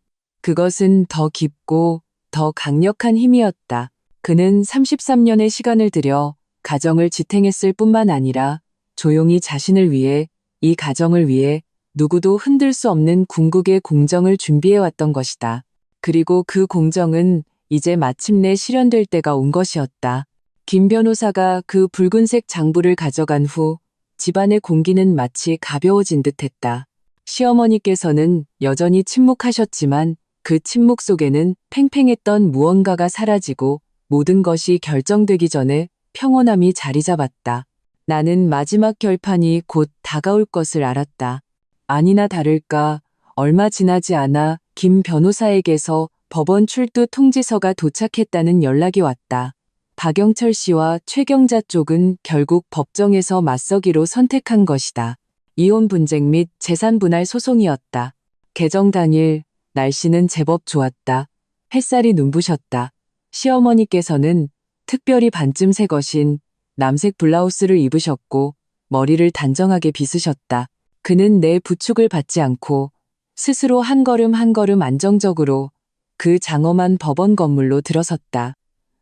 Speaker 1: 그것은 더 깊고 더 강력한 힘이었다. 그는 33년의 시간을 들여 가정을 지탱했을 뿐만 아니라 조용히 자신을 위해, 이 가정을 위해 누구도 흔들 수 없는 궁극의 공정을 준비해왔던 것이다. 그리고 그 공정은 이제 마침내 실현될 때가 온 것이었다. 김 변호사가 그 붉은색 장부를 가져간 후 집안의 공기는 마치 가벼워진 듯했다. 시어머니께서는 여전히 침묵하셨지만 그 침묵 속에는 팽팽했던 무언가가 사라지고 모든 것이 결정되기 전에 평온함이 자리 잡았다. 나는 마지막 결판이 곧 다가올 것을 알았다. 아니나 다를까 얼마 지나지 않아 김 변호사에게서 법원 출두 통지서가 도착했다는 연락이 왔다. 박영철 씨와 최경자 쪽은 결국 법정에서 맞서기로 선택한 것이다. 이혼 분쟁 및 재산 분할 소송이었다. 개정 당일 날씨는 제법 좋았다. 햇살이 눈부셨다. 시어머니께서는 특별히 반쯤 새 것인 남색 블라우스를 입으셨고 머리를 단정하게 빗으셨다. 그는 내 부축을 받지 않고 스스로 한 걸음 한 걸음 안정적으로 그 장엄한 법원 건물로 들어섰다.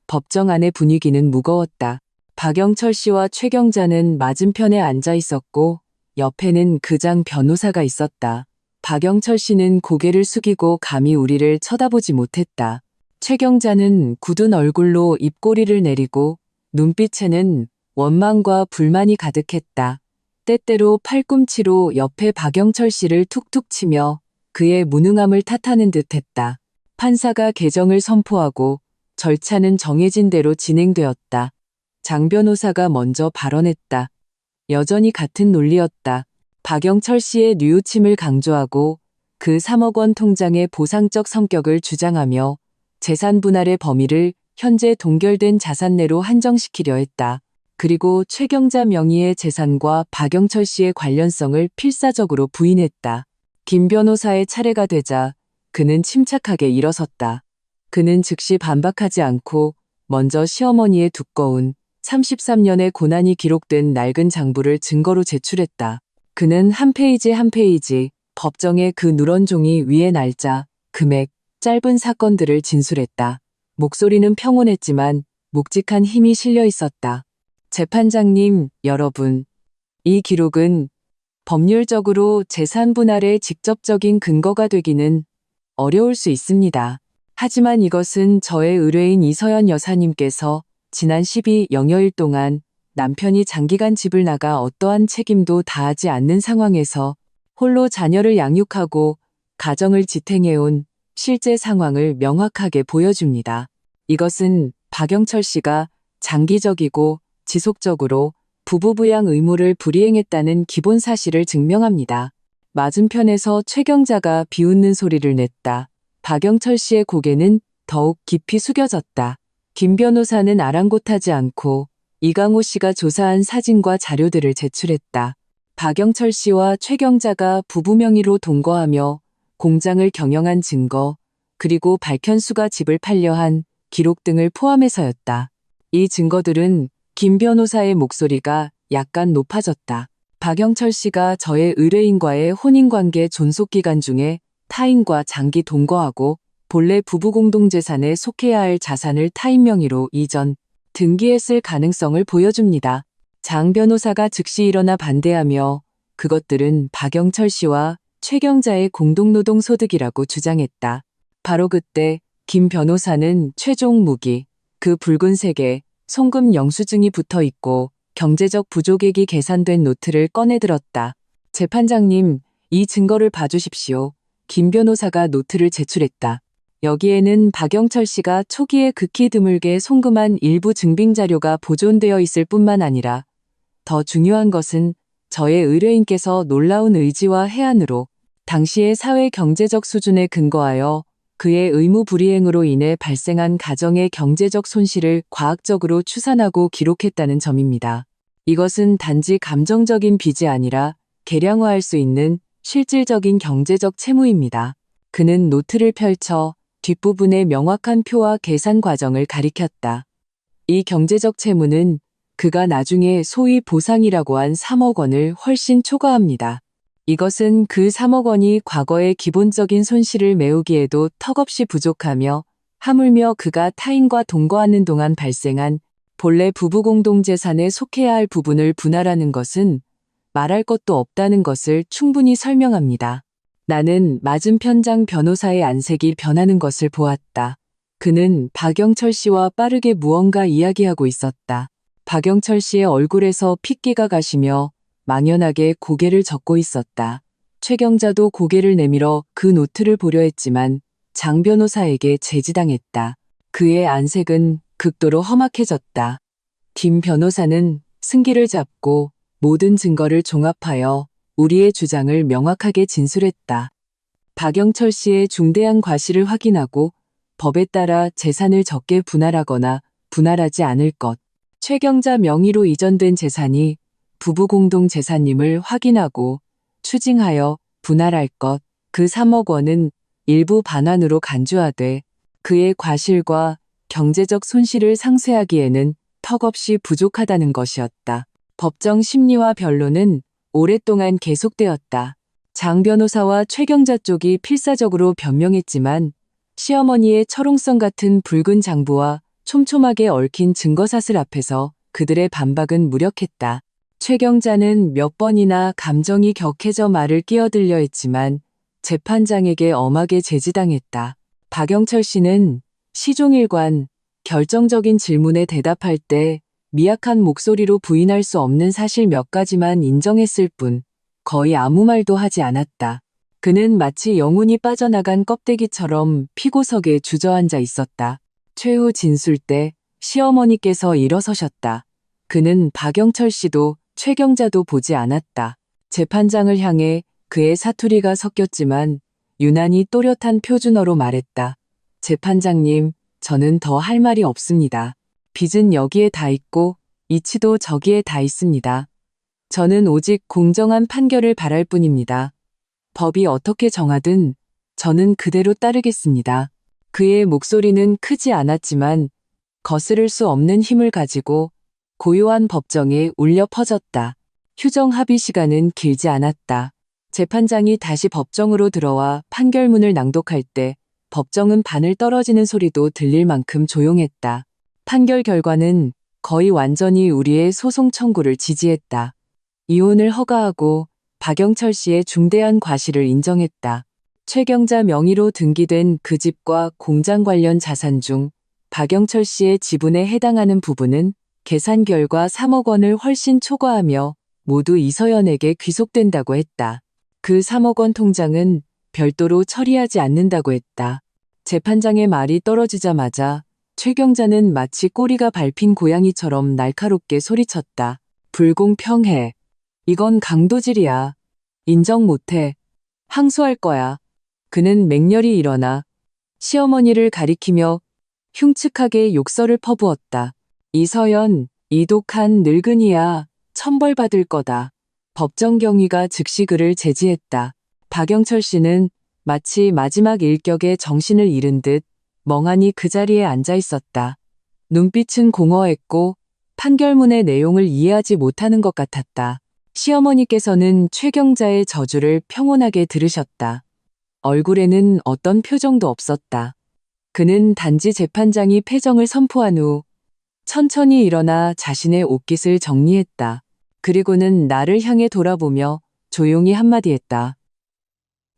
Speaker 1: 법정 안의 분위기는 무거웠다. 박영철 씨와 최경자는 맞은편에 앉아 있었고 옆에는 그장 변호사가 있었다. 박영철 씨는 고개를 숙이고 감히 우리를 쳐다보지 못했다. 최경자는 굳은 얼굴로 입꼬리를 내리고 눈빛에는 원망과 불만이 가득했다. 때때로 팔꿈치로 옆에 박영철 씨를 툭툭 치며 그의 무능함을 탓하는 듯했다. 판사가 개정을 선포하고 절차는 정해진 대로 진행되었다. 장 변호사가 먼저 발언했다. 여전히 같은 논리였다. 박영철 씨의 뉘우침을 강조하고 그 3억 원 통장의 보상적 성격을 주장하며 재산 분할의 범위를 현재 동결된 자산 내로 한정시키려 했다. 그리고 최경자 명의의 재산과 박영철 씨의 관련성을 필사적으로 부인했다. 김 변호사의 차례가 되자 그는 침착하게 일어섰다. 그는 즉시 반박하지 않고 먼저 시어머니의 두꺼운 33년의 고난이 기록된 낡은 장부를 증거로 제출했다. 그는 한 페이지 한 페이지 법정의 그 누런 종이 위에 날짜, 금액, 짧은 사건들을 진술했다. 목소리는 평온했지만 묵직한 힘이 실려 있었다. 재판장님, 여러분. 이 기록은 법률적으로 재산 분할의 직접적인 근거가 되기는 어려울 수 있습니다. 하지만 이것은 저의 의뢰인 이서연 여사님께서 지난 12영여일 동안 남편이 장기간 집을 나가 어떠한 책임도 다하지 않는 상황에서 홀로 자녀를 양육하고 가정을 지탱해온 실제 상황을 명확하게 보여줍니다. 이것은 박영철 씨가 장기적이고 지속적으로 부부부양 의무를 불이행했다는 기본 사실을 증명합니다. 맞은편에서 최경자가 비웃는 소리를 냈다. 박영철 씨의 고개는 더욱 깊이 숙여졌다. 김 변호사는 아랑곳하지 않고 이강호 씨가 조사한 사진과 자료들을 제출했다. 박영철 씨와 최경자가 부부 명의로 동거하며 공장을 경영한 증거, 그리고 박현수가 집을 팔려한 기록 등을 포함해서였다. 이 증거들은 김 변호사의 목소리가 약간 높아졌다. 박영철 씨가 저의 의뢰인과의 혼인관계 존속기간 중에 타인과 장기 동거하고 본래 부부공동재산에 속해야 할 자산을 타인 명의로 이전, 등기했을 가능성을 보여줍니다. 장 변호사가 즉시 일어나 반대하며 그것들은 박영철 씨와 최경자의 공동노동 소득이라고 주장했다. 바로 그때 김 변호사는 최종 무기, 그 붉은색에 송금 영수증이 붙어 있고 경제적 부족액이 계산된 노트를 꺼내들었다. 재판장님, 이 증거를 봐주십시오. 김 변호사가 노트를 제출했다. 여기에는 박영철 씨가 초기에 극히 드물게 송금한 일부 증빙 자료가 보존되어 있을 뿐만 아니라 더 중요한 것은 저의 의뢰인께서 놀라운 의지와 해안으로 당시의 사회 경제적 수준에 근거하여 그의 의무 불이행으로 인해 발생한 가정의 경제적 손실을 과학적으로 추산하고 기록했다는 점입니다. 이것은 단지 감정적인 빚이 아니라 계량화할 수 있는 실질적인 경제적 채무입니다. 그는 노트를 펼쳐 뒷부분에 명확한 표와 계산 과정을 가리켰다. 이 경제적 채무는 그가 나중에 소위 보상이라고 한 3억 원을 훨씬 초과합니다. 이것은 그 3억 원이 과거의 기본적인 손실을 메우기에도 턱없이 부족하며 하물며 그가 타인과 동거하는 동안 발생한 본래 부부공동재산에 속해야 할 부분을 분할하는 것은 말할 것도 없다는 것을 충분히 설명합니다. 나는 맞은편 장 변호사의 안색이 변하는 것을 보았다. 그는 박영철 씨와 빠르게 무언가 이야기하고 있었다. 박영철 씨의 얼굴에서 핏기가 가시며 망연하게 고개를 젓고 있었다. 최경자도 고개를 내밀어 그 노트를 보려 했지만 장 변호사에게 제지당했다. 그의 안색은 극도로 험악해졌다. 김 변호사는 승기를 잡고 모든 증거를 종합하여 우리의 주장을 명확하게 진술했다. 박영철 씨의 중대한 과실을 확인하고 법에 따라 재산을 적게 분할하거나 분할하지 않을 것, 최경자 명의로 이전된 재산이 부부 공동 재산임을 확인하고 추징하여 분할할 것, 그 3억 원은 일부 반환으로 간주하되 그의 과실과 경제적 손실을 상쇄하기에는 턱없이 부족하다는 것이었다. 법정 심리와 변론은 오랫동안 계속되었다. 장 변호사와 최경자 쪽이 필사적으로 변명했지만 시어머니의 철옹성 같은 붉은 장부와 촘촘하게 얽힌 증거사슬 앞에서 그들의 반박은 무력했다. 최경자는 몇 번이나 감정이 격해져 말을 끼어들려 했지만 재판장에게 엄하게 제지당했다. 박영철 씨는 시종일관 결정적인 질문에 대답할 때 미약한 목소리로 부인할 수 없는 사실 몇 가지만 인정했을 뿐 거의 아무 말도 하지 않았다. 그는 마치 영혼이 빠져나간 껍데기처럼 피고석에 주저앉아 있었다. 최후 진술 때 시어머니께서 일어서셨다. 그는 박영철 씨도 최경자도 보지 않았다. 재판장을 향해 그의 사투리가 섞였지만 유난히 또렷한 표준어로 말했다. 재판장님, 저는 더 할 말이 없습니다. 빚은 여기에 다 있고 이치도 저기에 다 있습니다. 저는 오직 공정한 판결을 바랄 뿐입니다. 법이 어떻게 정하든 저는 그대로 따르겠습니다. 그의 목소리는 크지 않았지만 거스를 수 없는 힘을 가지고 고요한 법정에 울려 퍼졌다. 휴정 합의 시간은 길지 않았다. 재판장이 다시 법정으로 들어와 판결문을 낭독할 때 법정은 바늘 떨어지는 소리도 들릴 만큼 조용했다. 판결 결과는 거의 완전히 우리의 소송 청구를 지지했다. 이혼을 허가하고 박영철 씨의 중대한 과실을 인정했다. 최경자 명의로 등기된 그 집과 공장 관련 자산 중 박영철 씨의 지분에 해당하는 부분은 계산 결과 3억 원을 훨씬 초과하며 모두 이서연에게 귀속된다고 했다. 그 3억 원 통장은 별도로 처리하지 않는다고 했다. 재판장의 말이 떨어지자마자 최경자는 마치 꼬리가 밟힌 고양이처럼 날카롭게 소리쳤다. 불공평해. 이건 강도질이야. 인정 못해. 항소할 거야. 그는 맹렬히 일어나 시어머니를 가리키며 흉측하게 욕설을 퍼부었다. 이서연, 이 독한 늙은이야. 천벌받을 거다. 법정 경위가 즉시 그를 제지했다. 박영철 씨는 마치 마지막 일격에 정신을 잃은 듯 멍하니 그 자리에 앉아 있었다. 눈빛은 공허했고 판결문의 내용을 이해하지 못하는 것 같았다. 시어머니께서는 최경자의 저주를 평온하게 들으셨다. 얼굴에는 어떤 표정도 없었다. 그는 단지 재판장이 패정을 선포한 후 천천히 일어나 자신의 옷깃을 정리했다. 그리고는 나를 향해 돌아보며 조용히 한마디 했다.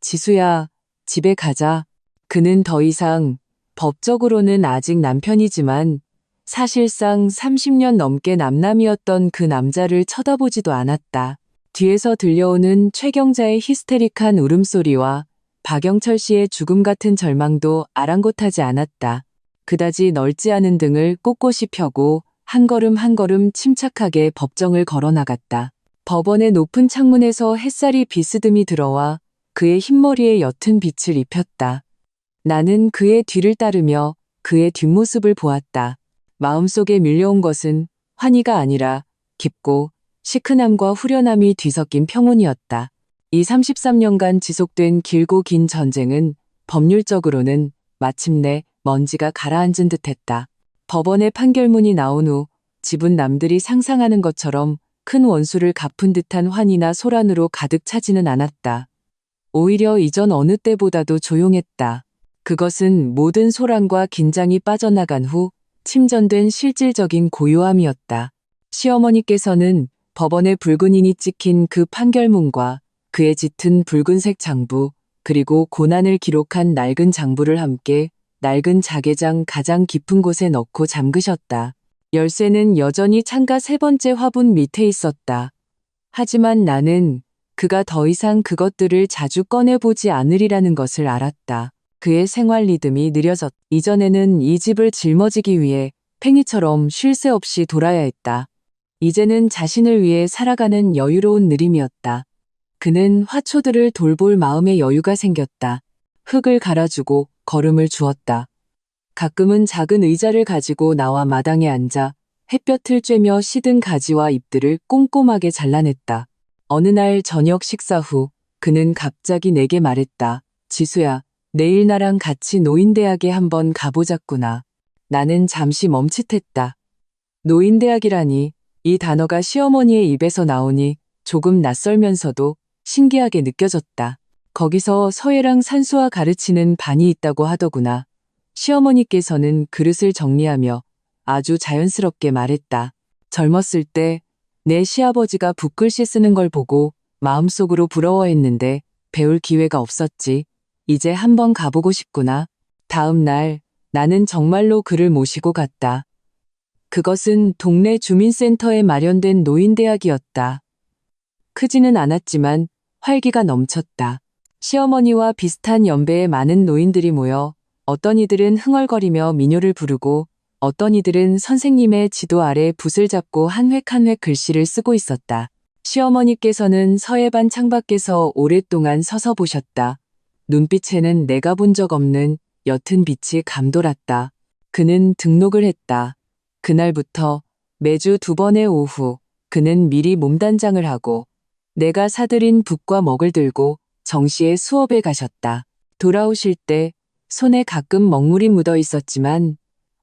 Speaker 1: 지수야, 집에 가자. 그는 더 이상 법적으로는 아직 남편이지만 사실상 30년 넘게 남남이었던 그 남자를 쳐다보지도 않았다. 뒤에서 들려오는 최경자의 히스테릭한 울음소리와 박영철 씨의 죽음 같은 절망도 아랑곳하지 않았다. 그다지 넓지 않은 등을 꼿꼿이 펴고 한 걸음 한 걸음 침착하게 법정을 걸어나갔다. 법원의 높은 창문에서 햇살이 비스듬히 들어와 그의 흰머리에 옅은 빛을 입혔다. 나는 그의 뒤를 따르며 그의 뒷모습을 보았다. 마음속에 밀려온 것은 환희가 아니라 깊고 시큰함과 후련함이 뒤섞인 평온이었다. 이 33년간 지속된 길고 긴 전쟁은 법률적으로는 마침내 먼지가 가라앉은 듯했다. 법원의 판결문이 나온 후 집은 남들이 상상하는 것처럼 큰 원수를 갚은 듯한 환희나 소란으로 가득 차지는 않았다. 오히려 이전 어느 때보다도 조용했다. 그것은 모든 소란과 긴장이 빠져나간 후 침전된 실질적인 고요함이었다. 시어머니께서는 법원의 붉은 인이 찍힌 그 판결문과 그의 짙은 붉은색 장부, 그리고 고난을 기록한 낡은 장부를 함께 낡은 자개장 가장 깊은 곳에 넣고 잠그셨다. 열쇠는 여전히 창가 세 번째 화분 밑에 있었다. 하지만 나는 그가 더 이상 그것들을 자주 꺼내보지 않으리라는 것을 알았다. 그의 생활 리듬이 느려졌다. 이전에는 이 집을 짊어지기 위해 팽이처럼 쉴 새 없이 돌아야 했다. 이제는 자신을 위해 살아가는 여유로운 느림이었다. 그는 화초들을 돌볼 마음의 여유가 생겼다. 흙을 갈아주고 걸음을 주었다. 가끔은 작은 의자를 가지고 나와 마당에 앉아 햇볕을 쬐며 시든 가지와 잎들을 꼼꼼하게 잘라냈다. 어느 날 저녁 식사 후 그는 갑자기 내게 말했다. 지수야, 내일 나랑 같이 노인대학에 한번 가보자꾸나. 나는 잠시 멈칫했다. 노인대학이라니, 이 단어가 시어머니의 입에서 나오니 조금 낯설면서도 신기하게 느껴졌다. 거기서 서예랑 산수화 가르치는 반이 있다고 하더구나. 시어머니께서는 그릇을 정리하며 아주 자연스럽게 말했다. 젊었을 때 내 시아버지가 붓글씨 쓰는 걸 보고 마음속으로 부러워했는데 배울 기회가 없었지. 이제 한번 가보고 싶구나. 다음 날 나는 정말로 그를 모시고 갔다. 그것은 동네 주민센터에 마련된 노인대학이었다. 크지는 않았지만 활기가 넘쳤다. 시어머니와 비슷한 연배의 많은 노인들이 모여 어떤 이들은 흥얼거리며 민요를 부르고 어떤 이들은 선생님의 지도 아래 붓을 잡고 한 획 한 획 글씨를 쓰고 있었다. 시어머니께서는 서예반 창밖에서 오랫동안 서서 보셨다. 눈빛에는 내가 본 적 없는 옅은 빛이 감돌았다. 그는 등록을 했다. 그날부터 매주 2번의 오후 그는 미리 몸단장을 하고 내가 사들인 붓과 먹을 들고 정시에 수업에 가셨다. 돌아오실 때 손에 가끔 먹물이 묻어 있었지만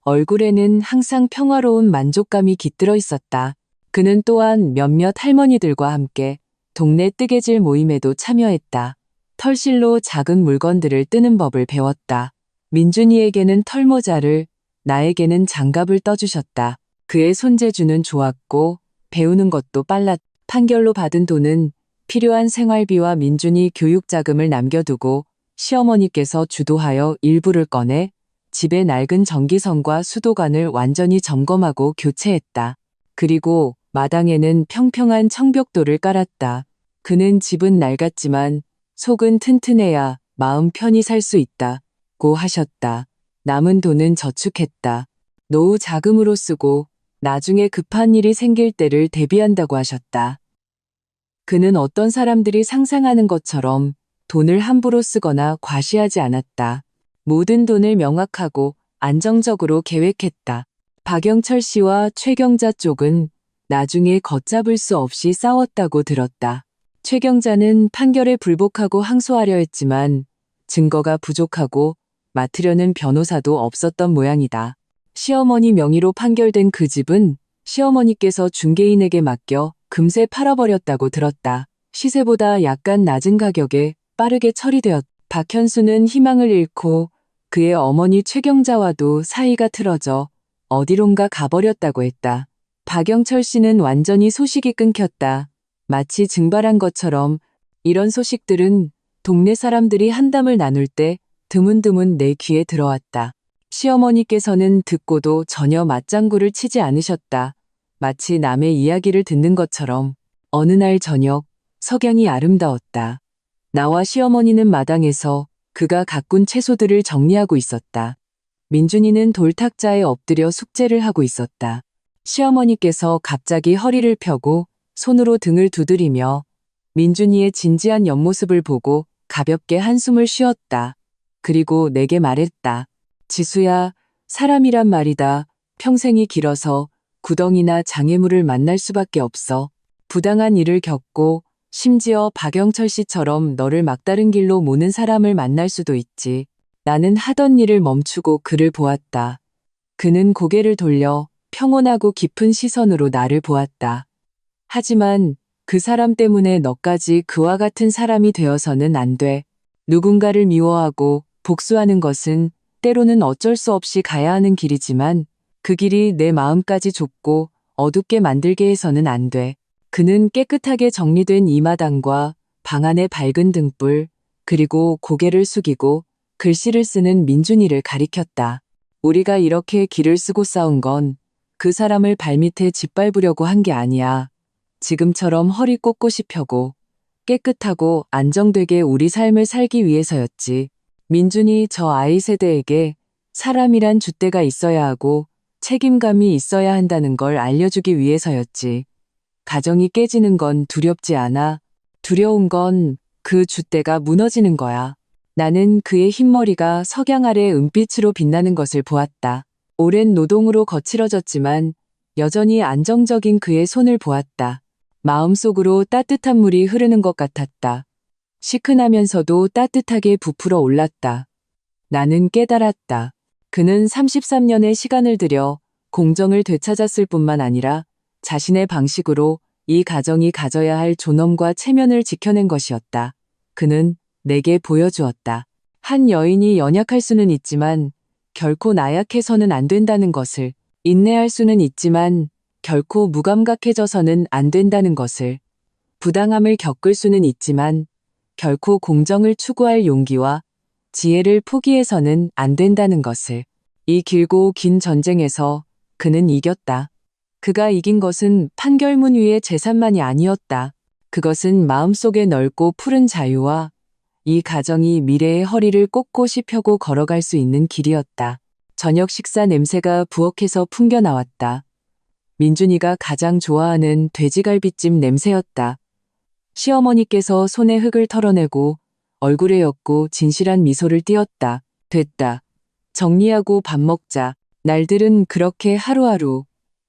Speaker 1: 얼굴에는 항상 평화로운 만족감이 깃들어 있었다. 그는 또한 몇몇 할머니들과 함께 동네 뜨개질 모임에도 참여했다. 털실로 작은 물건들을 뜨는 법을 배웠다. 민준이에게는 털모자를, 나에게는 장갑을 떠주셨다. 그의 손재주는 좋았고 배우는 것도 빨랐다. 판결로 받은 돈은 필요한 생활비와 민준이 교육자금을 남겨두고 시어머니께서 주도하여 일부를 꺼내 집의 낡은 전기선과 수도관을 완전히 점검하고 교체했다. 그리고 마당에는 평평한 청벽돌을 깔았다. 그는 집은 낡았지만 속은 튼튼해야 마음 편히 살 수 있다고 하셨다. 남은 돈은 저축했다. 노후 자금으로 쓰고 나중에 급한 일이 생길 때를 대비한다고 하셨다. 그는 어떤 사람들이 상상하는 것처럼 돈을 함부로 쓰거나 과시하지 않았다. 모든 돈을 명확하고 안정적으로 계획했다. 박영철 씨와 최경자 쪽은 나중에 걷잡을 수 없이 싸웠다고 들었다. 최경자는 판결에 불복하고 항소하려 했지만 증거가 부족하고 맡으려는 변호사도 없었던 모양이다. 시어머니 명의로 판결된 그 집은 시어머니께서 중개인에게 맡겨 금세 팔아버렸다고 들었다. 시세보다 약간 낮은 가격에 빠르게 처리되었다. 박현수는 희망을 잃고 그의 어머니 최경자와도 사이가 틀어져 어디론가 가버렸다고 했다. 박영철 씨는 완전히 소식이 끊겼다. 마치 증발한 것처럼 이런 소식들은 동네 사람들이 한담을 나눌 때 드문드문 내 귀에 들어왔다. 시어머니께서는 듣고도 전혀 맞장구를 치지 않으셨다. 마치 남의 이야기를 듣는 것처럼. 어느 날 저녁 석양이 아름다웠다. 나와 시어머니는 마당에서 그가 가꾼 채소들을 정리하고 있었다. 민준이는 돌탁자에 엎드려 숙제를 하고 있었다. 시어머니께서 갑자기 허리를 펴고 손으로 등을 두드리며 민준이의 진지한 옆모습을 보고 가볍게 한숨을 쉬었다. 그리고 내게 말했다. 지수야, 사람이란 말이다. 평생이 길어서 구덩이나 장애물을 만날 수밖에 없어. 부당한 일을 겪고 심지어 박영철 씨처럼 너를 막다른 길로 모는 사람을 만날 수도 있지. 나는 하던 일을 멈추고 그를 보았다. 그는 고개를 돌려 평온하고 깊은 시선으로 나를 보았다. 하지만 그 사람 때문에 너까지 그와 같은 사람이 되어서는 안 돼. 누군가를 미워하고 복수하는 것은 때로는 어쩔 수 없이 가야 하는 길이지만 그 길이 내 마음까지 좁고 어둡게 만들게 해서는 안 돼. 그는 깨끗하게 정리된 이 마당과 방 안의 밝은 등불, 그리고 고개를 숙이고 글씨를 쓰는 민준이를 가리켰다. 우리가 이렇게 길을 쓰고 싸운 건 그 사람을 발밑에 짓밟으려고 한 게 아니야. 지금처럼 허리 꼿꼿이 펴고 깨끗하고 안정되게 우리 삶을 살기 위해서였지. 민준이 저 아이 세대에게 사람이란 줏대가 있어야 하고 책임감이 있어야 한다는 걸 알려주기 위해서였지. 가정이 깨지는 건 두렵지 않아. 두려운 건 그 줏대가 무너지는 거야. 나는 그의 흰머리가 석양 아래 은빛으로 빛나는 것을 보았다. 오랜 노동으로 거칠어졌지만 여전히 안정적인 그의 손을 보았다. 마음속으로 따뜻한 물이 흐르는 것 같았다. 시큰하면서도 따뜻하게 부풀어 올랐다. 나는 깨달았다. 그는 33년의 시간을 들여 공정을 되찾았을 뿐만 아니라 자신의 방식으로 이 가정이 가져야 할 존엄과 체면을 지켜낸 것이었다. 그는 내게 보여주었다. 한 여인이 연약할 수는 있지만 결코 나약해서는 안 된다는 것을, 인내할 수는 있지만 결코 무감각해져서는 안 된다는 것을, 부당함을 겪을 수는 있지만 결코 공정을 추구할 용기와 지혜를 포기해서는 안 된다는 것을. 이 길고 긴 전쟁에서 그는 이겼다. 그가 이긴 것은 판결문 위의 재산만이 아니었다. 그것은 마음속에 넓고 푸른 자유와 이 가정이 미래의 허리를 꼿꼿이 펴고 걸어갈 수 있는 길이었다. 저녁 식사 냄새가 부엌에서 풍겨 나왔다. 민준이가 가장 좋아하는 돼지갈비찜 냄새였다. 시어머니께서 손에 흙을 털어내고 얼굴에 옅고 진실한 미소를 띄었다. 됐다. 정리하고 밥 먹자. 날들은 그렇게 하루하루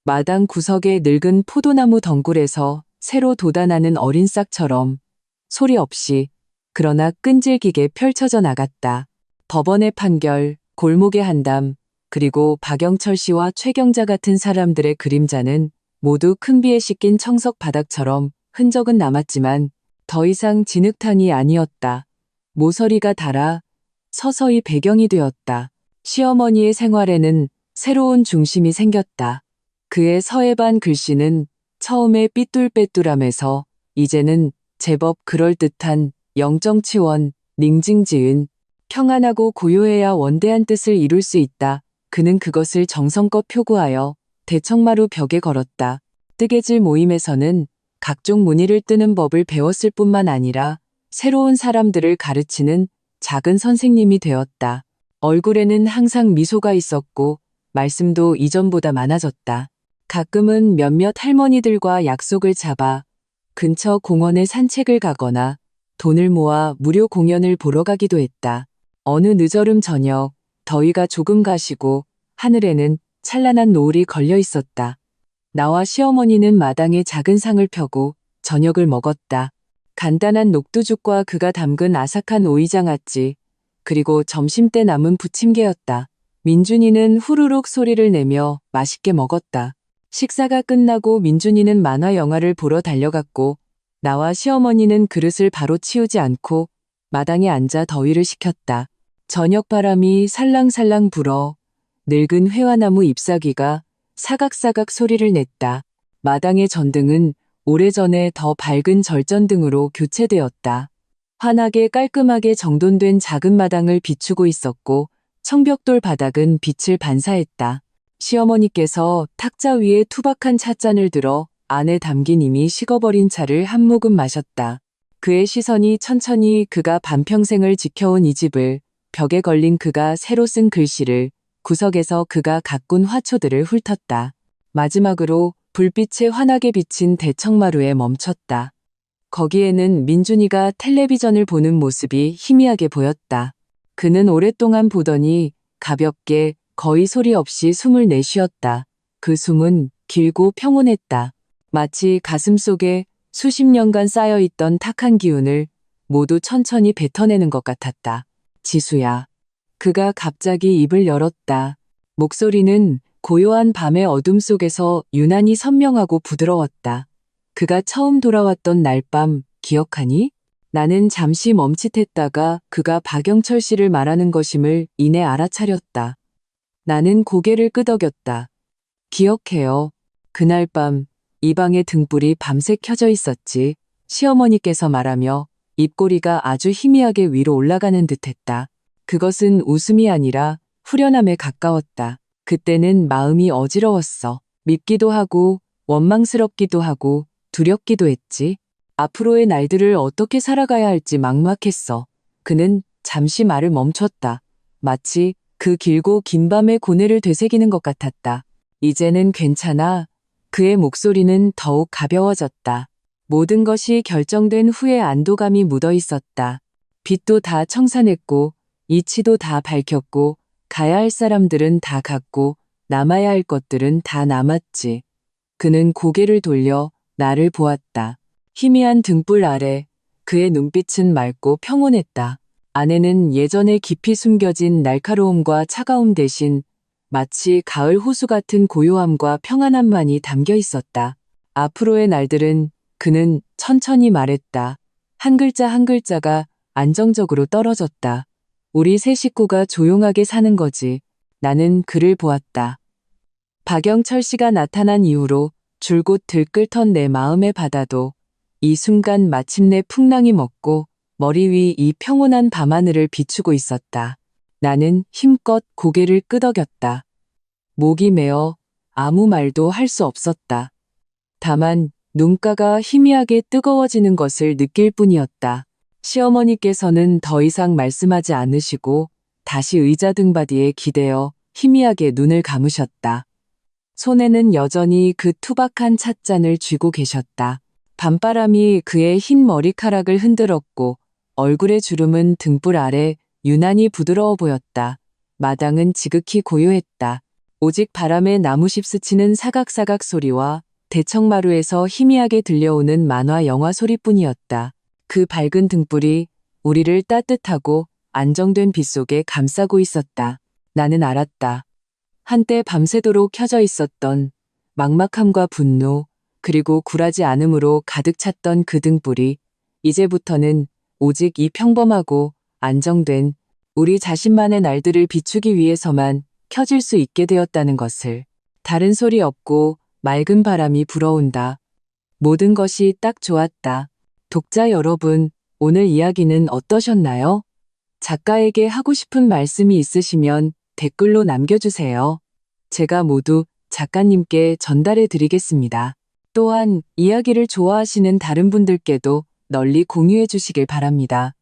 Speaker 1: 마당 구석의 늙은 포도나무 덩굴에서 새로 돋아나는 어린 싹처럼 소리 없이 그러나 끈질기게 펼쳐져 나갔다. 법원의 판결, 골목의 한담, 그리고 박영철 씨와 최경자 같은 사람들의 그림자는 모두 큰 비에 씻긴 청석 바닥처럼 흔적은 남았지만 더 이상 진흙탕이 아니었다. 모서리가 닳아 서서히 배경이 되었다. 시어머니의 생활에는 새로운 중심이 생겼다. 그의 서예반 글씨는 처음에 삐뚤빼뚤함에서 이제는 제법 그럴듯한 영정치원, 닝징지은, 평안하고 고요해야 원대한 뜻을 이룰 수 있다. 그는 그것을 정성껏 표구하여 대청마루 벽에 걸었다. 뜨개질 모임에서는 각종 무늬를 뜨는 법을 배웠을 뿐만 아니라 새로운 사람들을 가르치는 작은 선생님이 되었다. 얼굴에는 항상 미소가 있었고 말씀도 이전보다 많아졌다. 가끔은 몇몇 할머니들과 약속을 잡아 근처 공원에 산책을 가거나 돈을 모아 무료 공연을 보러 가기도 했다. 어느 늦어름 저녁 더위가 조금 가시고 하늘에는 찬란한 노을이 걸려 있었다. 나와 시어머니는 마당에 작은 상을 펴고 저녁을 먹었다. 간단한 녹두죽과 그가 담근 아삭한 오이장아찌, 그리고 점심때 남은 부침개였다. 민준이는 후루룩 소리를 내며 맛있게 먹었다. 식사가 끝나고 민준이는 만화 영화를 보러 달려갔고 나와 시어머니는 그릇을 바로 치우지 않고 마당에 앉아 더위를 식혔다. 저녁 바람이 살랑살랑 불어 늙은 회화나무 잎사귀가 사각사각 소리를 냈다. 마당의 전등은 오래전에 더 밝은 절전등으로 교체되었다. 환하게 깔끔하게 정돈된 작은 마당을 비추고 있었고 청벽돌 바닥은 빛을 반사했다. 시어머니께서 탁자 위에 투박한 찻잔을 들어 안에 담긴 이미 식어버린 차를 한 모금 마셨다. 그의 시선이 천천히 그가 반평생을 지켜온 이 집을, 벽에 걸린 그가 새로 쓴 글씨를, 구석에서 그가 가꾼 화초들을 훑었다. 마지막으로 불빛에 환하게 비친 대청마루에 멈췄다. 거기에는 민준이가 텔레비전을 보는 모습이 희미하게 보였다. 그는 오랫동안 보더니 가볍게 거의 소리 없이 숨을 내쉬었다. 그 숨은 길고 평온했다. 마치 가슴 속에 수십 년간 쌓여있던 탁한 기운을 모두 천천히 뱉어내는 것 같았다. 지수야. 그가 갑자기 입을 열었다. 목소리는 고요한 밤의 어둠 속에서 유난히 선명하고 부드러웠다. 그가 처음 돌아왔던 날밤 기억하니? 나는 잠시 멈칫했다가 그가 박영철 씨를 말하는 것임을 이내 알아차렸다. 나는 고개를 끄덕였다. 기억해요. 그날 밤 이 방의 등불이 밤새 켜져 있었지. 시어머니께서 말하며 입꼬리가 아주 희미하게 위로 올라가는 듯했다. 그것은 웃음이 아니라 후련함에 가까웠다. 그때는 마음이 어지러웠어. 밉기도 하고 원망스럽기도 하고 두렵기도 했지. 앞으로의 날들을 어떻게 살아가야 할지 막막했어. 그는 잠시 말을 멈췄다. 마치 그 길고 긴 밤의 고뇌를 되새기는 것 같았다. 이제는 괜찮아. 그의 목소리는 더욱 가벼워졌다. 모든 것이 결정된 후에 안도감이 묻어 있었다. 빛도 다 청산했고 이치도 다 밝혔고 가야 할 사람들은 다 갔고 남아야 할 것들은 다 남았지. 그는 고개를 돌려 나를 보았다. 희미한 등불 아래 그의 눈빛은 맑고 평온했다. 안에는 예전에 깊이 숨겨진 날카로움과 차가움 대신 마치 가을 호수 같은 고요함과 평안함만이 담겨 있었다. 앞으로의 날들은 그는 천천히 말했다. 한 글자 한 글자가 안정적으로 떨어졌다. 우리 세 식구가 조용하게 사는 거지. 나는 그를 보았다. 박영철 씨가 나타난 이후로 줄곧 들끓던 내 마음의 바다도 이 순간 마침내 풍랑이 먹고 머리 위 이 평온한 밤하늘을 비추고 있었다. 나는 힘껏 고개를 끄덕였다. 목이 메어 아무 말도 할 수 없었다. 다만 눈가가 희미하게 뜨거워지는 것을 느낄 뿐이었다. 시어머니께서는 더 이상 말씀하지 않으시고 다시 의자 등받이에 기대어 희미하게 눈을 감으셨다. 손에는 여전히 그 투박한 찻잔을 쥐고 계셨다. 밤바람이 그의 흰 머리카락을 흔들었고 얼굴의 주름은 등불 아래 유난히 부드러워 보였다. 마당은 지극히 고요했다. 오직 바람에 나무십 스치는 사각사각 소리와 대청마루에서 희미하게 들려오는 만화 영화 소리뿐이었다. 그 밝은 등불이 우리를 따뜻하고 안정된 빛 속에 감싸고 있었다. 나는 알았다. 한때 밤새도록 켜져 있었던 막막함과 분노, 그리고 굴하지 않음으로 가득 찼던 그 등불이 이제부터는 오직 이 평범하고 안정된 우리 자신만의 날들을 비추기 위해서만 켜질 수 있게 되었다는 것을. 다른 소리 없고 맑은 바람이 불어온다. 모든 것이 딱 좋았다. 독자 여러분, 오늘 이야기는 어떠셨나요? 작가에게 하고 싶은 말씀이 있으시면 댓글로 남겨주세요. 제가 모두 작가님께 전달해 드리겠습니다. 또한 이야기를 좋아하시는 다른 분들께도 널리 공유해 주시길 바랍니다.